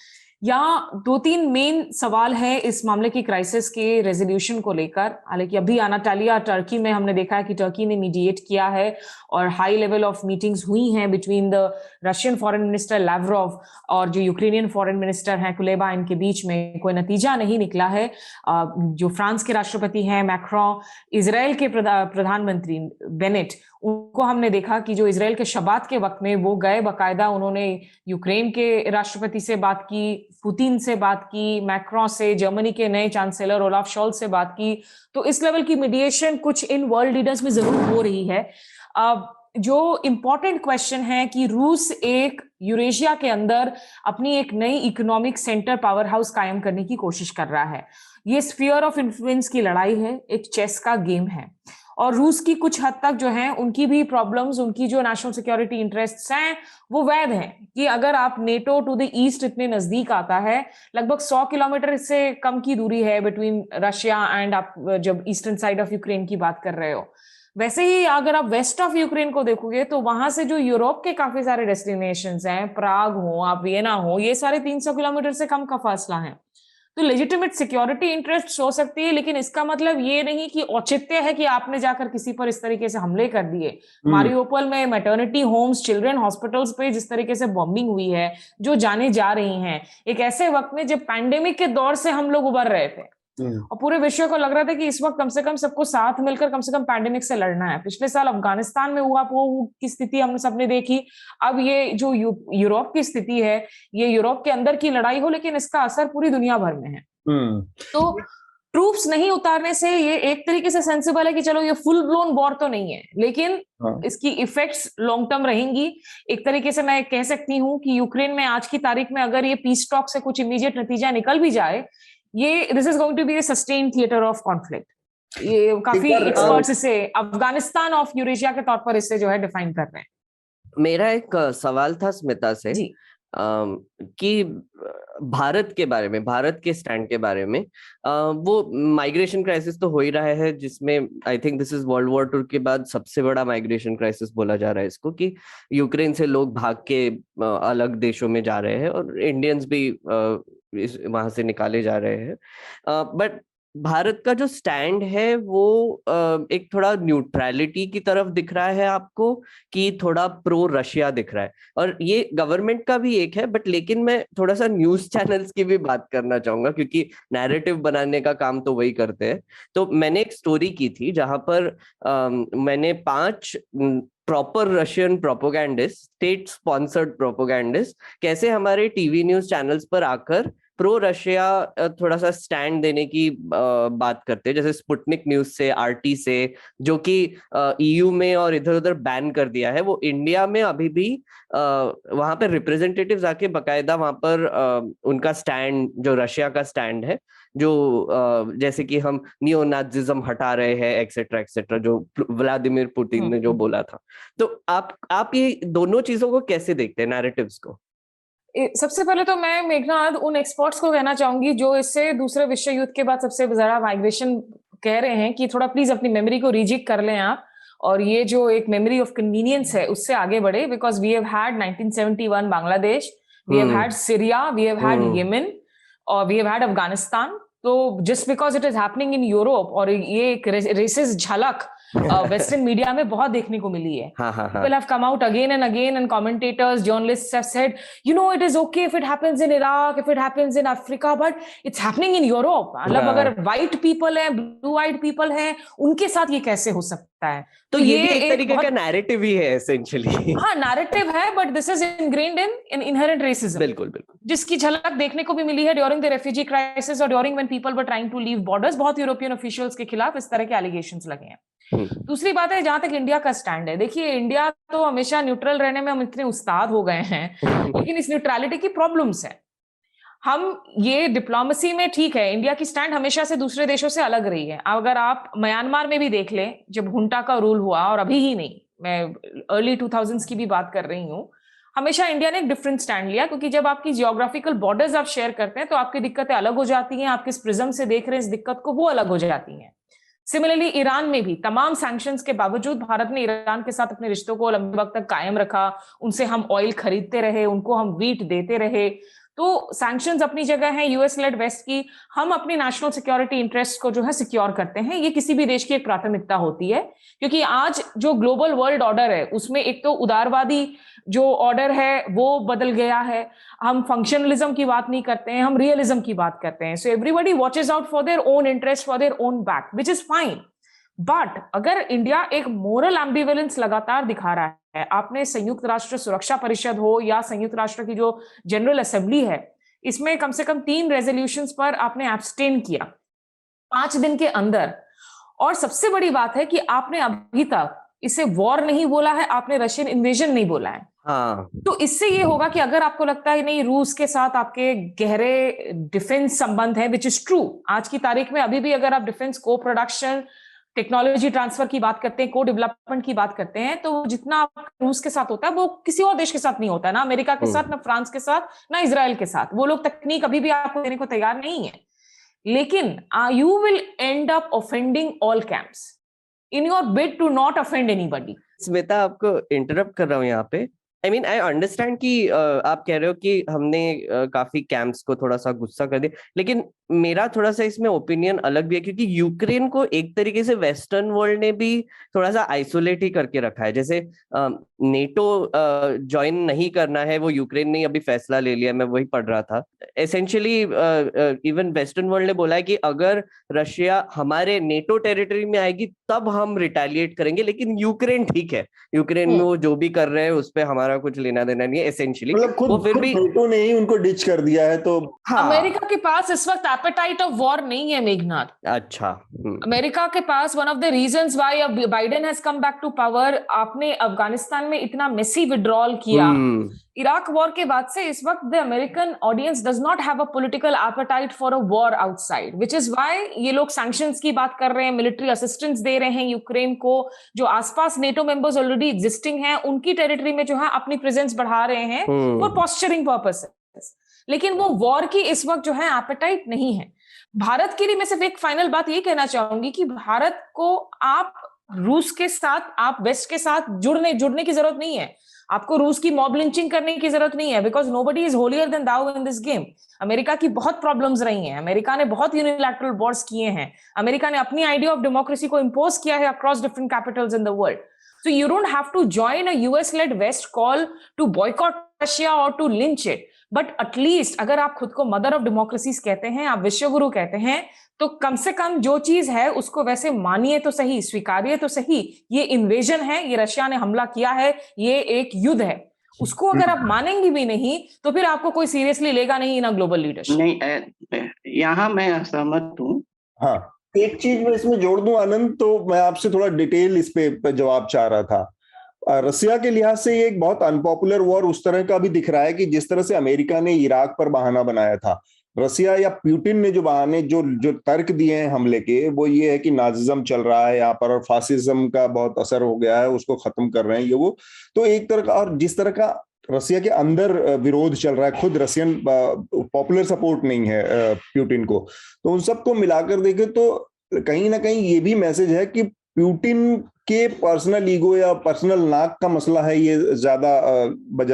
यहाँ 2-3 मेन सवाल है इस मामले की क्राइसिस के रेजोल्यूशन को लेकर। हालांकि अभी अनाटालिया, टर्की में हमने देखा है कि टर्की ने मीडिएट किया है और हाई लेवल ऑफ मीटिंग्स हुई हैं between the Russian foreign minister Lavrov और जो यूक्रेनियन फॉरेन मिनिस्टर हैं कुलेबा, इनके बीच में कोई नतीजा नहीं निकला है। जो फ्रांस के राष्ट्रपति हैं मैक्रों, इजराइल के प्रधानमंत्री बेनेट, उनको हमने देखा कि जो इजराइल के शबात के वक्त में वो गए, बाकायदा उन्होंने यूक्रेन के राष्ट्रपति से बात की, पुतिन से बात की, मैक्रों से, जर्मनी के नए चांसलर ओलाफ शॉल्ज से बात की। तो इस लेवल की मीडिएशन कुछ इन वर्ल्ड लीडर्स में जरूर हो रही है। जो इंपॉर्टेंट क्वेश्चन है कि रूस एक यूरेशिया के अंदर अपनी एक नई इकोनॉमिक सेंटर पावर हाउस कायम करने की कोशिश कर रहा है। ये स्फीयर ऑफ इन्फ्लुएंस की लड़ाई है, एक चेस का गेम है, और रूस की कुछ हद तक जो है उनकी भी प्रॉब्लम्स, उनकी जो नेशनल सिक्योरिटी इंटरेस्ट्स हैं वो वैध हैं कि अगर आप नेटो टू द ईस्ट इतने नजदीक आता है, लगभग 100 किलोमीटर से कम की दूरी है बिटवीन रशिया एंड आप जब ईस्टर्न साइड ऑफ यूक्रेन की बात कर रहे हो। वैसे ही अगर आप वेस्ट ऑफ यूक्रेन को देखोगे तो वहां से जो यूरोप के काफी सारे डेस्टिनेशंस हैं, प्राग हो, आप वियना हो, ये सारे 300 किलोमीटर से कम का फासला है। तो लेजिटिमेट सिक्योरिटी इंटरेस्ट हो सकती है, लेकिन इसका मतलब ये नहीं कि औचित्य है कि आपने जाकर किसी पर इस तरीके से हमले कर दिए। मारियोपोल में मैटर्निटी होम्स, चिल्ड्रन हॉस्पिटल्स पे जिस तरीके से बॉम्बिंग हुई है, जो जाने जा रही हैं, एक ऐसे वक्त में जब पैंडेमिक के दौर से हम लोग उबर रहे थे और पूरे विश्व को लग रहा था कि इस वक्त कम से कम सबको साथ मिलकर कम से कम पैंडेमिक से लड़ना है। पिछले साल अफगानिस्तान में हुआ वो की स्थिति हमने सबने देखी। अब ये जो यूरोप की स्थिति है, ये यूरोप के अंदर की लड़ाई हो, लेकिन इसका असर पूरी दुनिया भर में है। तो ट्रूप्स नहीं उतारने से ये एक तरीके से सेंसिबल है कि चलो ये फुल ब्लोन वॉर तो नहीं है, लेकिन इसकी इफेक्ट्स लॉन्ग टर्म रहेंगी। एक तरीके से मैं कह सकती हूँ कि यूक्रेन में आज की तारीख में अगर ये पीस टॉक से कुछ इमीडिएट नतीजा निकल भी जाए, ये this is going to be a sustained theatre of conflict. ये काफी एक्सपर्ट्स इसे अफगानिस्तान ऑफ यूरेशिया के तौर पर इसे जो है डिफाइन कर रहे हैं। मेरा एक सवाल था स्मिता से कि भारत के बारे में, भारत के स्टैंड के बारे में, वो माइग्रेशन क्राइसिस तो हो ही रहा है, जिसमें I think this is World War II के बाद सबसे बड़ा माइग्रेशन क्राइसिस बोला जा रहा है इसको, कि यूक्रेन से लोग भाग के अलग देशों में जा रहे हैं और इंडियंस भी वहां से निकाले जा रहे हैं। बट भारत का जो स्टैंड है वो एक थोड़ा न्यूट्रलिटी की तरफ दिख रहा है आपको, कि थोड़ा प्रो रशिया दिख रहा है, और ये गवर्नमेंट का भी एक है। बट लेकिन मैं थोड़ा सा न्यूज चैनल्स की भी बात करना चाहूंगा, क्योंकि नैरेटिव बनाने का काम तो वही करते हैं। तो मैंने एक स्टोरी की थी जहां पर मैंने 5 प्रॉपर रशियन प्रोपोगैंडिस्ट, स्टेट स्पॉन्सर्ड प्रोपोगैंडिस्ट कैसे हमारे टीवी न्यूज चैनल्स पर आकर प्रो रशिया थोड़ा सा स्टैंड देने की बात करते हैं, जैसे स्पुटनिक न्यूज से, आरटी से, जो कि ईयू में और इधर उधर बैन कर दिया है, वो इंडिया में अभी भी वहां पर रिप्रेजेंटेटिव्स आके बकायदा वहां पर उनका स्टैंड, जो रशिया का स्टैंड है, जो जैसे कि हम नियो नाजिज्म हटा रहे हैं एक्सेट्रा एक्सेट्रा, जो व्लादिमीर पुतिन ने जो बोला था। तो आप ये दोनों चीजों को कैसे देखते हैं, नैरेटिव्स को? सबसे पहले तो मैं मेघनाथ उन एक्सपर्ट्स को कहना चाहूंगी जो इससे दूसरे विश्व युद्ध के बाद सबसे ज्यादा माइग्रेशन कह रहे हैं, कि थोड़ा प्लीज अपनी मेमोरी को रीजिक कर लें आप, और ये जो एक मेमोरी ऑफ कन्वीनियंस है उससे आगे बढ़े, because we have had 1971 Bangladesh, we have had Syria, we have had Yemen, और वी हैव हैड अफगानिस्तान। तो just because it is happening in Europe, और ये एक रेसिस्ट झलक वेस्टर्न मीडिया में बहुत देखने को मिली है। People have come out again and again, and commentators, journalists have said, you know, it is okay if it happens in Iraq, if it happens in Africa, but it's happening in Europe. मतलब अगर white people हैं, blue-eyed people हैं, उनके साथ ये कैसे हो सकता है? तो ये भी एक तरीके का नैरेटिव ही है essentially। हाँ, नैरेटिव है, but this is ingrained in inherent racism। बिल्कुल बिल्कुल, जिसकी झलक देखने को भी मिली है ड्यूरिंग द रेफ्यूजी क्राइसिस और during when people were trying to leave borders. बहुत यूरोपियन ऑफिशियल्स के खिलाफ इस तरह के एलिगेशंस लगे हैं। दूसरी बात है, जहां तक इंडिया का स्टैंड है, देखिए इंडिया तो हमेशा न्यूट्रल रहने में हम इतने उस्ताद हो गए हैं, लेकिन इस न्यूट्रलिटी की प्रॉब्लम्स है। हम ये डिप्लोमेसी में ठीक है, इंडिया की स्टैंड हमेशा से दूसरे देशों से अलग रही है। अगर आप म्यांमार में भी देख लें, जब हुंटा का रूल हुआ, और अभी ही नहीं, मैं अर्ली 2000s की भी बात कर रही हूँ, हमेशा इंडिया ने एक डिफरेंट स्टैंड लिया, क्योंकि जब आपकी जियोग्राफिकल बॉर्डर्स आप शेयर करते हैं तो आपकी दिक्कतें अलग हो जाती हैं, आप किस प्रिज्म से देख रहे हैं इस दिक्कत को, वो अलग हो जाती हैं। सिमिलरली ईरान में भी तमाम सैंक्शंस के बावजूद भारत ने ईरान के साथ अपने रिश्तों को लंबे वक्त तक कायम रखा, उनसे हम ऑयल खरीदते रहे, उनको हम व्हीट देते रहे। तो सैंक्शंस अपनी जगह है, यूएस लेड वेस्ट की, हम अपनी नेशनल सिक्योरिटी इंटरेस्ट को जो है सिक्योर करते हैं, ये किसी भी देश की एक प्राथमिकता होती है। क्योंकि आज जो ग्लोबल वर्ल्ड ऑर्डर है उसमें एक तो उदारवादी जो ऑर्डर है वो बदल गया है, हम फंक्शनलिज्म की बात नहीं करते हैं, हम रियलिज्म की बात करते हैं। So everybody watches out for their own interest, for their own back, which is fine. But अगर इंडिया एक मोरल एम्बिवेलेंस लगातार दिखा रहा है, आपने संयुक्त राष्ट्र सुरक्षा परिषद हो या संयुक्त राष्ट्र की जो जनरल असेंबली है, इसमें कम से कम 3 रेजोल्यूशंस पर आपने एब्सटेन किया 5 दिन के अंदर। और सबसे बड़ी बात है कि आपने अभी तक इसे वॉर नहीं बोला है, आपने रशियन इन्वेजन नहीं बोला है। हाँ। तो इससे ये होगा कि अगर आपको लगता है नहीं, रूस के साथ आपके गहरे डिफेंस संबंध है, विच इज ट्रू, आज की तारीख में अभी भी अगर आप डिफेंस को प्रोडक्शन, टेक्नोलॉजी ट्रांसफर की बात करते हैं, को डेवलपमेंट की बात करते हैं, तो जितना रूस के साथ होता है वो किसी और देश के साथ नहीं होता है, ना अमेरिका के साथ, ना फ्रांस के साथ, ना इजराइल के साथ। वो लोग तकनीक अभी भी आपको देने को तैयार नहीं है। लेकिन you will end up offending all camps in your bid to not offend anybody. Smita, आपको इंटरप्ट कर रहा हूँ यहाँ पे। आई मीन आई अंडरस्टैंड कि आप कह रहे हो कि हमने काफी कैंप्स को थोड़ा सा गुस्सा कर दिया, लेकिन मेरा थोड़ा सा इसमें ओपिनियन अलग भी है, क्योंकि यूक्रेन को एक तरीके से वेस्टर्न वर्ल्ड ने भी थोड़ा सा आइसोलेट ही करके रखा है। जैसे नेटो ज्वाइन नहीं करना है, वो यूक्रेन ने अभी फैसला ले लिया, मैं वही पढ़ रहा था। एसेंशियली इवन वेस्टर्न वर्ल्ड ने बोला है कि अगर रशिया हमारे नेटो टेरिटरी में आएगी तब हम रिटेलिएट करेंगे, लेकिन यूक्रेन ठीक है, यूक्रेन में वो जो भी कर रहे हैं उस पर हमारा कुछ लेना देना नहीं है। एसेंशियली वो फिर भी नेटो ने ही उनको डिच कर दिया है। तो हाँ, अमेरिका के पास इस वक्त एपेटाइट ऑफ वॉर नहीं है मेघनाथ। अच्छा, अमेरिका के पास one of the reasons why Biden has come back to power, आपने अफगानिस्तान में इतना मेसी विड्रॉल किया, इराक वॉर के बाद से इस वक्त the American audience does not have a political appetite for a war outside, which is why ये लोग सैंक्शंस की बात कर रहे हैं, मिलिट्री असिस्टेंस दे रहे हैं यूक्रेन को, जो आसपास नेटो मेंबर्स ऑलरेडी एग्जिस्टिंग हैं उनकी टेरिटरी में जो है अपनी प्रेजेंस बढ़ा रहे हैं फॉर पोस्चरिंग पर्पसेस। लेकिन वो वॉर की इस वक्त जो है एपेटाइट नहीं है। भारत के लिए मैं सिर्फ एक फाइनल बात ये कहना चाहूंगी कि भारत को आप रूस के साथ, आप वेस्ट के साथ जुड़ने की जरूरत नहीं है। आपको रूस की मॉब लिंचिंग करने की जरूरत नहीं है, because nobody is holier than thou in this game. America की बहुत प्रॉब्लम्स रही हैं, अमेरिका ने बहुत यूनिलैटरल वॉर्स किए हैं, अमेरिका ने अपनी आइडिया ऑफ डेमोक्रेसी को इंपोज किया है across different Capitals in the world. So you don't have to join a US-led West call to boycott Russia or to lynch it. But at least अगर आप खुद को mother of democracies कहते हैं, आप विश्वगुरु कहते हैं, तो कम से कम जो चीज है उसको वैसे मानिए तो सही, स्वीकारिए तो सही। ये इन्वेजन है, ये रशिया ने हमला किया है, ये एक युद्ध है। उसको अगर आप मानेंगे भी नहीं तो फिर आपको कोई सीरियसली लेगा नहीं इन ग्लोबल लीडरशिप। नहीं, यहाँ मैं असहमत हूँ। हाँ, एक चीज मैं इसमें जोड़ दूं आनंद, तो मैं आपसे थोड़ा डिटेल इस पे जवाब चाह रहा था। रसिया के लिहाज से ये एक बहुत अनपॉपुलर वॉर उस तरह का भी दिख रहा है कि जिस तरह से अमेरिका ने इराक पर बहाना बनाया था, रसिया या पुतिन ने जो बहाने जो तर्क दिए हैं हमले के, वो ये है कि नाजिज्म चल रहा है यहाँ पर और फासिज्म का बहुत असर हो गया है, उसको खत्म कर रहे हैं ये वो। तो एक तरह का, और जिस तरह का रसिया के अंदर विरोध चल रहा है, खुद रशियन पॉपुलर सपोर्ट नहीं है पुतिन को, तो उन सबको मिलाकर देखें तो कहीं ना कहीं ये भी मैसेज है कि पुतिन के पर्सनल ईगो या पर्सनल नाक का मसला है ये ज्यादा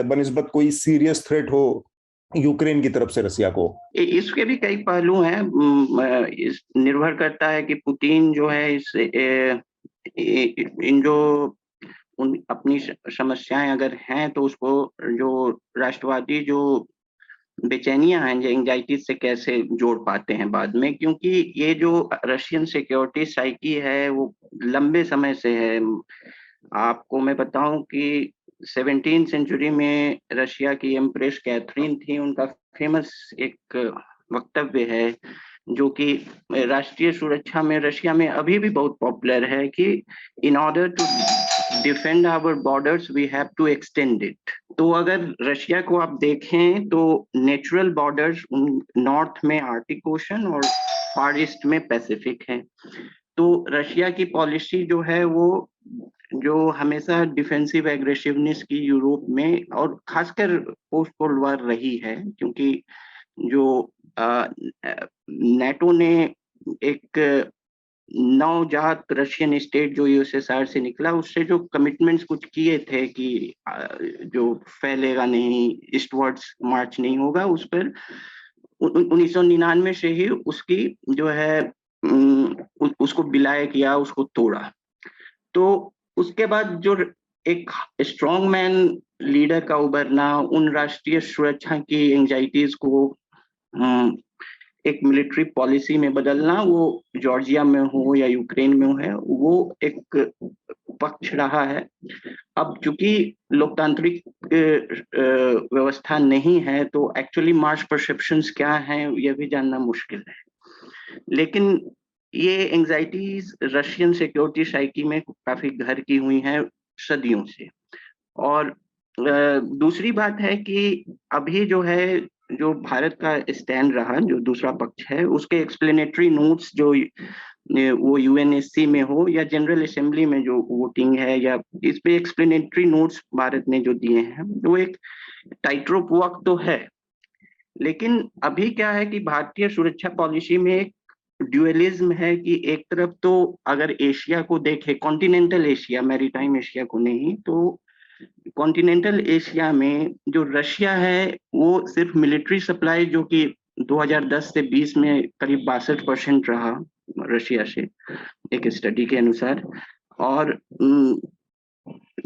बनिस्बत कोई सीरियस थ्रेट हो यूक्रेन की तरफ से रसिया को। इसके भी कई पहलू हैं। इस निर्भर करता है कि पुतिन जो है इन जो अपनी समस्याएं अगर हैं तो उसको जो राष्ट्रवादी जो बेचैनियां हैं, जो एंजाइटीज से कैसे जोड़ पाते हैं बाद में, क्योंकि ये जो रशियन सिक्योरिटी साइकी है वो लंबे समय से है। आपको मैं बताऊं कि 17वीं सेंचुरी में रशिया की एम्प्रेस कैथरीन थी, उनका फेमस एक वक्तव्य है जो कि राष्ट्रीय सुरक्षा में रशिया में अभी भी बहुत पॉपुलर है कि in order to defend our borders we have to extend it. तो अगर रशिया को आप देखें तो नेचुरल बॉर्डर्स नॉर्थ में आर्टिक ओशन और फार ईस्ट में पैसिफिक है। तो रशिया की पॉलिसी जो है वो जो हमेशा डिफेंसिव एग्रेसिवनेस की यूरोप में और खासकर पोस्ट कोल्ड वॉर रही है, क्योंकि जो नेटो ने एक नवजात रशियन स्टेट जो यूएसएसआर से निकला, उससे जो कमिटमेंट्स कुछ किए थे कि जो फैलेगा नहीं, ईस्टवर्ड्स मार्च नहीं होगा, उस पर 1999 से ही उसकी जो है उसको विलय किया, उसको तोड़ा। तो उसके बाद जो एक स्ट्रॉन्ग मैन लीडर का उभरना, उन राष्ट्रीय सुरक्षा की एंजाइटीज को एक मिलिट्री पॉलिसी में बदलना, वो जॉर्जिया में हो या यूक्रेन में है, वो एक पक्ष रहा है। अब चूंकि लोकतांत्रिक व्यवस्था नहीं है तो एक्चुअली मास परसेप्शंस क्या हैं यह भी जानना मुश्किल है। लेकिन ये एंजाइटीज रशियन सिक्योरिटी साइकी में काफी घर की हुई हैं सदियों से। और दूसरी बात है कि अभी जो है जो भारत का स्टैंड रहा, जो दूसरा पक्ष है, उसके एक्सप्लेनेटरी नोट्स जो वो यूएनएससी में हो या जनरल असेंबली में जो वोटिंग है, या इस पे एक्सप्लेनेटरी नोट्स भारत ने जो दिए हैं, वो एक टाइट्रोप वॉक तो है। लेकिन अभी क्या है कि भारतीय सुरक्षा पॉलिसी में एक ड्यूअलिज्म है कि एक तरफ तो अगर एशिया को देखे, कॉन्टिनेंटल एशिया, मैरीटाइम एशिया को नहीं, तो कॉन्टिनेंटल एशिया में जो रशिया है वो सिर्फ मिलिट्री सप्लाई, जो कि 2010 से 20 में करीब 62% रहा रशिया से एक स्टडी के अनुसार, और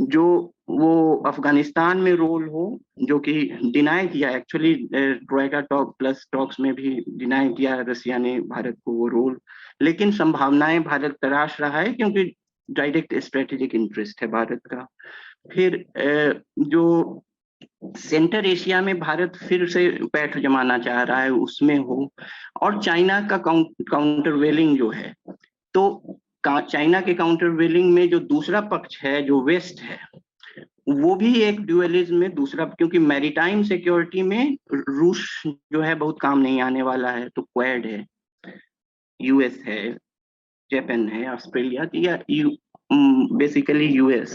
जो वो अफगानिस्तान में रोल हो, जो कि डिनाई किया actually, Troikaa talk plus talks में भी डिनाई किया रशिया ने भारत को वो रोल, लेकिन संभावनाएं भारत तराश रहा है क्योंकि डायरेक्ट स्ट्रेटेजिक इंटरेस्ट है भारत का। फिर जो सेंटर एशिया में भारत फिर से पैठ जमाना चाह रहा है, उसमें हो, और चाइना का काउंटरवेलिंग जो है, तो चाइना के काउंटरवेलिंग में जो दूसरा पक्ष है जो वेस्ट है, वो भी एक ड्यूअलिज्म में दूसरा, क्योंकि मैरीटाइम सिक्योरिटी में रूस जो है बहुत काम नहीं आने वाला है, तो क्वाड है, यूएस है, जापान है, ऑस्ट्रेलिया या बेसिकली यूएस,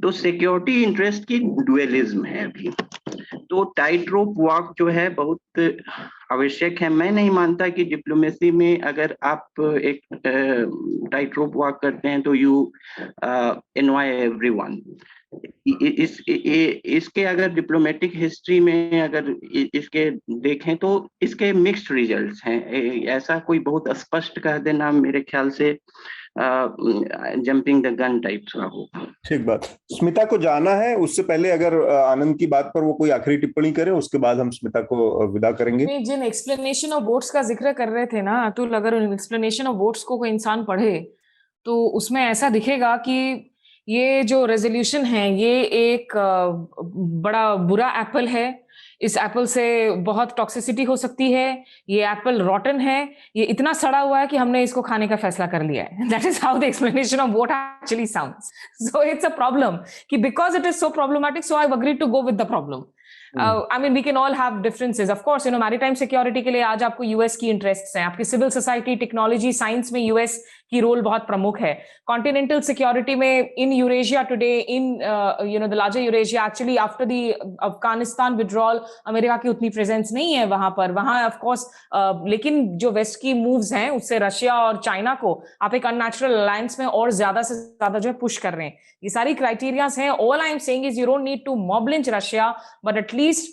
तो सिक्योरिटी इंटरेस्ट की ड्यूअलिज्म है अभी। तो टाइट रोप वॉक जो है बहुत आवश्यक है। मैं नहीं मानता कि डिप्लोमेसी में अगर आप एक टाइट रोप वॉक करते हैं तो यू एनवाय एवरीवन। इसके अगर डिप्लोमेटिक हिस्ट्री में अगर इसके देखें तो इसके मिक्स्ड रिजल्ट्स हैं। ऐसा कोई बहुत स्पष्ट कह देना मेरे ख्याल से जंपिंग द गन टाइप का हो। ठीक बात। स्मिता को जाना है, उससे पहले अगर आनंद की बात पर वो कोई आखिरी टिप्पणी करे, उसके बाद हम स्मिता को विदा करेंगे। जिन एक्सप्लेनेशन ऑफ वोट्स का जिक्र कर रहे थे ना अतुल, अगर एक्सप्लेनेशन ऑफ वोट्स को कोई इंसान पढ़े तो उसमें ऐसा दिखेगा कि ये जो रेजोल्यूशन है ये एक बड़ा बुरा एप्पल है। इस एप्पल से बहुत टॉक्सिसिटी हो सकती है। ये एप्पल रॉटन है, ये इतना सड़ा हुआ है कि हमने इसको खाने का फैसला कर लिया है। That is how the explanation of what actually sounds. So it's a problem कि because it is so problematic, so I have agreed to go with the problem. I mean, we can all have differences. Of course, maritime security के लिए आज आपको US की interests हैं, आपकी civil society, technology, science में US की role बहुत प्रमुख है। Continental security में in Eurasia today, in the larger Eurasia, actually after the Afghanistan withdrawal, America की उतनी presence नहीं है वहां पर। वहां of course, लेकिन जो वेस्ट की moves हैं उससे रशिया और चाइना को आप एक unnatural alliance में और ज्यादा से ज्यादा जो है push कर रहे हैं। ये सारी क्राइटेरियाज हैं। All I am saying is you don't need to mob lynch Russia, but at least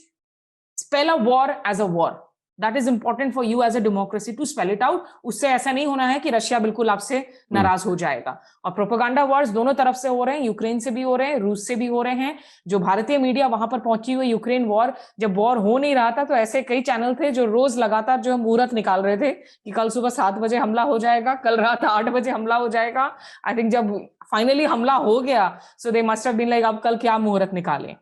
spell a war as a war. That is important for you as a democracy to spell it out. उससे ऐसा नहीं होना है कि Russia बिल्कुल आपसे नाराज हो जाएगा। और प्रोपेगेंडा वॉर्स दोनों तरफ से हो रहे हैं, यूक्रेन से भी हो रहे हैं, रूस से भी हो रहे हैं। जो भारतीय मीडिया वहां पर पहुंची हुई यूक्रेन वॉर, जब वॉर हो नहीं रहा था तो ऐसे कई चैनल थे जो रोज लगातार जो मुहूर्त निकाल रहे थे कि कल सुबह 7 बजे हमला हो जाएगा, कल रात 8 बजे हमला हो जाएगा। आई थिंक जब फाइनली हमला हो गया, so they must have been like अब कल क्या मुहूर्त निकालें।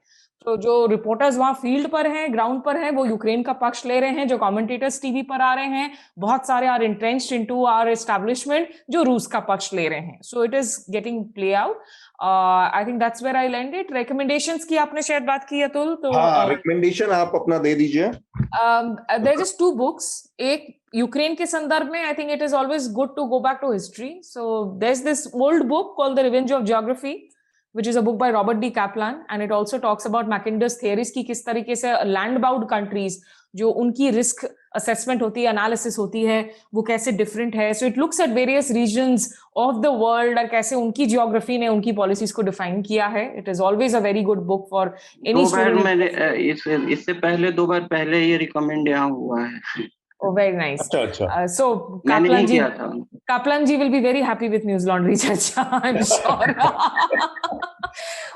तो जो रिपोर्टर्स वहां फील्ड पर हैं, ग्राउंड पर हैं, वो यूक्रेन का पक्ष ले रहे हैं। जो कमेंटेटर्स टीवी पर आ रहे हैं, बहुत सारे are entrenched into our establishment, जो रूस का पक्ष ले रहे हैं। So it is getting play out. I think that's where I land it. Recommendations की आपने शायद बात की अतुल, तो रिकमेंडेशन आप अपना दे दीजिए। There are just 2 books. एक यूक्रेन के संदर्भ में I think it is always good to go back to history. So there is this old book called the revenge of geography, which is a book by Robert D. Kaplan, and it also talks about Mackinder's theories की किस तरीके से land bound countries जो उनकी risk assessment होती है, analysis होती है, वो कैसे different है। So it looks at various regions of the world और कैसे उनकी geography ने उनकी policies को define किया है। It is always a very good book for any student। मैंने इससे पहले 2 बार पहले ये recommend यहाँ हुआ है। Oh, very nice. अच्छा। So Kaplan ji will be very happy with News Laundry चर्चा, I'm sure।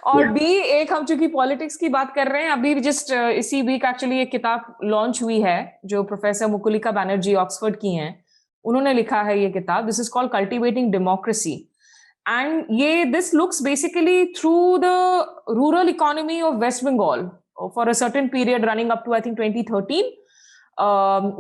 और B, एक हम चूंकि पॉलिटिक्स की बात कर रहे हैं, अभी जस्ट इसी वीक एक्चुअली एक किताब लॉन्च हुई है जो प्रोफेसर मुकुलिका बैनर्जी ऑक्सफोर्ड की हैं। उन्होंने लिखा है ये किताब, this is called cultivating democracy. And ये this looks basically through the rural economy of West Bengal for a certain period running up to I think 2013।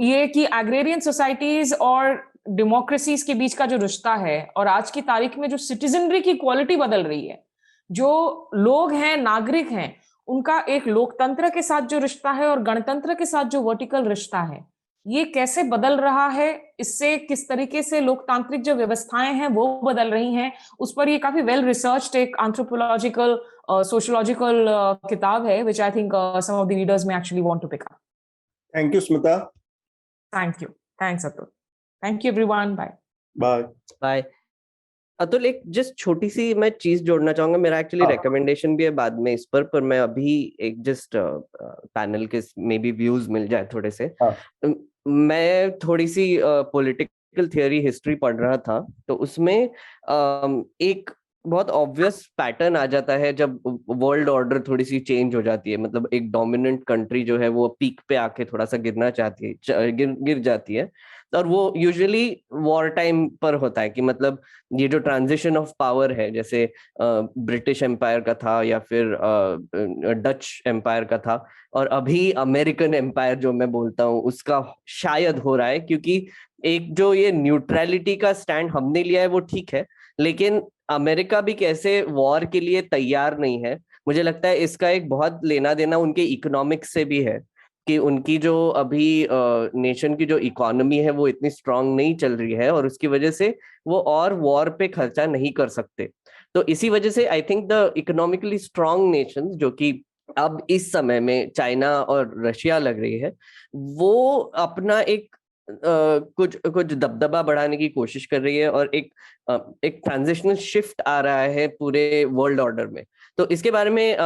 ये कि एग्रेरियन सोसाइटीज और डेमोक्रेसीज के बीच का जो रिश्ता है और आज की तारीख में जो सिटीजनरी की क्वालिटी बदल रही है, जो लोग हैं, नागरिक हैं, उनका एक लोकतंत्र के साथ जो रिश्ता है और गणतंत्र के साथ जो वर्टिकल रिश्ता है, ये कैसे बदल रहा है, इससे किस तरीके से लोकतांत्रिक जो व्यवस्थाएं हैं वो बदल रही हैं, उस पर ये काफी वेल रिसर्च्ड एक एंथ्रोपोलॉजिकल सोशियोलॉजिकल किताब है, which I think some of the readers may actually want to pick up. Thank you Smita. Thank you. Thanks Atul. Thank you everyone. Bye bye bye. Atul, एक जस्ट छोटी सी मैं चीज जोड़ना चाहूंगा। मेरा एक्चुअली रिकमेंडेशन भी है बाद में इस पर मैं अभी एक जस्ट पैनल के मे बी व्यूज मिल जाए थोड़े से। मैं थोड़ी सी पॉलिटिकल थियरी हिस्ट्री पढ़ रहा था, तो उसमें एक बहुत ऑब्वियस पैटर्न आ जाता है जब वर्ल्ड ऑर्डर थोड़ी सी चेंज हो जाती है। मतलब एक डोमिनेंट कंट्री जो है वो पीक पे आके थोड़ा सा गिरना चाहती है, गिर जाती है, और वो यूजुअली वॉर टाइम पर होता है। कि मतलब ये जो ट्रांजिशन ऑफ पावर है, जैसे ब्रिटिश एम्पायर का था या फिर डच एम्पायर का था, और अभी अमेरिकन एम्पायर जो मैं बोलता हूँ उसका शायद हो रहा है। क्योंकि एक जो ये न्यूट्रलिटी का स्टैंड हमने लिया है वो ठीक है, लेकिन अमेरिका भी कैसे वॉर के लिए तैयार नहीं है। मुझे लगता है इसका एक बहुत लेना देना उनके इकोनॉमिक्स से भी है कि उनकी जो अभी नेशन की जो इकोनॉमी है वो इतनी स्ट्रांग नहीं चल रही है, और उसकी वजह से वो और वॉर पे खर्चा नहीं कर सकते। तो इसी वजह से I think the economically strong Nations जो कि अब इस समय में चाइना और रशिया लग रही है, वो अपना एक कुछ दबदबा बढ़ाने की कोशिश कर रही है और एक ट्रांजिशनल शिफ्ट आ रहा है पूरे वर्ल्ड ऑर्डर में। तो इसके बारे में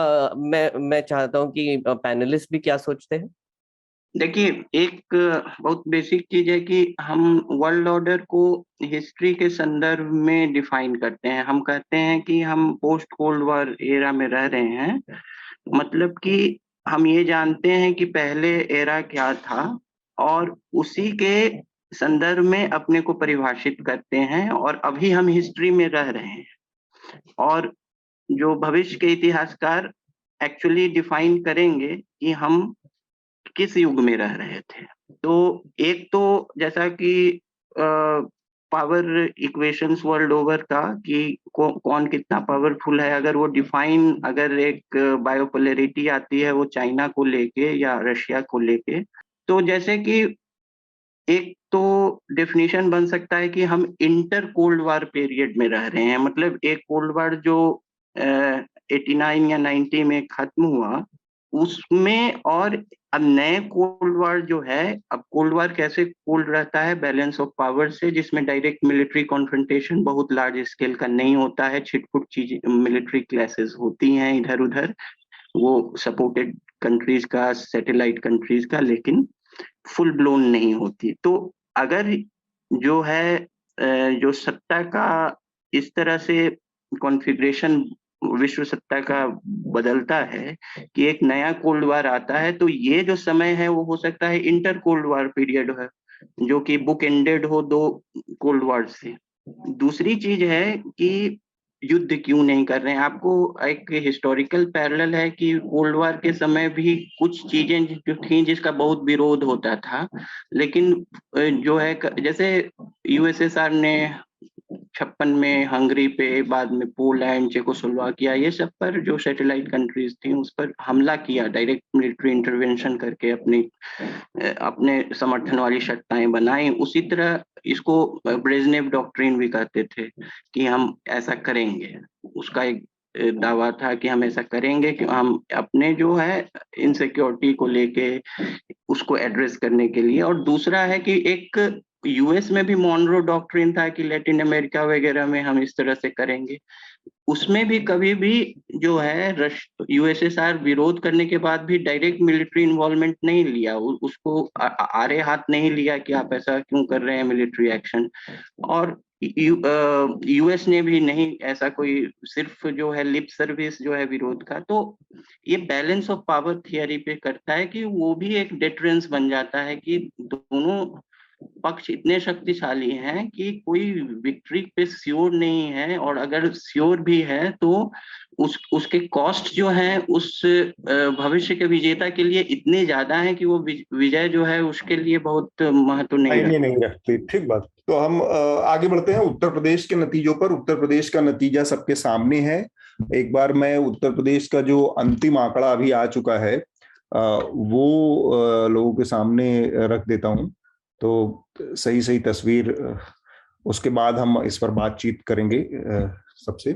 मैं चाहता हूं कि पैनलिस्ट भी क्या सोचते हैं। देखिए, एक बहुत बेसिक चीज है कि हम वर्ल्ड ऑर्डर को हिस्ट्री के संदर्भ में डिफाइन करते हैं। हम कहते हैं कि हम पोस्ट कोल्ड वॉर एरा में रह रहे हैं, मतलब कि हम ये जानते हैं कि पहले एरा क्या था और उसी के संदर्भ में अपने को परिभाषित करते हैं, और अभी हम हिस्ट्री में रह रहे हैं और जो भविष्य के इतिहासकार एक्चुअली डिफाइन करेंगे कि हम किस युग में रह रहे थे। तो एक तो जैसा कि पावर इक्वेशंस वर्ल्ड ओवर का कि कौन कितना पावरफुल है, अगर वो डिफाइन, अगर एक बायोपोलैरिटी आती है वो चाइना को लेके या रशिया को लेके, तो जैसे कि एक तो डेफिनेशन बन सकता है कि हम इंटर कोल्ड वार पीरियड में रह रहे हैं। मतलब एक कोल्ड वार जो 89 या 90 में खत्म हुआ उसमें, और अब नए कोल्ड वार जो है, अब कोल्ड वार कैसे कोल्ड रहता है, बैलेंस ऑफ पावर से, जिसमें डायरेक्ट मिलिट्री कॉन्फ्रंटेशन बहुत लार्ज स्केल का नहीं होता है, छिटपुट चीज मिलिट्री क्लासेस होती हैं इधर उधर, वो सपोर्टेड कंट्रीज का, सैटेलाइट कंट्रीज का, लेकिन फुल ब्लोन नहीं होती। तो अगर जो है जो सत्ता का इस तरह से कॉन्फ़िगरेशन विश्व सत्ता का बदलता है कि एक नया कोल्ड वार आता है, तो ये जो समय है वो हो सकता है इंटर कोल्ड वार पीरियड है, जो कि बुक एंडेड हो दो कोल्ड वार से। दूसरी चीज है कि युद्ध क्यों नहीं कर रहे हैं। आपको एक हिस्टोरिकल पैरेलल है कि कोल्ड वार के समय भी कुछ चीजें जो थी जिसका बहुत विरोध होता था, लेकिन जो है जैसे यूएसएसआर ने 56 में हंगरी पे, बाद में पोलैंड, चेकोस्लोवाकिया, ये सब पर जो सैटेलाइट कंट्रीज थी उस पर हमला किया, डायरेक्ट मिलिट्री इंटरवेंशन करके अपने समर्थन वाली सत्ताएं बनाई। उसी तरह इसको ब्रेजनेव डॉक्ट्रिन भी कहते थे कि हम ऐसा करेंगे। उसका एक दावा था कि हम ऐसा करेंगे कि हम अपने जो है इनसिक्योरिटी को लेके उसको एड्रेस करने के लिए। और दूसरा है कि एक यूएस में भी मॉनरो डॉक्ट्रिन था कि लैटिन अमेरिका वगैरह में हम इस तरह से करेंगे। उसमें भी कभी भी जो है यूएसएसआर विरोध करने के बाद भी डायरेक्ट मिलिट्री इन्वॉल्वमेंट नहीं लिया, उसको आड़े हाथ नहीं लिया कि आप ऐसा क्यों कर रहे हैं मिलिट्री एक्शन। और यूएस ने भी नहीं ऐसा कोई, सिर्फ जो है लिप सर्विस जो है विरोध का। तो ये बैलेंस ऑफ पावर थियरी पे करता है कि वो भी एक डिटरेंस बन जाता है कि दोनों पक्ष इतने शक्तिशाली हैं कि कोई विक्ट्री पे श्योर नहीं है, और अगर श्योर भी है तो उसके कॉस्ट जो है उस भविष्य के विजेता के लिए इतने ज्यादा है कि वो विजय जो है उसके लिए बहुत महत्व नहीं रखती। ठीक बात। तो हम आगे बढ़ते हैं उत्तर प्रदेश के नतीजों पर। उत्तर प्रदेश का नतीजा सबके सामने है। एक बार मैं उत्तर प्रदेश का जो अंतिम आंकड़ा अभी आ चुका है वो लोगों के सामने रख देता हूं, तो सही तस्वीर, उसके बाद हम इस पर बातचीत करेंगे। सबसे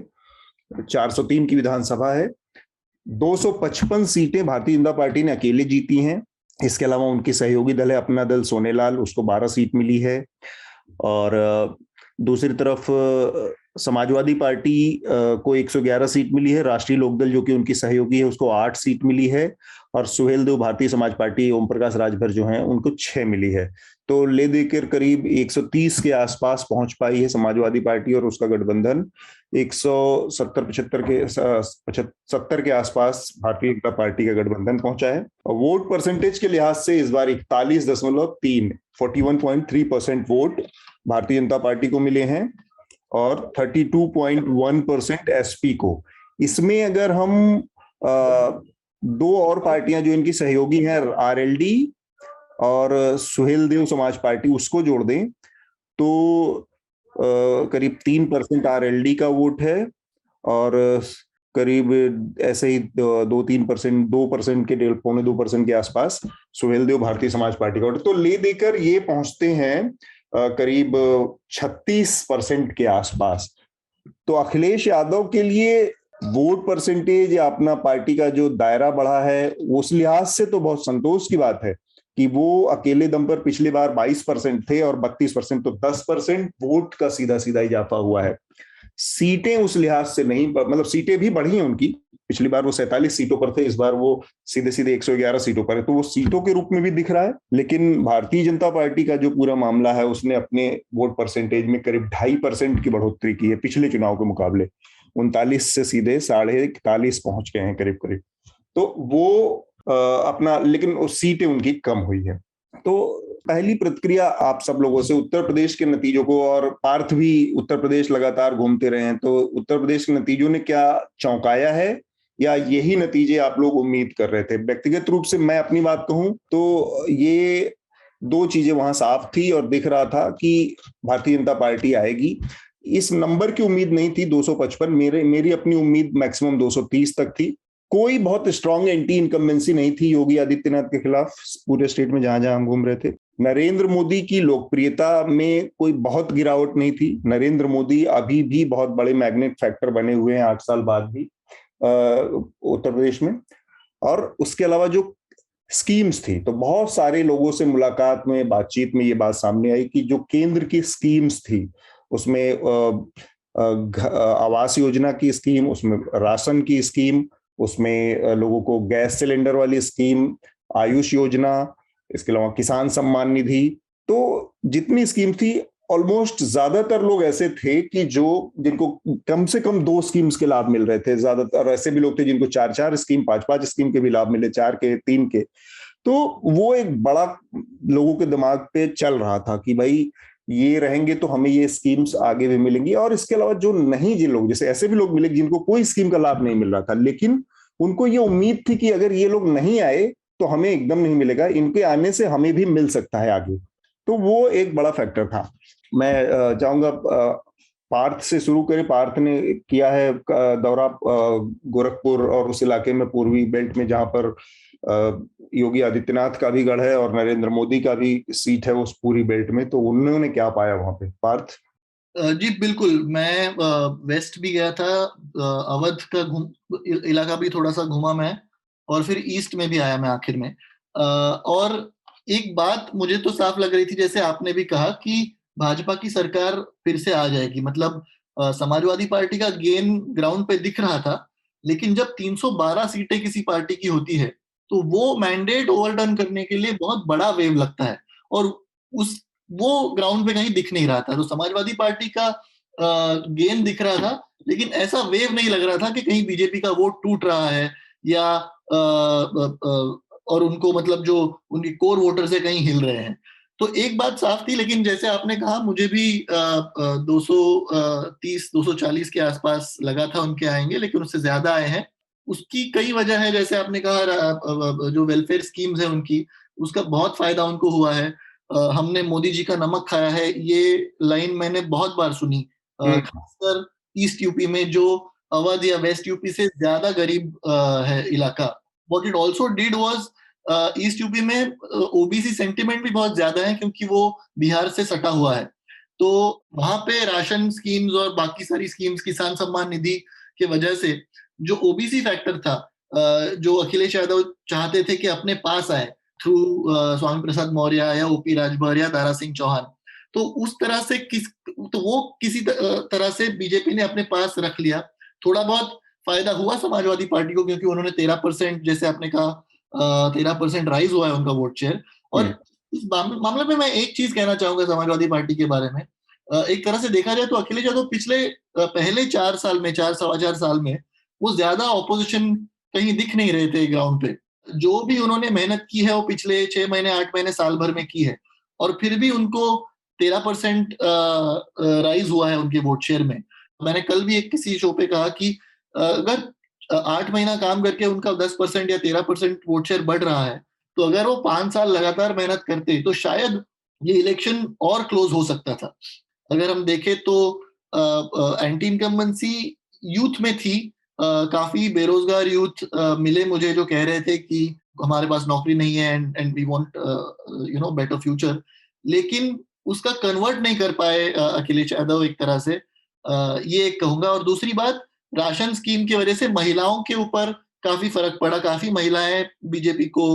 403 की विधानसभा है, 255 सीटें भारतीय जनता पार्टी ने अकेले जीती हैं। इसके अलावा उनकी सहयोगी दल है अपना दल सोनेलाल, उसको 12 सीट मिली है। और दूसरी तरफ समाजवादी पार्टी को 111 सीट मिली है। राष्ट्रीय लोकदल जो कि उनकी सहयोगी है उसको 8 सीट मिली है, और सुहेल देव भारतीय समाज पार्टी, ओम प्रकाश राजभर जो हैं उनको 6 मिली है। तो ले देकर करीब 130 के आसपास पहुंच पाई है समाजवादी पार्टी और उसका गठबंधन। 170 के आसपास भारतीय जनता पार्टी का गठबंधन पहुंचा है। और वोट परसेंटेज के लिहाज से इस बार 41.3% वोट भारतीय जनता पार्टी को मिले हैं और 32.1% एसपी को। इसमें अगर हम दो और पार्टियां जो इनकी सहयोगी हैं, आरएलडी और सुहेल देव समाज पार्टी, उसको जोड़ दें तो करीब 3% आरएलडी का वोट है और करीब ऐसे ही 2% के 2% के आसपास सुहेल देव भारतीय समाज पार्टी का वोट। तो ले देकर ये पहुंचते हैं करीब 36% के आसपास। तो अखिलेश यादव के लिए वोट परसेंटेज या अपना पार्टी का जो दायरा बढ़ा है, उस लिहाज से तो बहुत संतोष की बात है कि वो अकेले दम पर पिछली बार 22% थे और 32%, तो 10% वोट का सीधा सीधा इजाफा हुआ है। सीटें उस लिहाज से नहीं, मतलब सीटें भी बढ़ी हैं उनकी, पिछली बार वो 47 सीटों पर थे, इस बार वो सीधे सीधे 111 सीटों पर है, तो वो सीटों के रूप में भी दिख रहा है। लेकिन भारतीय जनता पार्टी का जो पूरा मामला है, उसने अपने वोट परसेंटेज में करीब 2.5% की बढ़ोतरी की है पिछले चुनाव के मुकाबले। 39 से सीधे 41.5 पहुंच गए हैं करीब करीब। तो वो अपना, लेकिन सीटें उनकी कम हुई है। तो पहली प्रतिक्रिया आप सब लोगों से उत्तर प्रदेश के नतीजों को, और पार्थ भी उत्तर प्रदेश लगातार घूमते रहे हैं, तो उत्तर प्रदेश के नतीजों ने क्या चौंकाया है या यही नतीजे आप लोग उम्मीद कर रहे थे? व्यक्तिगत रूप से मैं अपनी बात कहूं तो ये दो चीजें वहां साफ थी और दिख रहा था कि भारतीय जनता पार्टी आएगी। इस नंबर की उम्मीद नहीं थी 255, मेरी अपनी उम्मीद मैक्सिमम 230 तक थी। कोई बहुत स्ट्रांग एंटी इनकम्बेंसी नहीं थी योगी आदित्यनाथ के खिलाफ पूरे स्टेट में जहां जहां हम घूम रहे थे। नरेंद्र मोदी की लोकप्रियता में कोई बहुत गिरावट नहीं थी। नरेंद्र मोदी अभी भी बहुत बड़े मैग्नेट फैक्टर बने हुए हैं 8 साल बाद भी उत्तर प्रदेश में। और उसके अलावा जो स्कीम्स थी, तो बहुत सारे लोगों से मुलाकात में, बातचीत में ये बात सामने आई कि जो केंद्र की स्कीम्स थी उसमें आवास योजना की स्कीम, उसमें राशन की स्कीम, उसमें लोगों को गैस सिलेंडर वाली स्कीम, आयुष योजना, इसके अलावा किसान सम्मान निधि, तो जितनी स्कीम थी ऑलमोस्ट ज्यादातर लोग ऐसे थे कि जिनको कम से कम 2 स्कीम्स के लाभ मिल रहे थे। ज्यादातर ऐसे भी लोग थे जिनको 4-4 स्कीम, 5-5 स्कीम के भी लाभ मिले, 4 के, 3 के। तो वो एक बड़ा लोगों के दिमाग पे चल रहा था कि भाई ये रहेंगे तो हमें ये स्कीम्स आगे भी मिलेंगी। और इसके अलावा जो नहीं, जिन लोग, जैसे ऐसे भी लोग मिले जिनको कोई स्कीम का लाभ नहीं मिल रहा था, लेकिन उनको ये उम्मीद थी कि अगर ये लोग नहीं आए तो हमें एकदम नहीं मिलेगा, इनके आने से हमें भी मिल सकता है आगे। तो वो एक बड़ा फैक्टर था। मैं चाहूंगा पार्थ से शुरू करें। पार्थ ने किया है दौरा गोरखपुर और उस इलाके में, पूर्वी बेल्ट में, जहां पर योगी आदित्यनाथ का भी गढ़ है और नरेंद्र मोदी का भी सीट है उस पूरी बेल्ट में। तो उन्होंने क्या पाया वहां पे, पार्थ? जी बिल्कुल, मैं वेस्ट भी गया था, अवध का इलाका भी थोड़ा सा घूमा मैं, और फिर ईस्ट में भी आया मैं आखिर में। और एक बात मुझे तो साफ लग रही थी, जैसे आपने भी कहा, कि भाजपा की सरकार फिर से आ जाएगी। मतलब समाजवादी पार्टी का गेन ग्राउंड पे दिख रहा था, लेकिन जब 312 सीटें किसी पार्टी की होती है तो वो मैंडेट ओवरटर्न करने के लिए बहुत बड़ा वेव लगता है, और वो ग्राउंड पे कहीं दिख नहीं रहा था। तो समाजवादी पार्टी का गेन दिख रहा था, लेकिन ऐसा वेव नहीं लग रहा था कि कहीं बीजेपी का वोट टूट रहा है या और उनको, मतलब जो उनकी कोर वोटर्स है, कहीं हिल रहे हैं। तो एक बात साफ थी, लेकिन जैसे आपने कहा, मुझे भी 230 240 के आसपास लगा था उनके आएंगे, लेकिन उससे ज्यादा आए हैं। उसकी कई वजह है, जैसे आपने कहा, जो वेलफेयर स्कीम्स है उनकी, उसका बहुत फायदा उनको हुआ है। हमने मोदी जी का नमक खाया है, ये लाइन मैंने बहुत बार सुनी, खासकर ईस्ट यूपी में, जो अवध या वेस्ट यूपी से ज्यादा गरीब है इलाका। What it also did was, east UP में ओबीसी सेंटिमेंट भी बहुत ज्यादा है, क्योंकि वो बिहार से सटा हुआ है। तो वहां पे राशन स्कीम्स और बाकी सारी स्कीम्स, किसान सम्मान निधि के वजह से जो ओबीसी फैक्टर था, जो अखिलेश यादव चाहते थे कि अपने पास आए थ्रू स्वामी प्रसाद मौर्य या ओपी राजभर या दारा सिंह चौहान, तो उस तरह से वो किसी तरह से बीजेपी ने अपने पास रख लिया। थोड़ा बहुत फायदा हुआ समाजवादी पार्टी को, क्योंकि उन्होंने 13%, जैसे आपने कहा, 13% राइज हुआ है उनका वोट शेयर। और इस मामले में मैं एक चीज कहना चाहूंगा समाजवादी पार्टी के बारे में। एक तरह से देखा जाए तो अखिलेश यादव पिछले पहले 4 साल में, 4 साल में, वो ज्यादा ऑपोजिशन कहीं दिख नहीं रहे थे ग्राउंड पे। जो भी उन्होंने मेहनत की है वो पिछले 6 महीने, 8 महीने, साल भर में की है, और फिर भी उनको 13% राइज हुआ है उनके वोट शेयर में। मैंने कल भी एक किसी शो पे कहा कि अगर 8 महीना काम करके उनका 10% या 13% वोट शेयर बढ़ रहा है, तो अगर वो 5 साल लगातार मेहनत करते तो शायद ये इलेक्शन और क्लोज हो सकता था। अगर हम देखें तो एंटी इनकम्बेंसी यूथ में थी, काफी बेरोजगार यूथ मिले मुझे, जो कह रहे थे कि हमारे पास नौकरी नहीं है and we want better future, लेकिन उसका कन्वर्ट नहीं कर पाए अखिलेश यादव एक तरह से। ये एक कहूंगा। और दूसरी बात, राशन स्कीम की वजह से महिलाओं के ऊपर काफी फर्क पड़ा, काफी महिलाएं बीजेपी को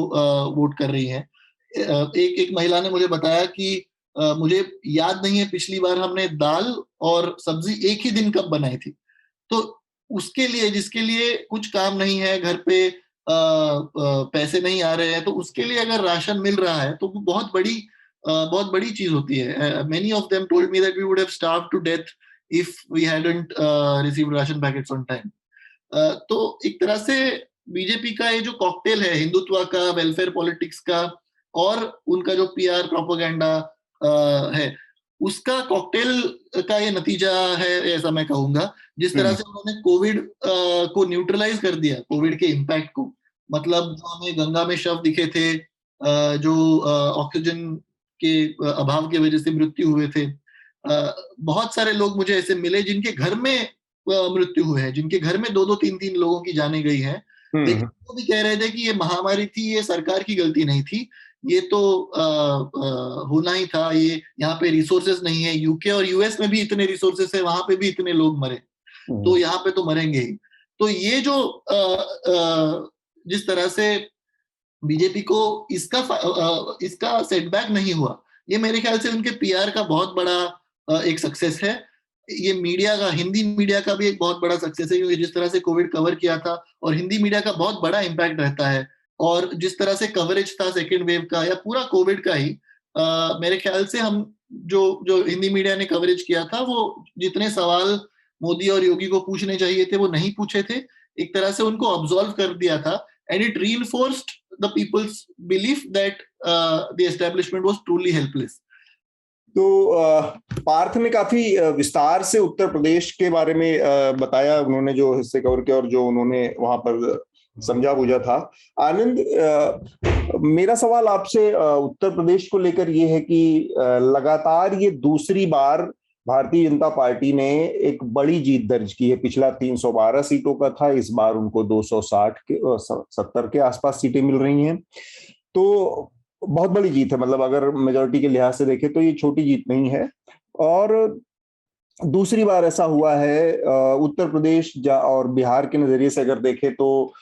वोट कर रही हैं। एक एक महिला ने मुझे बताया कि मुझे याद नहीं है पिछली बार हमने दाल और सब्जी एक ही दिन कब बनाई थी। तो उसके लिए, जिसके लिए कुछ काम नहीं है, घर पे पैसे नहीं आ रहे हैं, तो उसके लिए अगर राशन मिल रहा है तो वो बहुत बड़ी चीज होती है। Many of them told me that we would have starved to death if we hadn't received ration packets on time. तो एक तरह से बीजेपी का ये जो कॉकटेल है, हिंदुत्व का, वेलफेयर पॉलिटिक्स का और उनका जो पीआर प्रोपेगेंडा है, उसका कॉकटेल का ये नतीजा है, ऐसा मैं कहूंगा। जिस तरह से उन्होंने कोविड को न्यूट्रलाइज कर दिया, कोविड के इम्पैक्ट को, मतलब जो हमें गंगा में शव दिखे थे, जो ऑक्सीजन के अभाव की वजह से मृत्यु हुए थे, बहुत सारे लोग मुझे ऐसे मिले जिनके घर में मृत्यु हुए हैं, जिनके घर में 2-2, 3-3 लोगों की जाने गई है, लेकिन वो भी कह रहे थे कि ये महामारी थी, ये सरकार की गलती नहीं थी, ये तो होना ही था, ये यहाँ पे रिसोर्सेज नहीं है। यूके और यूएस में भी इतने रिसोर्सेज है, वहां पे भी इतने लोग मरे, तो यहाँ पे तो मरेंगे ही। तो ये जो जिस तरह से बीजेपी को इसका सेटबैक नहीं हुआ, ये मेरे ख्याल से उनके पीआर का बहुत बड़ा एक सक्सेस है। ये मीडिया का, हिंदी मीडिया का भी एक बहुत बड़ा सक्सेस है, क्योंकि जिस तरह से कोविड कवर किया था, और हिंदी मीडिया का बहुत बड़ा इम्पैक्ट रहता है, और जिस तरह से कवरेज था सेकेंड वेव का या पूरा कोविड का ही, मेरे ख्याल से हम जो हिंदी मीडिया ने कवरेज किया था, वो जितने सवाल मोदी और योगी को पूछने चाहिए थे वो नहीं पूछे थे, एक तरह से उनको ऑब्जॉल्व कर दिया था, and it reinforced the people's belief that the establishment was truly helpless. तो पार्थ ने काफी विस्तार से उत्तर प्रदेश के बारे में बताया, उन्होंने जो हिस्से कवर किया और जो उन्होंने वहां पर समझा बुझा था। आनंद, मेरा सवाल आपसे उत्तर प्रदेश को लेकर ये है कि लगातार ये दूसरी बार भारतीय जनता पार्टी ने एक बड़ी जीत दर्ज की है। पिछला 312 सीटों का था, इस बार उनको 270 के आसपास सीटें मिल रही हैं, तो बहुत बड़ी जीत है। मतलब अगर मेजॉरिटी के लिहाज से देखें तो ये छोटी जीत नहीं है। और दूसरी बार ऐसा हुआ है उत्तर प्रदेश और बिहार के नजरिए से अगर देखें तो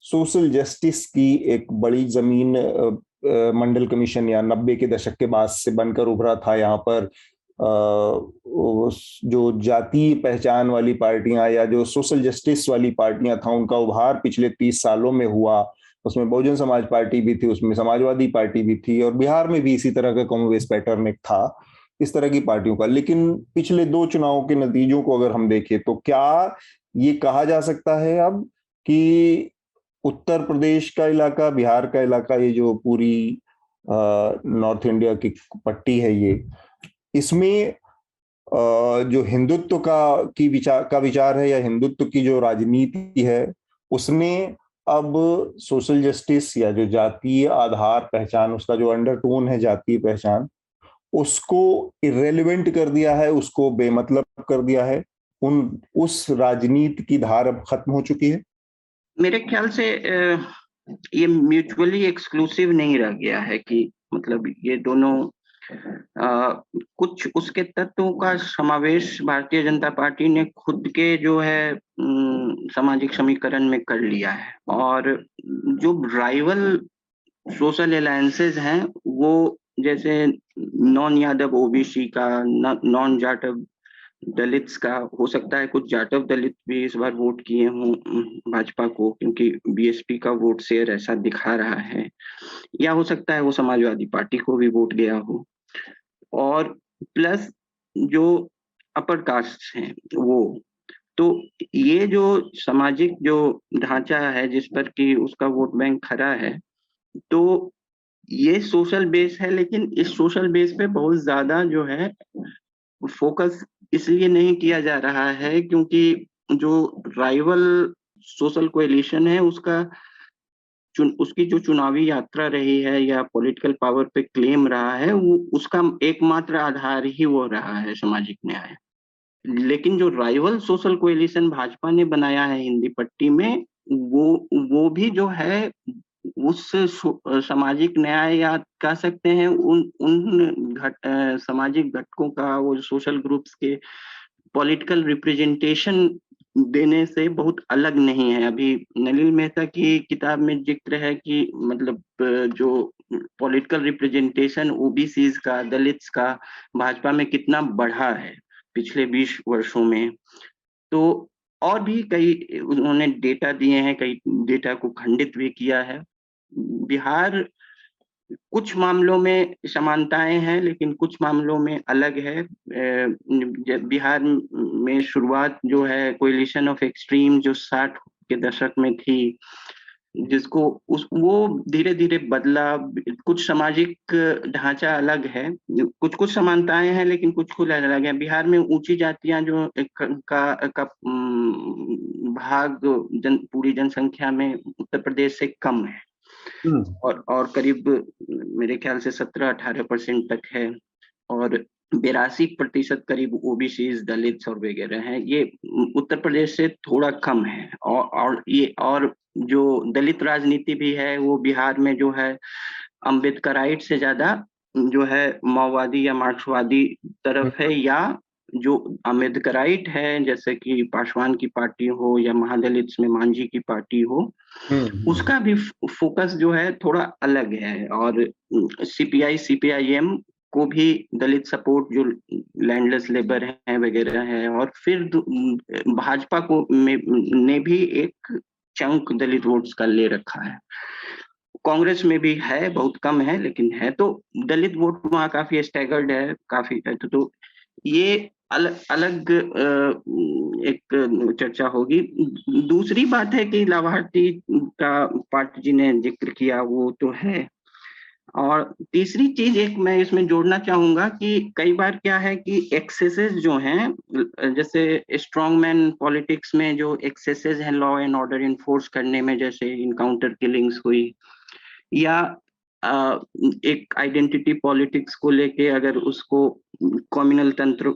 सोशल जस्टिस की एक बड़ी जमीन मंडल कमीशन या 90 के दशक के बाद से बनकर उभरा था। यहाँ पर जो जातीय पहचान वाली पार्टियां या जो सोशल जस्टिस वाली पार्टियां था, उनका उभार पिछले 30 सालों में हुआ। उसमें बहुजन समाज पार्टी भी थी, उसमें समाजवादी पार्टी भी थी, और बिहार में भी इसी तरह का कॉमनवेल्थ पैटर्न एक था इस तरह की पार्टियों का। लेकिन पिछले 2 चुनावों के नतीजों को अगर हम देखें तो क्या ये कहा जा सकता है अब कि उत्तर प्रदेश का इलाका, बिहार का इलाका, ये जो पूरी नॉर्थ इंडिया की पट्टी है, ये इसमें जो हिंदुत्व का विचार है या हिंदुत्व की जो राजनीति है, उसने अब सोशल जस्टिस या जो जातीय आधार पहचान, उसका जो अंडरटोन है जातीय पहचान, उसको इर्रेलेवेंट कर दिया है, उसको बेमतलब कर दिया है। उस राजनीति की धार अब खत्म हो चुकी है। मेरे ख्याल से ये म्यूचुअली एक्सक्लूसिव नहीं रह गया है कि मतलब ये दोनों कुछ उसके तत्वों का समावेश भारतीय जनता पार्टी ने खुद के जो है सामाजिक समीकरण में कर लिया है, और जो राइवल सोशल अलायंसेस हैं वो जैसे नॉन यादव ओबीसी का, नॉन जाटव दलित्स का, हो सकता है कुछ जाटव दलित भी इस बार वोट किए हों भाजपा को, क्योंकि बीएसपी का वोट शेयर ऐसा दिखा रहा है, या हो सकता है वो समाजवादी पार्टी को भी वोट गया हो, और प्लस जो अपर कास्ट हैं वो। तो ये जो सामाजिक जो ढांचा है जिस पर कि उसका वोट बैंक खड़ा है, तो ये सोशल बेस है, लेकिन इस सोशल बेस पे बहुत ज्यादा जो है फोकस इसलिए नहीं किया जा रहा है क्योंकि जो राइवल सोशल कोएलिशन है उसकी जो चुनावी यात्रा रही है या पॉलिटिकल पावर पे क्लेम रहा है, वो उसका एकमात्र आधार ही वो रहा है सामाजिक न्याय। लेकिन जो राइवल सोशल कोएलिशन भाजपा ने बनाया है हिंदी पट्टी में, वो भी जो है उस सामाजिक न्याय या कह सकते हैं उन सामाजिक घटकों का, वो सोशल ग्रुप्स के पॉलिटिकल रिप्रेजेंटेशन देने से बहुत अलग नहीं है। अभी नलिनी मेहता की किताब में जिक्र है कि मतलब जो पॉलिटिकल रिप्रेजेंटेशन ओबीसीज का, दलित्स का भाजपा में कितना बढ़ा है पिछले 20 वर्षों में। तो और भी कई उन्होंने डेटा दिए हैं, कई डेटा को खंडित भी किया है। बिहार कुछ मामलों में समानताएं हैं, लेकिन कुछ मामलों में अलग है। बिहार में शुरुआत जो है कोएलिशन ऑफ एक्सट्रीम जो 60 के दशक में थी, जिसको वो धीरे धीरे बदला। कुछ सामाजिक ढांचा अलग है, कुछ समानताएं हैं, लेकिन कुछ अलग है। बिहार में ऊंची जातियां जो का भाग पूरी जनसंख्या में उत्तर प्रदेश से कम है, और करीब मेरे ख्याल से 17-18% तक है, और 82% करीब ओबीसी, दलित्स और वगैरह हैं। ये उत्तर प्रदेश से थोड़ा कम है। और जो दलित राजनीति भी है वो बिहार में जो है अम्बेडकराइट से ज्यादा जो है माओवादी या मार्क्सवादी तरफ है, या जो अम्बेडकराइट है जैसे कि पासवान की पार्टी हो या महादलित्स में मांझी की पार्टी हो, उसका भी फोकस जो है थोड़ा अलग है। और सीपीआई सीपीआईएम को भी दलित सपोर्ट जो लैंडलेस लेबर है वगैरह है, और फिर भाजपा को ने भी एक चंक दलित वोट्स का ले रखा है। कांग्रेस में भी है, बहुत कम है लेकिन है। तो दलित वोट वहाँ काफी स्टैगर्ड है, काफी। तो ये अलग एक चर्चा होगी। दूसरी बात है कि लाभार्थी का पाठ जी ने जिक्र किया, वो तो है। और तीसरी चीज एक मैं इसमें जोड़ना चाहूंगा कि कई बार क्या है कि एक्सेसेस जो हैं, जैसे स्ट्रॉन्गमैन पॉलिटिक्स में जो एक्सेसेस हैं लॉ एंड ऑर्डर इन्फोर्स करने में, जैसे इनकाउंटर किलिंग्स हुई, या एक आइडेंटिटी पॉलिटिक्स को लेके अगर उसको कम्युनल तंत्र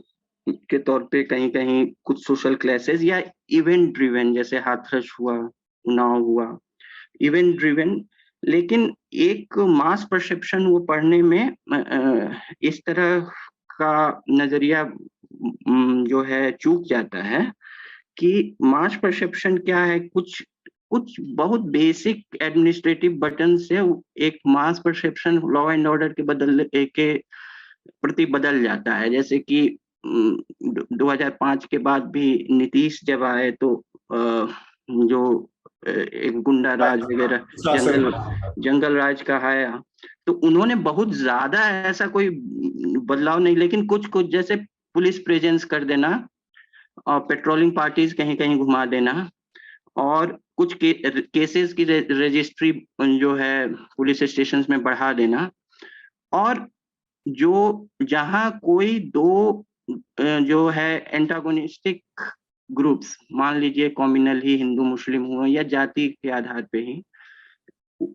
के तौर पे कहीं कहीं कुछ सोशल क्लासेस, या इवेंट ड्रिवन जैसे हाथरस हुआ, उन्नाव हुआ, इवेंट ड्रिवन। लेकिन एक मास परसेप्शन वो पढ़ने में इस तरह का नजरिया जो है चूक जाता है कि मास परसेप्शन क्या है। कुछ बहुत बेसिक एडमिनिस्ट्रेटिव बटन से एक मास परसेप्शन लॉ एंड ऑर्डर के प्रति बदल जाता है। जैसे कि 2005 के बाद भी नीतीश जब आए तो जो एक गुंडा राज वगैरह जंगल राज कहाया, तो उन्होंने बहुत ज्यादा ऐसा कोई बदलाव नहीं, लेकिन कुछ जैसे पुलिस प्रेजेंस कर देना, और पेट्रोलिंग पार्टीज कहीं कहीं घुमा देना, और कुछ केसेस की रजिस्ट्री जो है पुलिस स्टेशन में बढ़ा देना, और जो जहां कोई दो जो है एंटागोनिस्टिक ग्रुप्स, मान लीजिए कम्युनल ही हिंदू मुस्लिम हुआ या जाति के आधार पे ही,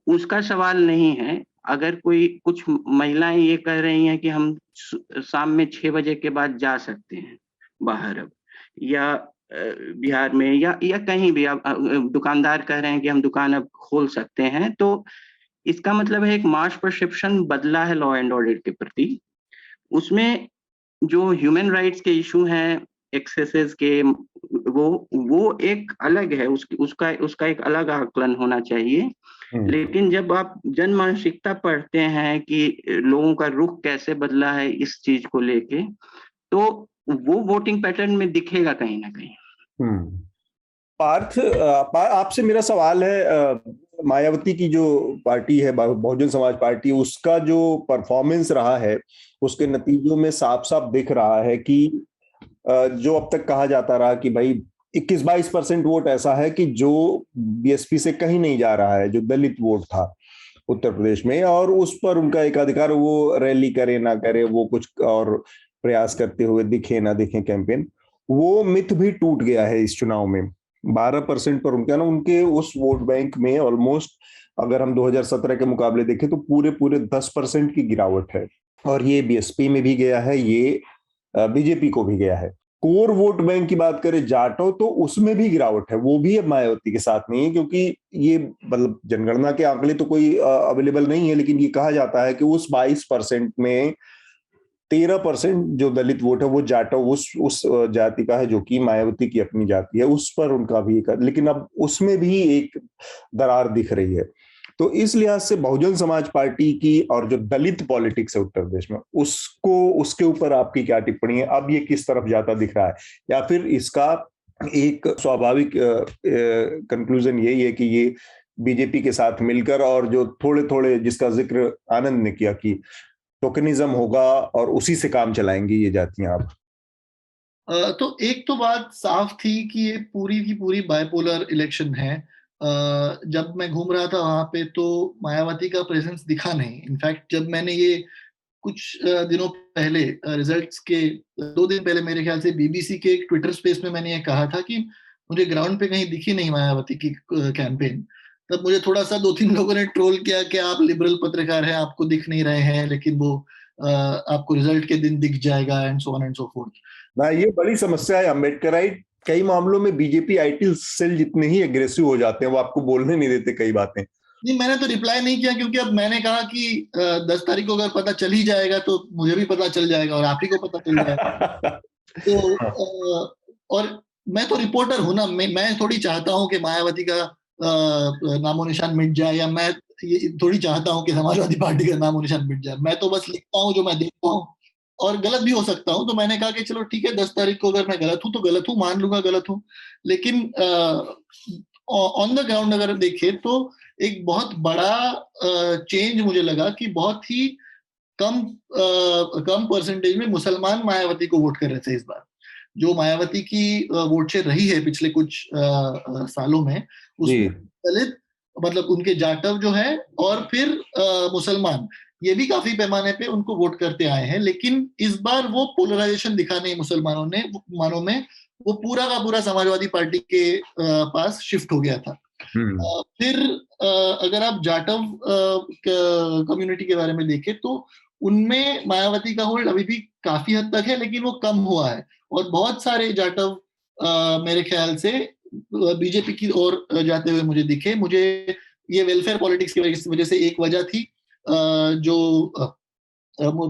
उसका सवाल नहीं है। अगर कोई कुछ महिलाएं ये कह रही हैं कि हम शाम में 6 बजे के बाद जा सकते हैं बाहर, अब या बिहार में या कहीं भी, अब दुकानदार कह रहे हैं कि हम दुकान अब खोल सकते हैं, तो इसका मतलब है एक मास परसेप्शन बदला है लॉ एंड ऑर्डर के प्रति। उसमें जो ह्यूमन राइट्स के इशू हैं, एक्सेसेस के, वो एक अलग है, उसका एक अलग आकलन होना चाहिए। लेकिन जब आप जन मानसिकता पढ़ते हैं कि लोगों का रुख कैसे बदला है इस चीज को लेके, तो वो वोटिंग पैटर्न में दिखेगा कहीं ना कहीं। पार्थ, आपसे मेरा सवाल है, मायावती की जो पार्टी है बहुजन समाज पार्टी, उसका जो परफॉर्मेंस रहा है उसके नतीजों में साफ साफ दिख रहा है कि जो अब तक कहा जाता रहा कि भाई 21-22% वोट ऐसा है कि जो बीएसपी से कहीं नहीं जा रहा है, जो दलित वोट था उत्तर प्रदेश में, और उस पर उनका एक अधिकार, वो रैली करे ना करे, वो कुछ और प्रयास करते हुए दिखे ना दिखे कैंपेन, वो मिथ भी टूट गया है इस चुनाव में। 12% पर उनके उस वोट बैंक में ऑलमोस्ट, अगर हम 2017 के मुकाबले देखें तो पूरे 10% की गिरावट है, और ये बीएसपी में भी गया है, ये बीजेपी को भी गया है। कोर वोट बैंक की बात करें जाटो, तो उसमें भी गिरावट है, वो भी अब मायावती के साथ नहीं है, क्योंकि ये मतलब जनगणना के आंकड़े तो कोई अवेलेबल नहीं है, लेकिन ये कहा जाता है कि उस 22% में 13% जो दलित वोट है वो जाटव उस जाति का है, जो कि मायावती की अपनी जाति है, उस पर उनका भी एक, लेकिन अब उसमें भी एक दरार दिख रही है। तो इस लिहाज से बहुजन समाज पार्टी की और जो दलित पॉलिटिक्स है उत्तर प्रदेश में, उसके ऊपर आपकी क्या टिप्पणी है? अब ये किस तरफ जाता दिख रहा है, या फिर इसका एक स्वाभाविक कंक्लूजन यही है कि ये बीजेपी के साथ मिलकर, और जो थोड़े थोड़े जिसका जिक्र आनंद ने किया कि टोकनिज्म होगा और उसी से काम चलाएंगी ये जातियां आप? तो एक तो बात साफ थी कि ये पूरी की पूरी बाइपोलर इलेक्शन है। जब मैं घूम रहा था वहां पे तो मायावती का प्रेजेंस दिखा नहीं। इनफैक्ट जब मैंने ये कुछ दिनों पहले रिजल्ट्स के 2 दिन पहले मेरे ख्याल से बीबीसी के एक ट्विटर स्पेस में मैंने ये कहा था कि मुझे ग्राउंड पे कहीं दिखी नहीं मायावती की कैंपेन। तब मुझे थोड़ा सा 2-3 लोगों ने ट्रोल किया कि आप लिबरल पत्रकार हैं, आपको दिख नहीं रहे हैं, लेकिन वो आपको रिजल्ट के दिन दिख जाएगा and so on and so fourth. ना, ये बड़ी समस्या है। अम्बेडकराइट कई मामलों में बीजेपी आईटी सेल जितने ही एग्रेसिव हो जाते हैं, वो आपको बोलने नहीं देते कई बातें। नहीं, मैंने तो रिप्लाई नहीं किया क्योंकि अब मैंने कहा कि 10 तारीख को अगर पता चल ही जाएगा तो मुझे भी पता चल जाएगा और आप ही को पता चल जाएगा। तो और मैं तो रिपोर्टर हूं ना, मैं थोड़ी चाहता हूं कि मायावती का नामो निशान मिट जाए, या मैं ये थोड़ी चाहता हूं कि समाजवादी पार्टी का नामो निशान मिट जाए। मैं तो बस लिखता हूं जो मैं देखता हूं, और गलत भी हो सकता हूं। तो मैंने कहा कि चलो ठीक है, 10 तारीख को अगर मैं गलत हूं तो गलत हूं, मान लूंगा गलत हूं। लेकिन ऑन द ग्राउंड अगर देखें तो एक बहुत बड़ा चेंज मुझे लगा कि बहुत ही कम परसेंटेज में मुसलमान मायावती को वोट कर रहे थे इस बार। जो मायावती की वोट शेयर रही है पिछले कुछ सालों में, उसमें दलित, मतलब उनके जाटव जो है, और फिर मुसलमान, ये भी काफी पैमाने पे उनको वोट करते आए हैं। लेकिन इस बार वो पोलराइजेशन दिखा नहीं मुसलमानों में, वो पूरा का पूरा समाजवादी पार्टी के पास शिफ्ट हो गया था। फिर अगर आप जाटव कम्युनिटी के बारे में देखें तो उनमें मायावती का होल्ड अभी भी काफी हद तक है, लेकिन वो कम हुआ है। और बहुत सारे जाटव मेरे ख्याल से बीजेपी की ओर जाते हुए मुझे दिखे। मुझे ये वेलफेयर पॉलिटिक्स की वजह से एक वजह थी जो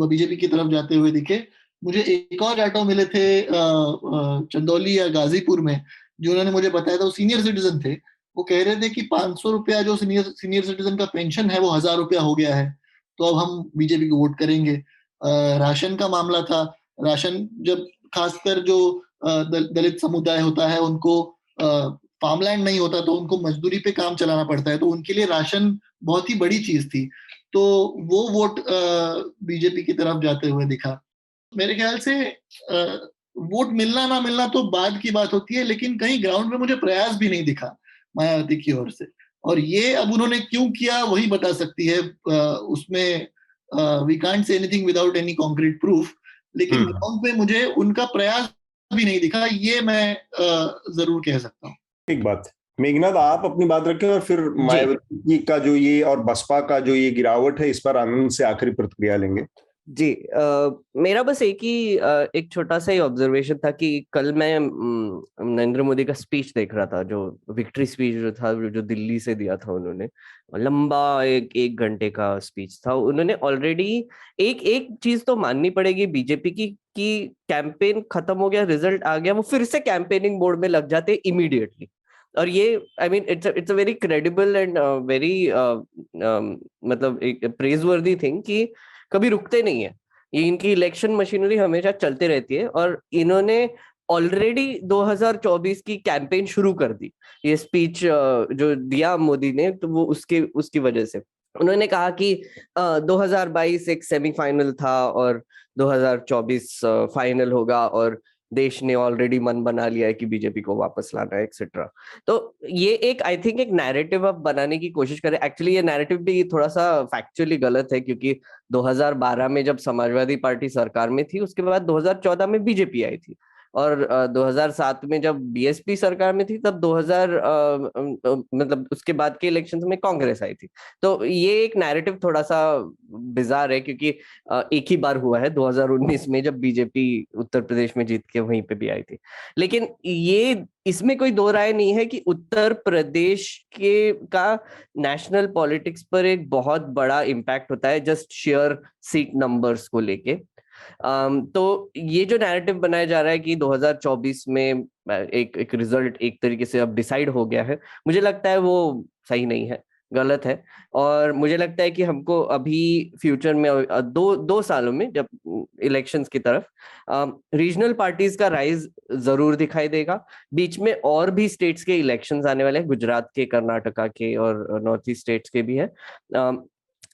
बीजेपी की तरफ जाते हुए दिखे। मुझे एक और जाटव मिले थे चंदौली या गाजीपुर में, जिन्होंने मुझे बताया था, वो सीनियर सिटीजन थे। वो कह रहे थे कि 500 रुपया जो सीनियर सिटीजन का पेंशन है वो 1000 रुपया हो गया है, तो अब हम बीजेपी को वोट करेंगे। राशन का मामला था। राशन, जब खासकर जो दलित समुदाय होता है उनको फार्मलैंड नहीं होता तो उनको मजदूरी पे काम चलाना पड़ता है, तो उनके लिए राशन बहुत ही बड़ी चीज थी। तो वो वोट बीजेपी की तरफ जाते हुए दिखा। मेरे ख्याल से वोट मिलना ना मिलना तो बाद की बात होती है, लेकिन कहीं ग्राउंड पे मुझे प्रयास भी नहीं दिखा मायावती की ओर से। और ये अब उन्होंने क्यों किया वही बता सकती है। उसमें we can't say anything without any concrete proof, लेकिन ग्राउंड पे मुझे उनका प्रयास भी नहीं दिखा, ये मैं जरूर कह सकता हूँ। एक बात, मेघनाथ आप अपनी बात रखें और फिर मायावती का जो ये और बसपा का जो ये गिरावट है, इस पर आनंद से आखिरी प्रतिक्रिया लेंगे। जी, मेरा बस एक छोटा सा ही ऑब्जर्वेशन था कि कल मैं नरेंद्र मोदी का स्पीच देख रहा था, जो विक्ट्री स्पीच जो था, जो दिल्ली से दिया था उन्होंने, लंबा एक घंटे का स्पीच था। उन्होंने ऑलरेडी एक चीज तो माननी पड़ेगी बीजेपी की कि कैंपेन खत्म हो गया, रिजल्ट आ गया, वो फिर से कैंपेनिंग मोड में लग जाते इमीडिएटली। और ये I mean it's a very credible and very मतलब एक प्रेजवर्दी थिंग कि कभी रुकते नहीं है। ये इनकी इलेक्शन मशीनरी हमेशा चलते रहती है, और इन्होंने ऑलरेडी 2024 की कैंपेन शुरू कर दी। ये स्पीच जो दिया मोदी ने, तो वो उसकी वजह से उन्होंने कहा कि 2022 एक सेमीफाइनल था और 2024 फाइनल होगा, और देश ने ऑलरेडी मन बना लिया है कि बीजेपी को वापस लाना है, एक्सेट्रा। तो ये एक आई थिंक एक नैरेटिव अब बनाने की कोशिश करे। एक्चुअली ये नैरेटिव भी थोड़ा सा फैक्चुअली गलत है, क्योंकि 2012 में जब समाजवादी पार्टी सरकार में थी, उसके बाद 2014 में बीजेपी आई थी, और 2007 में जब बीएसपी सरकार में थी, तब 2000 मतलब उसके बाद के इलेक्शंस में कांग्रेस आई थी। तो ये एक नैरेटिव थोड़ा सा बिजार है, क्योंकि एक ही बार हुआ है 2019 में, जब बीजेपी उत्तर प्रदेश में जीत के वहीं पे भी आई थी। लेकिन ये इसमें कोई दो राय नहीं है कि उत्तर प्रदेश का नेशनल पॉलिटिक्स पर एक बहुत बड़ा इम्पैक्ट होता है, जस्ट शेयर सीट नंबर्स को लेके। तो ये जो नैरेटिव बनाया जा रहा है कि 2024 में एक रिजल्ट एक तरीके से अब डिसाइड हो गया है, मुझे लगता है वो सही नहीं है, गलत है। और मुझे लगता है कि हमको अभी फ्यूचर में दो सालों में जब इलेक्शंस की तरफ रीजनल पार्टीज का राइज जरूर दिखाई देगा। बीच में और भी स्टेट्स के इलेक्शंस आने वाले हैं, गुजरात के, कर्नाटका के और नॉर्थ ईस्ट स्टेट्स के भी है।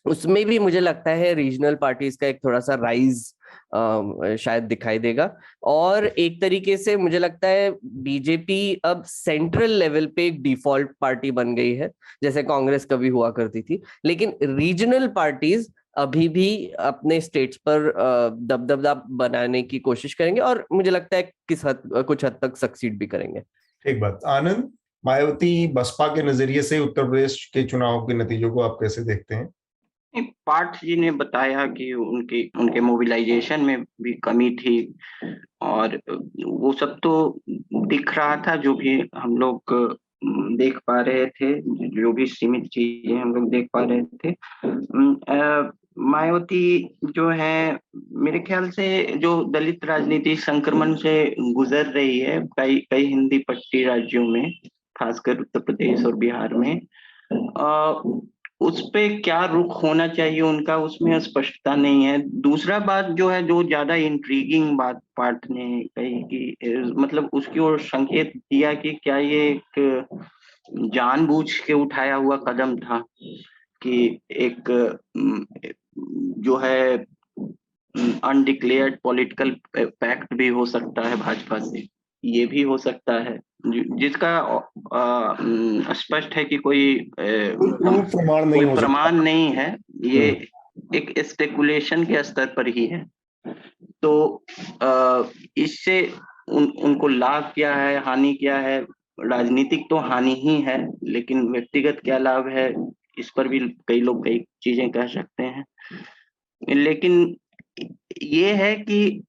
उसमें भी मुझे लगता है रीजनल पार्टीज का एक थोड़ा सा राइज शायद दिखाई देगा। और एक तरीके से मुझे लगता है बीजेपी अब सेंट्रल लेवल पे एक डिफॉल्ट पार्टी बन गई है, जैसे कांग्रेस कभी हुआ करती थी। लेकिन रीजनल पार्टीज अभी भी अपने स्टेट्स पर दबदबा बनाने की कोशिश करेंगे और मुझे लगता है कुछ हद तक सक्सीड भी करेंगे। एक बात आनंद, मायावती बसपा के नजरिए से उत्तर प्रदेश के चुनाव के नतीजों को आप कैसे देखते हैं? पार्थ जी ने बताया कि उनके मोबिलाइजेशन में भी कमी थी और वो सब तो दिख रहा था, जो भी हम लोग देख पा रहे थे, जो भी सीमित चीजें हम लोग देख पा रहे थे। मायावती जो है, मेरे ख्याल से जो दलित राजनीति संक्रमण से गुजर रही है कई हिंदी पट्टी राज्यों में, खासकर उत्तर प्रदेश और बिहार में, उस पे क्या रुख होना चाहिए उनका, उसमें स्पष्टता नहीं है। दूसरा बात जो है, जो ज्यादा इंट्रीगिंग बात पार्थ ने कही कि मतलब उसकी ओर संकेत दिया कि क्या ये एक जानबूझ के उठाया हुआ कदम था कि एक जो है अनडिक्लेयर्ड पॉलिटिकल पैक्ट भी हो सकता है भाजपा से, ये भी हो सकता है, जिसका स्पष्ट है कि कोई प्रमाण नहीं है, ये एक स्पेकुलेशन के स्तर पर ही है। तो इससे उनको लाभ क्या है, हानि क्या है? राजनीतिक तो हानि ही है, लेकिन व्यक्तिगत क्या लाभ है, इस पर भी कई लोग कई चीजें कह सकते हैं। लेकिन ये है कि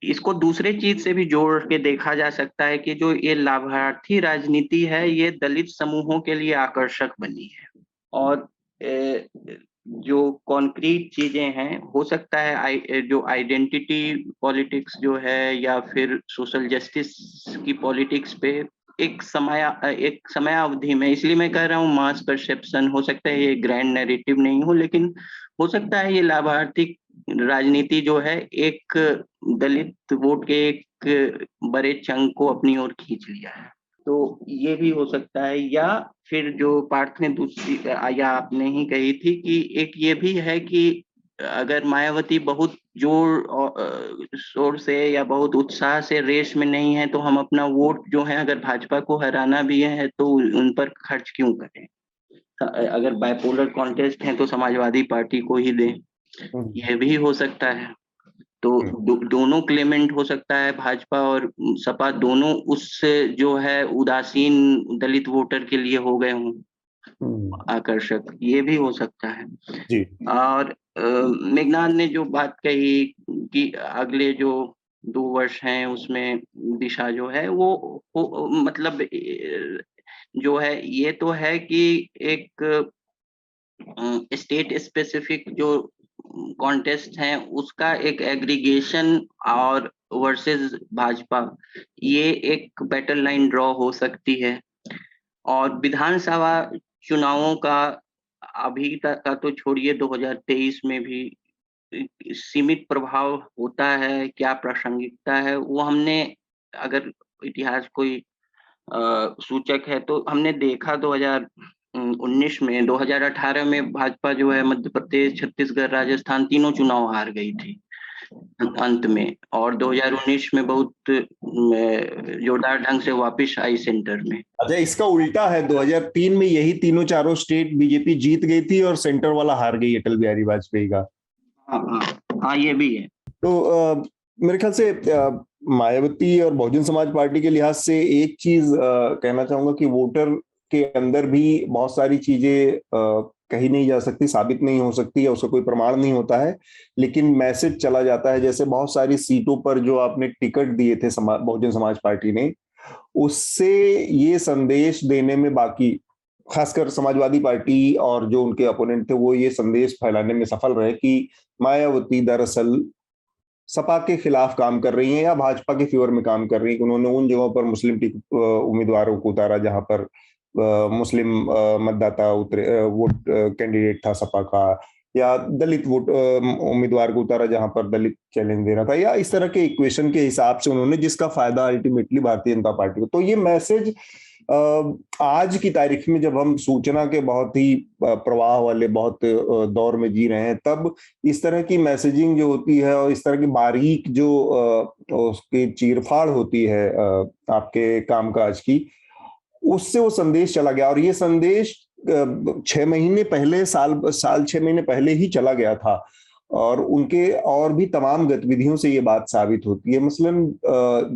इसको दूसरे चीज से भी जोड़ के देखा जा सकता है कि जो ये लाभार्थी राजनीति है, ये दलित समूहों के लिए आकर्षक बनी है। और जो कॉन्क्रीट चीजें हैं, हो सकता है जो आइडेंटिटी पॉलिटिक्स जो है या फिर सोशल जस्टिस की पॉलिटिक्स पे एक समयावधि में, इसलिए मैं कह रहा हूँ मास परसेप्शन, हो सकता है ये ग्रैंड नैरेटिव नहीं हो, लेकिन हो सकता है ये लाभार्थी राजनीति जो है एक दलित वोट के एक बड़े चंक को अपनी ओर खींच लिया है। तो ये भी हो सकता है। या फिर जो पार्थ ने दूसरी या आपने ही कही थी कि एक ये भी है कि अगर मायावती बहुत जोर शोर से या बहुत उत्साह से रेस में नहीं है, तो हम अपना वोट जो है, अगर भाजपा को हराना भी है तो उन पर खर्च क्यों करें? अगर बाइपोलर कॉन्टेस्ट है तो समाजवादी पार्टी को ही दें, यह भी हो सकता है। तो दोनों क्लेमेंट हो सकता है, भाजपा और सपा दोनों उससे जो है उदासीन दलित वोटर के लिए हो गए हों आकर्षक, ये भी हो सकता है जी। और मेघनाथ ने जो बात कही कि अगले जो 2 वर्ष हैं उसमें दिशा जो है वो मतलब जो है, ये तो है कि एक स्टेट स्पेसिफिक जो कॉन्टेस्ट हैं उसका एक एग्रीगेशन और वर्सेस भाजपा, ये एक बैटल लाइन ड्रॉ हो सकती है। और विधानसभा चुनावों का अभी तक का तो छोड़िए, 2023 में भी सीमित प्रभाव होता है, क्या प्रासंगिकता है वो हमने, अगर इतिहास कोई सूचक है तो हमने देखा 2019 में, 2018 में भाजपा जो है मध्य प्रदेश, छत्तीसगढ़, राजस्थान तीनों चुनाव हार गई थी अंत में, और 2019 में बहुत जोरदार ढंग से वापस आई सेंटर में। अच्छा, इसका उल्टा है, 2003 में यही तीनों चारों स्टेट बीजेपी जीत गई थी और सेंटर वाला हार गई अटल बिहारी वाजपेयी का। हाँ, ये भी है। तो मेरे ख्याल से मायावती और बहुजन समाज पार्टी के लिहाज से एक चीज कहना चाहूंगा कि वोटर के अंदर भी बहुत सारी चीजें कही नहीं जा सकती, साबित नहीं हो सकती है, उसका कोई प्रमाण नहीं होता है, लेकिन मैसेज चला जाता है। जैसे बहुत सारी सीटों पर जो आपने टिकट दिए थे बहुजन समाज पार्टी ने, उससे ये संदेश देने में, बाकी खासकर समाजवादी पार्टी और जो उनके अपोनेंट थे, वो ये संदेश फैलाने में सफल रहे कि मायावती दरअसल सपा के खिलाफ काम कर रही हैं या भाजपा के फेवर में काम कर रही हैं। उन्होंने उन जगहों पर मुस्लिम उम्मीदवारों को उतारा जहां पर मुस्लिम मतदाता उतरे, वोट कैंडिडेट था सपा का, या दलित वोट उम्मीदवार को उतारा जहां पर दलित चैलेंज दे रहा था, या इस तरह के इक्वेशन के हिसाब से उन्होंने, जिसका फायदा अल्टीमेटली भारतीय जनता पार्टी को। तो ये मैसेज आज की तारीख में जब हम सूचना के बहुत ही प्रवाह वाले बहुत दौर में जी रहे हैं, तब इस तरह की मैसेजिंग जो होती है और इस तरह की बारीक जो उसकी चीरफाड़ होती है आपके कामकाज की, उससे वो संदेश चला गया। और ये संदेश 6 महीने पहले, साल 6 महीने पहले ही चला गया था। और उनके और भी तमाम गतिविधियों से ये बात साबित होती है। मसलन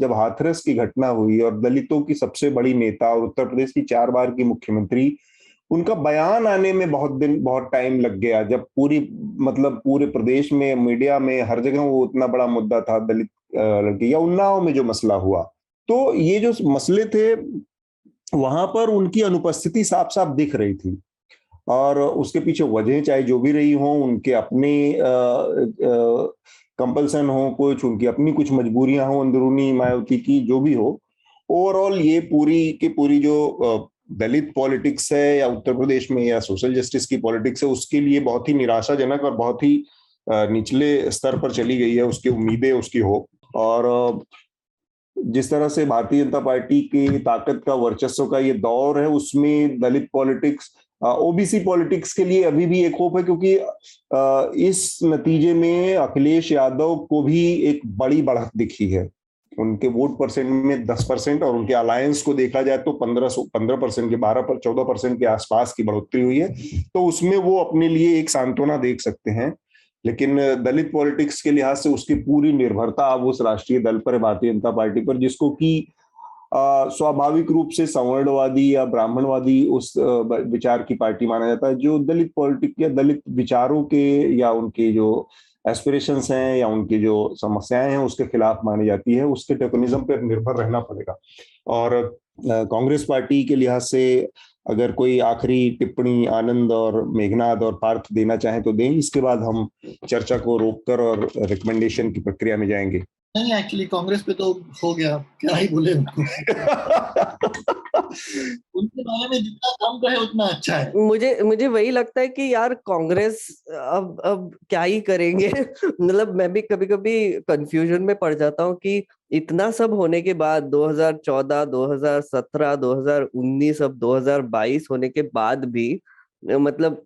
जब हाथरस की घटना हुई और दलितों की सबसे बड़ी नेता और उत्तर प्रदेश की 4 बार की मुख्यमंत्री, उनका बयान आने में बहुत टाइम लग गया। जब पूरे प्रदेश में, मीडिया में, हर जगह वो उतना बड़ा मुद्दा था दलित लड़की, या उन्नाव में जो मसला हुआ, तो ये जो मसले थे वहां पर उनकी अनुपस्थिति साफ साफ दिख रही थी। और उसके पीछे वजह चाहे जो भी रही हो, उनके अपने कंपल्सन हो, कुछ उनकी अपनी कुछ मजबूरियां हो अंदरूनी मायावती की, जो भी हो, ओवरऑल ये पूरी जो दलित पॉलिटिक्स है या उत्तर प्रदेश में या सोशल जस्टिस की पॉलिटिक्स है, उसके लिए बहुत ही निराशाजनक और बहुत ही निचले स्तर पर चली गई है। उसकी उम्मीदें उसकी हो, और जिस तरह से भारतीय जनता पार्टी की ताकत का, वर्चस्व का ये दौर है, उसमें दलित पॉलिटिक्स, ओबीसी पॉलिटिक्स के लिए अभी भी एक होप है, क्योंकि इस नतीजे में अखिलेश यादव को भी एक बड़ी बढ़त दिखी है। उनके वोट परसेंट में 10% और उनके अलायंस को देखा जाए तो 15% के 14% के आसपास की बढ़ोतरी हुई है। तो उसमें वो अपने लिए एक सांत्वना देख सकते हैं। लेकिन दलित पॉलिटिक्स के लिहाज से उसकी पूरी निर्भरता अब उस राष्ट्रीय दल पर है, भारतीय जनता पार्टी पर, जिसको कि स्वाभाविक रूप से संवर्णवादी या ब्राह्मणवादी उस विचार की पार्टी माना जाता है, जो दलित पॉलिटिक्स या दलित विचारों के या उनके जो एस्पिरेशंस हैं या उनकी जो समस्याएं हैं उसके खिलाफ मानी जाती है। उसके टोकनिज्म पर निर्भर रहना पड़ेगा। और कांग्रेस पार्टी के लिहाज से अगर कोई आखिरी टिप्पणी आनंद और मेघनाद और पार्थ देना चाहें तो दें, इसके बाद हम चर्चा को रोककर और रिकमेंडेशन की प्रक्रिया में जाएंगे। नहीं, एक्चुअली कांग्रेस पे तो हो गया, क्या ही बोले उनको। उनके बारे में जितना कम कहे उतना अच्छा है। मुझे वही लगता है कि यार कांग्रेस अब क्या ही करेंगे। मतलब मैं भी कभी कभी कंफ्यूजन में पड़ जाता हूँ कि इतना सब होने के बाद 2014, 2017, 2019, अब 2022 होने के बाद भी मतलब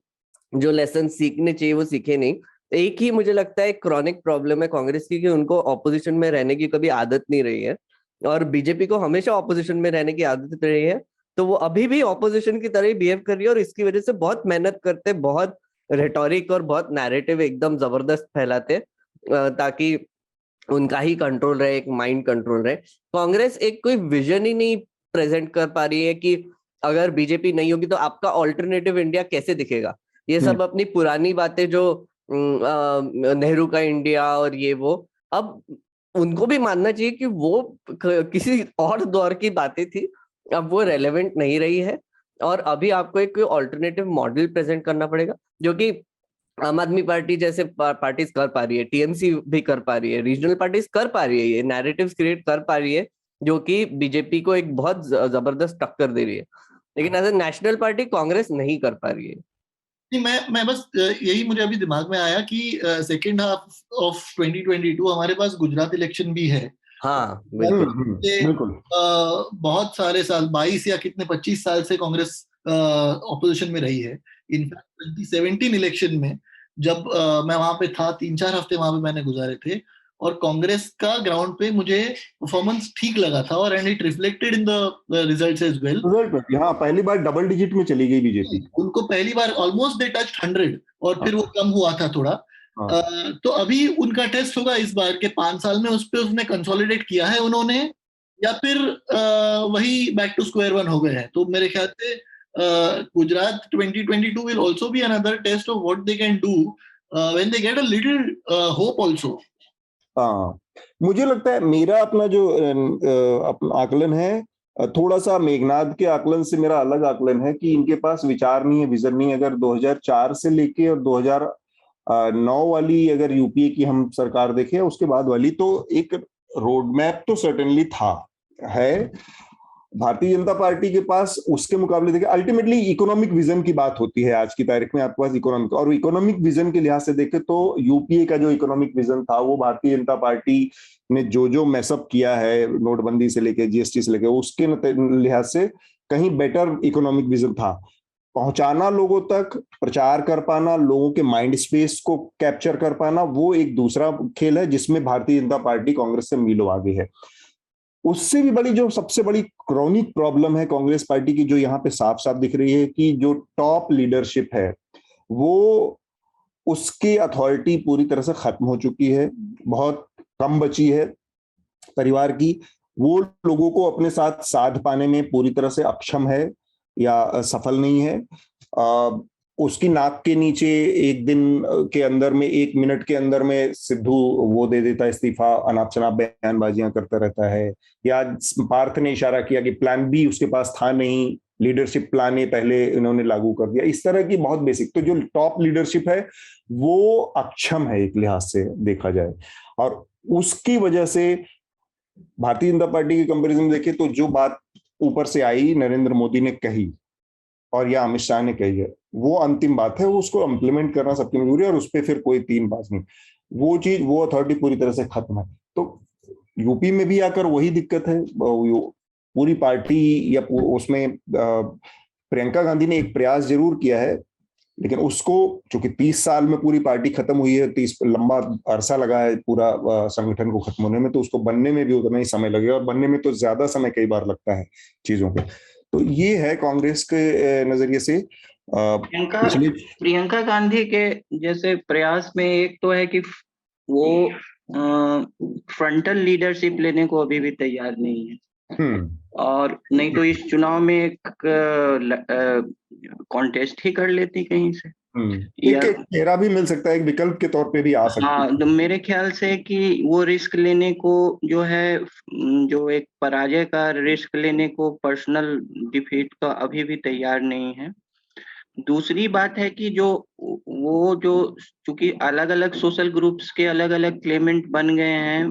जो लेसन सीखने चाहिए वो सीखे नहीं। एक ही मुझे लगता है क्रॉनिक प्रॉब्लम है कांग्रेस की, कि उनको ऑपोजिशन में रहने की कभी आदत नहीं रही है, और बीजेपी को हमेशा ऑपोजिशन में रहने की आदत रही है। तो वो अभी भी ऑपोजिशन की तरह ही बिहेव कर रही है, और इसकी वजह से बहुत मेहनत करते, बहुत रेटोरिक और बहुत नैरेटिव एकदम जबरदस्त फैलाते ताकि उनका ही कंट्रोल रहे, एक माइंड कंट्रोल रहे। कांग्रेस एक कोई विजन ही नहीं प्रेजेंट कर पा रही है कि अगर बीजेपी नहीं होगी तो आपका ऑल्टरनेटिव इंडिया कैसे दिखेगा। ये सब अपनी पुरानी बातें जो नेहरू का इंडिया और ये वो, अब उनको भी मानना चाहिए कि वो किसी और दौर की बातें थी, अब वो रेलेवेंट नहीं रही है, और अभी आपको एक ऑल्टरनेटिव मॉडल प्रेजेंट करना पड़ेगा, जो कि आम आदमी पार्टी जैसे पार्टीज कर पा रही है, टीएमसी भी कर पा रही है, रीजनल पार्टीज कर पा रही है, ये नैरेटिव्स क्रिएट कर पा रही है, जो कि बीजेपी को एक बहुत जबरदस्त टक्कर दे रही है। लेकिन as a national party Congress नहीं कर पा रही है। नहीं, मैं बस यही मुझे अभी दिमाग में आया कि सेकेंड हाफ ऑफ 2022 हमारे पास गुजरात इलेक्शन भी है। हाँ बिल्कुल। बहुत सारे साल, 22 या कितने 25 साल से कांग्रेस ऑपोजिशन में रही है। इनफैक्ट 2017 इलेक्शन में जब मैं वहां पे था, 3-4 हफ्ते वहां पे मैंने गुजारे थे, और कांग्रेस का ग्राउंड पे मुझे परफॉर्मेंस ठीक लगा था, और and it reflected in the results as well. हाँ, पहली बार डबल डिजिट में चली गई बीजेपी। उनको पहली बार ऑलमोस्ट दे टच्ड 100, और फिर वो कम हुआ था थोड़ा। तो अभी उनका टेस्ट होगा इस बार के 5 साल में, उस पे उसने कंसोलिडेट किया है उन्होंने, या फिर वही बैक टू स्क्वायर वन हो गए हैं। तो मेरे ख्याल से Gujarat 2022 will also be another test of what they can do when they get a little hope also. हाँ, मुझे लगता है मेरा अपना जो आकलन है, थोड़ा सा मेघनाद के आकलन से मेरा अलग आकलन है कि इनके पास विचार नहीं है, विजन नहीं है। अगर 2004 से लेके और 9 वाली अगर यूपीए की हम सरकार देखें उसके बाद वाली, तो एक रोड मैप तो सर्टेनली था है भारतीय जनता पार्टी के पास। उसके मुकाबले देखिए अल्टीमेटली इकोनॉमिक विजन की बात होती है आज की तारीख में, आपके पास इकोनॉमिक और इकोनॉमिक विजन के लिहाज से देखें तो यूपीए का जो इकोनॉमिक विजन था वो भारतीय जनता पार्टी ने जो मैसअप किया है नोटबंदी से लेके जीएसटी से लेके, उसके लिहाज से कहीं बेटर इकोनॉमिक विजन था। पहुंचाना लोगों तक, प्रचार कर पाना, लोगों के माइंड स्पेस को कैप्चर कर पाना, वो एक दूसरा खेल है जिसमें भारतीय जनता पार्टी कांग्रेस से मीलों आगे है। उससे भी बड़ी जो सबसे बड़ी क्रॉनिक प्रॉब्लम है कांग्रेस पार्टी की, जो यहाँ पे साफ साफ दिख रही है कि जो टॉप लीडरशिप है वो उसकी अथॉरिटी पूरी तरह से खत्म हो चुकी है, बहुत कम बची है परिवार की। वो लोगों को अपने साथ साध पाने में पूरी तरह से अक्षम है या सफल नहीं है। उसकी नाक के नीचे एक दिन के अंदर में, 1 मिनट के अंदर में सिद्धू वो दे देता है इस्तीफा, अनाप शनाप बयानबाजियां करता रहता है। या पार्थ ने इशारा किया कि प्लान बी उसके पास था नहीं, लीडरशिप प्लान ए पहले इन्होंने लागू कर दिया। इस तरह की बहुत बेसिक, तो जो टॉप लीडरशिप है वो अक्षम है एक लिहाज से देखा जाए, और उसकी वजह से भारतीय जनता पार्टी की कंपैरिजन में देखें तो जो बात ऊपर से आई, नरेंद्र मोदी ने कही और या अमित शाह ने कही है, वो अंतिम बात है, वो उसको इम्प्लीमेंट करना सबकी मजबूरी है और उस पर फिर कोई तीन बात नहीं। वो चीज, वो अथॉरिटी पूरी तरह से खत्म है। तो यूपी में भी आकर वही दिक्कत है, पूरी पार्टी या उसमें प्रियंका गांधी ने एक प्रयास जरूर किया है, लेकिन उसको चूंकि 30 साल में पूरी पार्टी खत्म हुई है, 30 लंबा अरसा लगा है पूरा संगठन को खत्म होने में, तो उसको बनने में भी उतना ही समय लगेगा और बनने में तो ज्यादा समय कई बार लगता है चीजों पे। तो ये है कांग्रेस के नजरिए से प्रियंका गांधी के जैसे प्रयास में एक तो है कि वो फ्रंटल लीडरशिप लेने को अभी भी तैयार नहीं है, और नहीं तो इस चुनाव में एक कॉन्टेस्ट ही कर लेती कहीं से, एक चेहरा भी मिल सकता है, एक विकल्प के तौर पे भी आ सकता है। हाँ, तो मेरे ख्याल से कि वो रिस्क लेने को जो है, जो एक पराजय का रिस्क लेने को, पर्सनल डिफीट का अभी भी तैयार नहीं है। दूसरी बात है कि चूंकि अलग अलग सोशल ग्रुप्स के अलग अलग क्लेमेंट बन गए हैं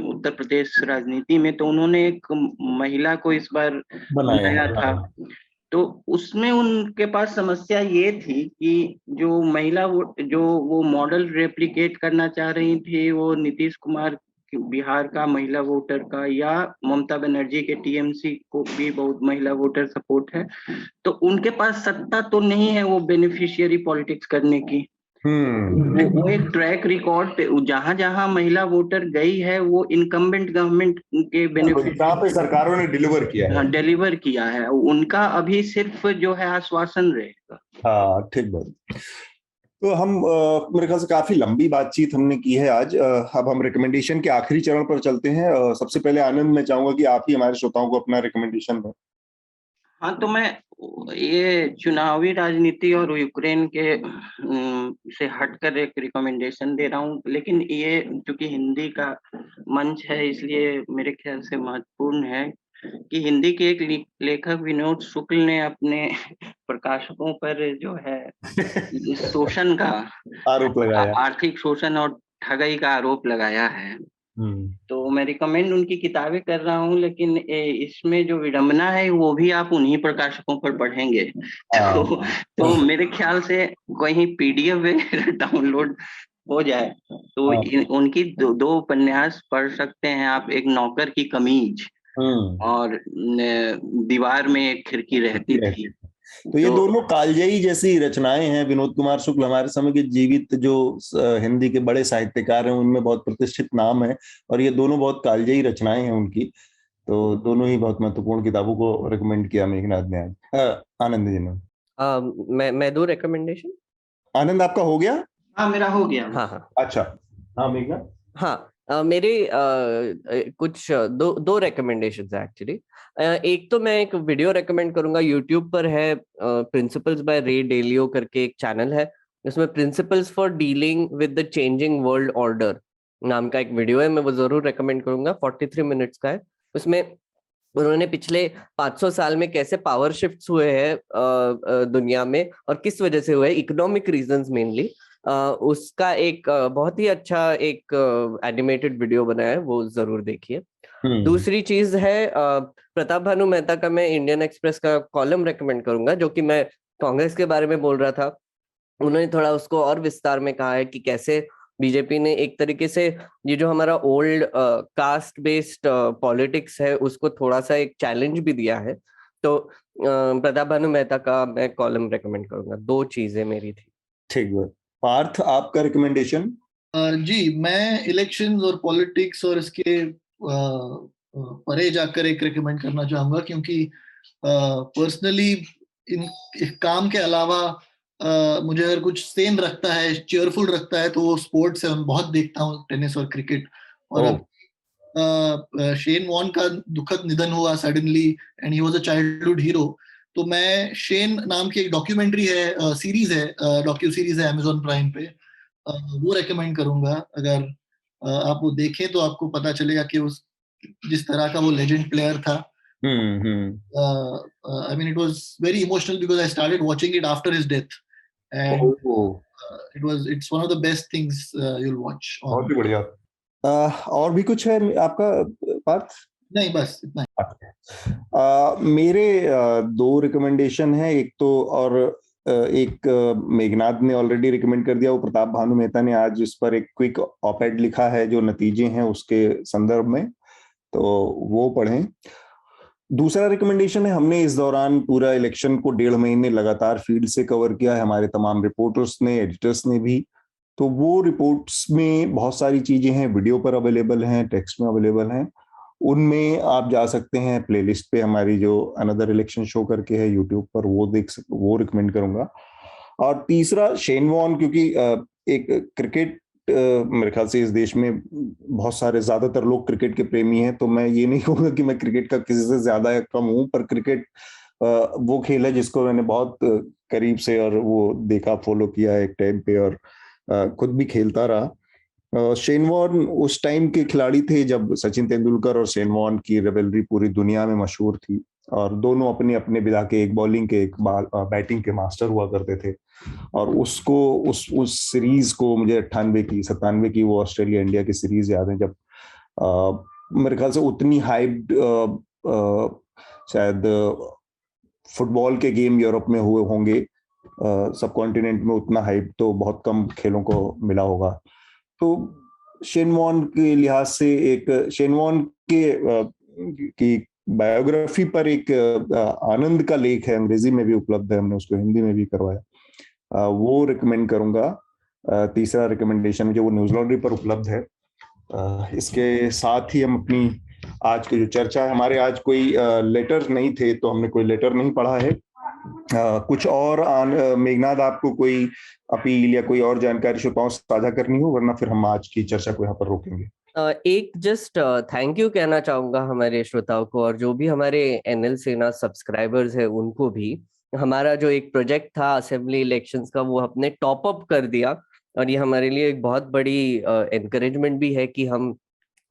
उत्तर प्रदेश राजनीति में, तो उन्होंने एक महिला को इस बार बनाया था, तो उसमें उनके पास समस्या ये थी कि जो महिला वो मॉडल रेप्लिकेट करना चाह रही थी, वो नीतीश कुमार बिहार का महिला वोटर का, या ममता बनर्जी के टीएमसी को भी बहुत महिला वोटर सपोर्ट है, तो उनके पास सत्ता तो नहीं है वो बेनिफिशियरी पॉलिटिक्स करने की। वो एक ट्रैक रिकॉर्ड पे जहां जहां महिला वोटर गई है वो इनकम्बेंट गवर्नमेंट के बेनिफिशियरी पे सरकारों ने डिलीवर किया है। हाँ, डिलीवर किया है, उनका अभी सिर्फ जो है आश्वासन रहेगा। हाँ, ठीक बात। तो हम मेरे ख्याल से काफी लंबी बातचीत हमने की है आज। अब हम रिकमेंडेशन के आखिरी चरण पर चलते हैं। सबसे पहले आनंद, मैं चाहूंगा कि आप ही हमारे श्रोताओं को अपना रिकमेंडेशन दें। हाँ, तो मैं ये चुनावी राजनीति और यूक्रेन के से हटकर एक रिकमेंडेशन दे रहा हूँ, लेकिन ये चूंकि हिंदी का मंच है इसलिए मेरे ख्याल से महत्वपूर्ण है कि हिंदी के एक लेखक विनोद शुक्ल ने अपने प्रकाशकों पर जो है शोषण का आरोप लगाया, आर्थिक शोषण और ठगाई का आरोप लगाया है। तो मैं रिकमेंड उनकी किताबें कर रहा हूँ, लेकिन इसमें जो विडंबना है वो भी आप उन्हीं प्रकाशकों पर पढ़ेंगे। तो मेरे ख्याल से कहीं पीडीएफ डाउनलोड हो जाए तो उनकी दो उपन्यास पढ़ सकते हैं आप, एक नौकर की कमीज और दीवार में एक खिड़की रहती थी। तो ये दोनों कालजयी जैसी रचनाएं हैं। विनोद कुमार शुक्ल हमारे समय के जीवित जो हिंदी के बड़े साहित्यकार हैं उनमें बहुत प्रतिष्ठित नाम है, और ये दोनों बहुत कालजयी रचनाएं हैं उनकी। तो दोनों ही बहुत महत्वपूर्ण किताबों को रिकमेंड किया मेघनाथ ने आज। आनंद जी ने मैं दो रिकमेंडेशन। आनंद, आपका हो गया? हाँ, मेरा हो गया। हाँ। अच्छा, हाँ मेघनाथ। हाँ, मेरे कुछ दो रिकमेंडेशंस है एक्चुअली। एक तो मैं एक वीडियो रेकमेंड करूंगा, यूट्यूब पर है, प्रिंसिपल्स बाय रे डेलियो करके एक चैनल है, उसमें principles for dealing with the changing world order नाम का एक वीडियो है, मैं वो जरूर रेकमेंड करूंगा। 43 मिनट्स का है। उसमें उन्होंने पिछले 500 साल में कैसे पावर शिफ्ट्स हुए हैं दुनिया में और किस वजह से हुए, इकोनॉमिक रीजंस मेनली, उसका एक बहुत ही अच्छा एक एनिमेटेड वीडियो बनाया है, वो जरूर देखिए। दूसरी चीज है प्रताप भानु मेहता का मैं इंडियन एक्सप्रेस का कॉलम रेकमेंड करूंगा, जो कि मैं कांग्रेस के बारे में बोल रहा था। उन्होंने थोड़ा उसको और विस्तार में कहा है कि कैसे बीजेपी ने एक तरीके से ये जो हमारा ओल्ड कास्ट बेस्ड पॉलिटिक्स है उसको थोड़ा सा एक चैलेंज भी दिया है। तो प्रताप भानु मेहता का मैं कॉलम रेकमेंड करूंगा। 2 चीजें मेरी थी। ठीक है पार्थ, आपका रिकमेंडेशन? जी, मैं इलेक्शंस और पॉलिटिक्स और इसके परे जाकर एक रिकमेंड करना चाहूंगा, क्योंकि पर्सनली इन काम के अलावा मुझे अगर कुछ सेन रखता है, चेयरफुल रखता है, तो वो स्पोर्ट्स है। मैं बहुत देखता हूँ टेनिस और क्रिकेट। और अब शेन वॉर्न का दुखद निधन हुआ suddenly, and he was a childhood hero. तो मैं शेन नाम की एक डॉक्यूमेंट्री है, सीरीज है, डॉक्यू सीरीज है अमेज़न प्राइम पे, वो रेकमेंड करूंगा। अगर आप वो देखें तो आपको पता चलेगा कि उस जिस तरह का वो लेजेंड प्लेयर था। I mean, it was very emotional because I started watching it after his death, and it's one of the best things you'll watch. बहुत ही बढ़िया। और भी कुछ है आपका पार्थ? नहीं, बस इतना ही। मेरे 2 रिकमेंडेशन है। एक तो और एक मेघनाथ ने ऑलरेडी रिकमेंड कर दिया, वो प्रताप भानु मेहता ने आज इस पर एक क्विक ऑप-एड लिखा है जो नतीजे हैं उसके संदर्भ में, तो वो पढ़ें। दूसरा रिकमेंडेशन है, हमने इस दौरान पूरा इलेक्शन को 1.5 महीने लगातार फील्ड से कवर किया है, हमारे तमाम रिपोर्टर्स ने, एडिटर्स ने भी। तो वो रिपोर्ट्स में बहुत सारी चीजें हैं, वीडियो पर अवेलेबल हैं, टेक्स्ट में अवेलेबल हैं। उनमें आप जा सकते हैं प्लेलिस्ट पे, हमारी जो अनदर इलेक्शन शो करके है यूट्यूब पर, वो रिकमेंड करूंगा। और तीसरा शेन वॉर्न, क्योंकि एक क्रिकेट मेरे ख्याल से इस देश में बहुत सारे ज्यादातर लोग क्रिकेट के प्रेमी हैं, तो मैं ये नहीं कहूंगा कि मैं क्रिकेट का किसी से ज्यादा या कम हूं, पर क्रिकेट वो खेल है जिसको मैंने बहुत करीब से और वो देखा, फॉलो किया एक टाइम पे, और खुद भी खेलता रहा। शेन वॉर्न उस टाइम के खिलाड़ी थे जब सचिन तेंदुलकर और शेन वॉर्न की रिवलरी पूरी दुनिया में मशहूर थी, और दोनों अपने अपने विधा के, एक बॉलिंग के एक बैटिंग के मास्टर हुआ करते थे। और उसको उस सीरीज को मुझे 98 की वो ऑस्ट्रेलिया इंडिया की सीरीज याद है, जब मेरे ख्याल से उतनी हाइप्ड शायद फुटबॉल के गेम यूरोप में हुए होंगे, सब कॉन्टिनेंट में उतना हाइप तो बहुत कम खेलों को मिला होगा। तो शेन वॉर्न के लिहाज से एक शेन वॉर्न की बायोग्राफी पर एक आनंद का लेख है, अंग्रेजी में भी उपलब्ध है, हमने उसको हिंदी में भी करवाया, वो रिकमेंड करूंगा। तीसरा रिकमेंडेशन जो वो न्यूज लॉन्ड्री पर उपलब्ध है। इसके साथ ही हम अपनी आज की जो चर्चा है, हमारे आज कोई लेटर नहीं थे तो हमने कोई लेटर नहीं पढ़ा है। कुछ और मेघनाथ, आपको कोई अपील या कोई और जानकारी श्रोताओं से साझा करनी हो, वरना फिर हम आज की चर्चा को यहाँ पर रोकेंगे। एक जस्ट थैंक यू कहना चाहूंगा हमारे श्रोताओं को, और जो भी हमारे एनएल सेना सब्सक्राइबर्स है उनको भी। हमारा जो एक प्रोजेक्ट था असेंबली इलेक्शंस का, वो हमने टॉप अप कर दिया, और ये हमारे लिए एक बहुत बड़ी एनकरेजमेंट भी है कि हम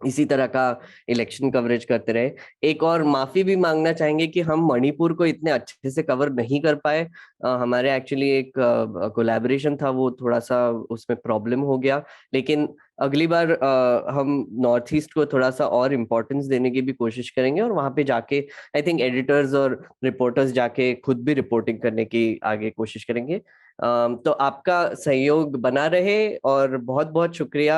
इसी तरह का इलेक्शन कवरेज करते रहे। एक और माफी भी मांगना चाहेंगे कि हम मणिपुर को इतने अच्छे से कवर नहीं कर पाए। हमारे एक्चुअली एक कोलैबोरेशन था, वो थोड़ा सा उसमें प्रॉब्लम हो गया, लेकिन अगली बार हम नॉर्थ ईस्ट को थोड़ा सा और इम्पोर्टेंस देने की भी कोशिश करेंगे, और वहां पे जाके आई थिंक एडिटर्स और रिपोर्टर्स जाके खुद भी रिपोर्टिंग करने की आगे कोशिश करेंगे। तो आपका सहयोग बना रहे, और बहुत बहुत शुक्रिया,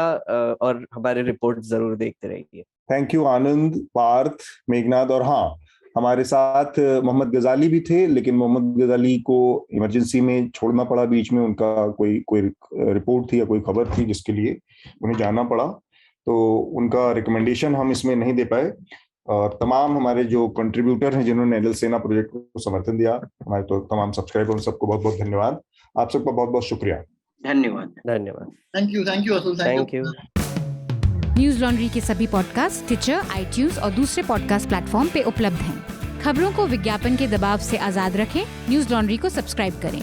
और हमारे रिपोर्ट जरूर देखते रहिए। थैंक यू आनंद, पार्थ, मेघनाथ। और हाँ, हमारे साथ मोहम्मद गजाली भी थे, लेकिन मोहम्मद गजाली को इमरजेंसी में छोड़ना पड़ा बीच में, उनका कोई रिपोर्ट थी या कोई खबर थी जिसके लिए उन्हें जाना पड़ा, तो उनका रिकमेंडेशन हम इसमें नहीं दे पाए। और तमाम हमारे जो कंट्रीब्यूटर हैं जिन्होंने एनएल सेना प्रोजेक्ट को समर्थन दिया, हमारे तो तमाम सब्सक्राइबर, सबको बहुत बहुत धन्यवाद। आप सबका बहुत बहुत शुक्रिया। धन्यवाद। Thank you Atul, thank you. News laundry के सभी पॉडकास्ट टिचर, आईट्यूज और दूसरे पॉडकास्ट प्लेटफॉर्म पे उपलब्ध हैं। खबरों को विज्ञापन के दबाव से आजाद रखें, न्यूज लॉन्ड्री को सब्सक्राइब करें।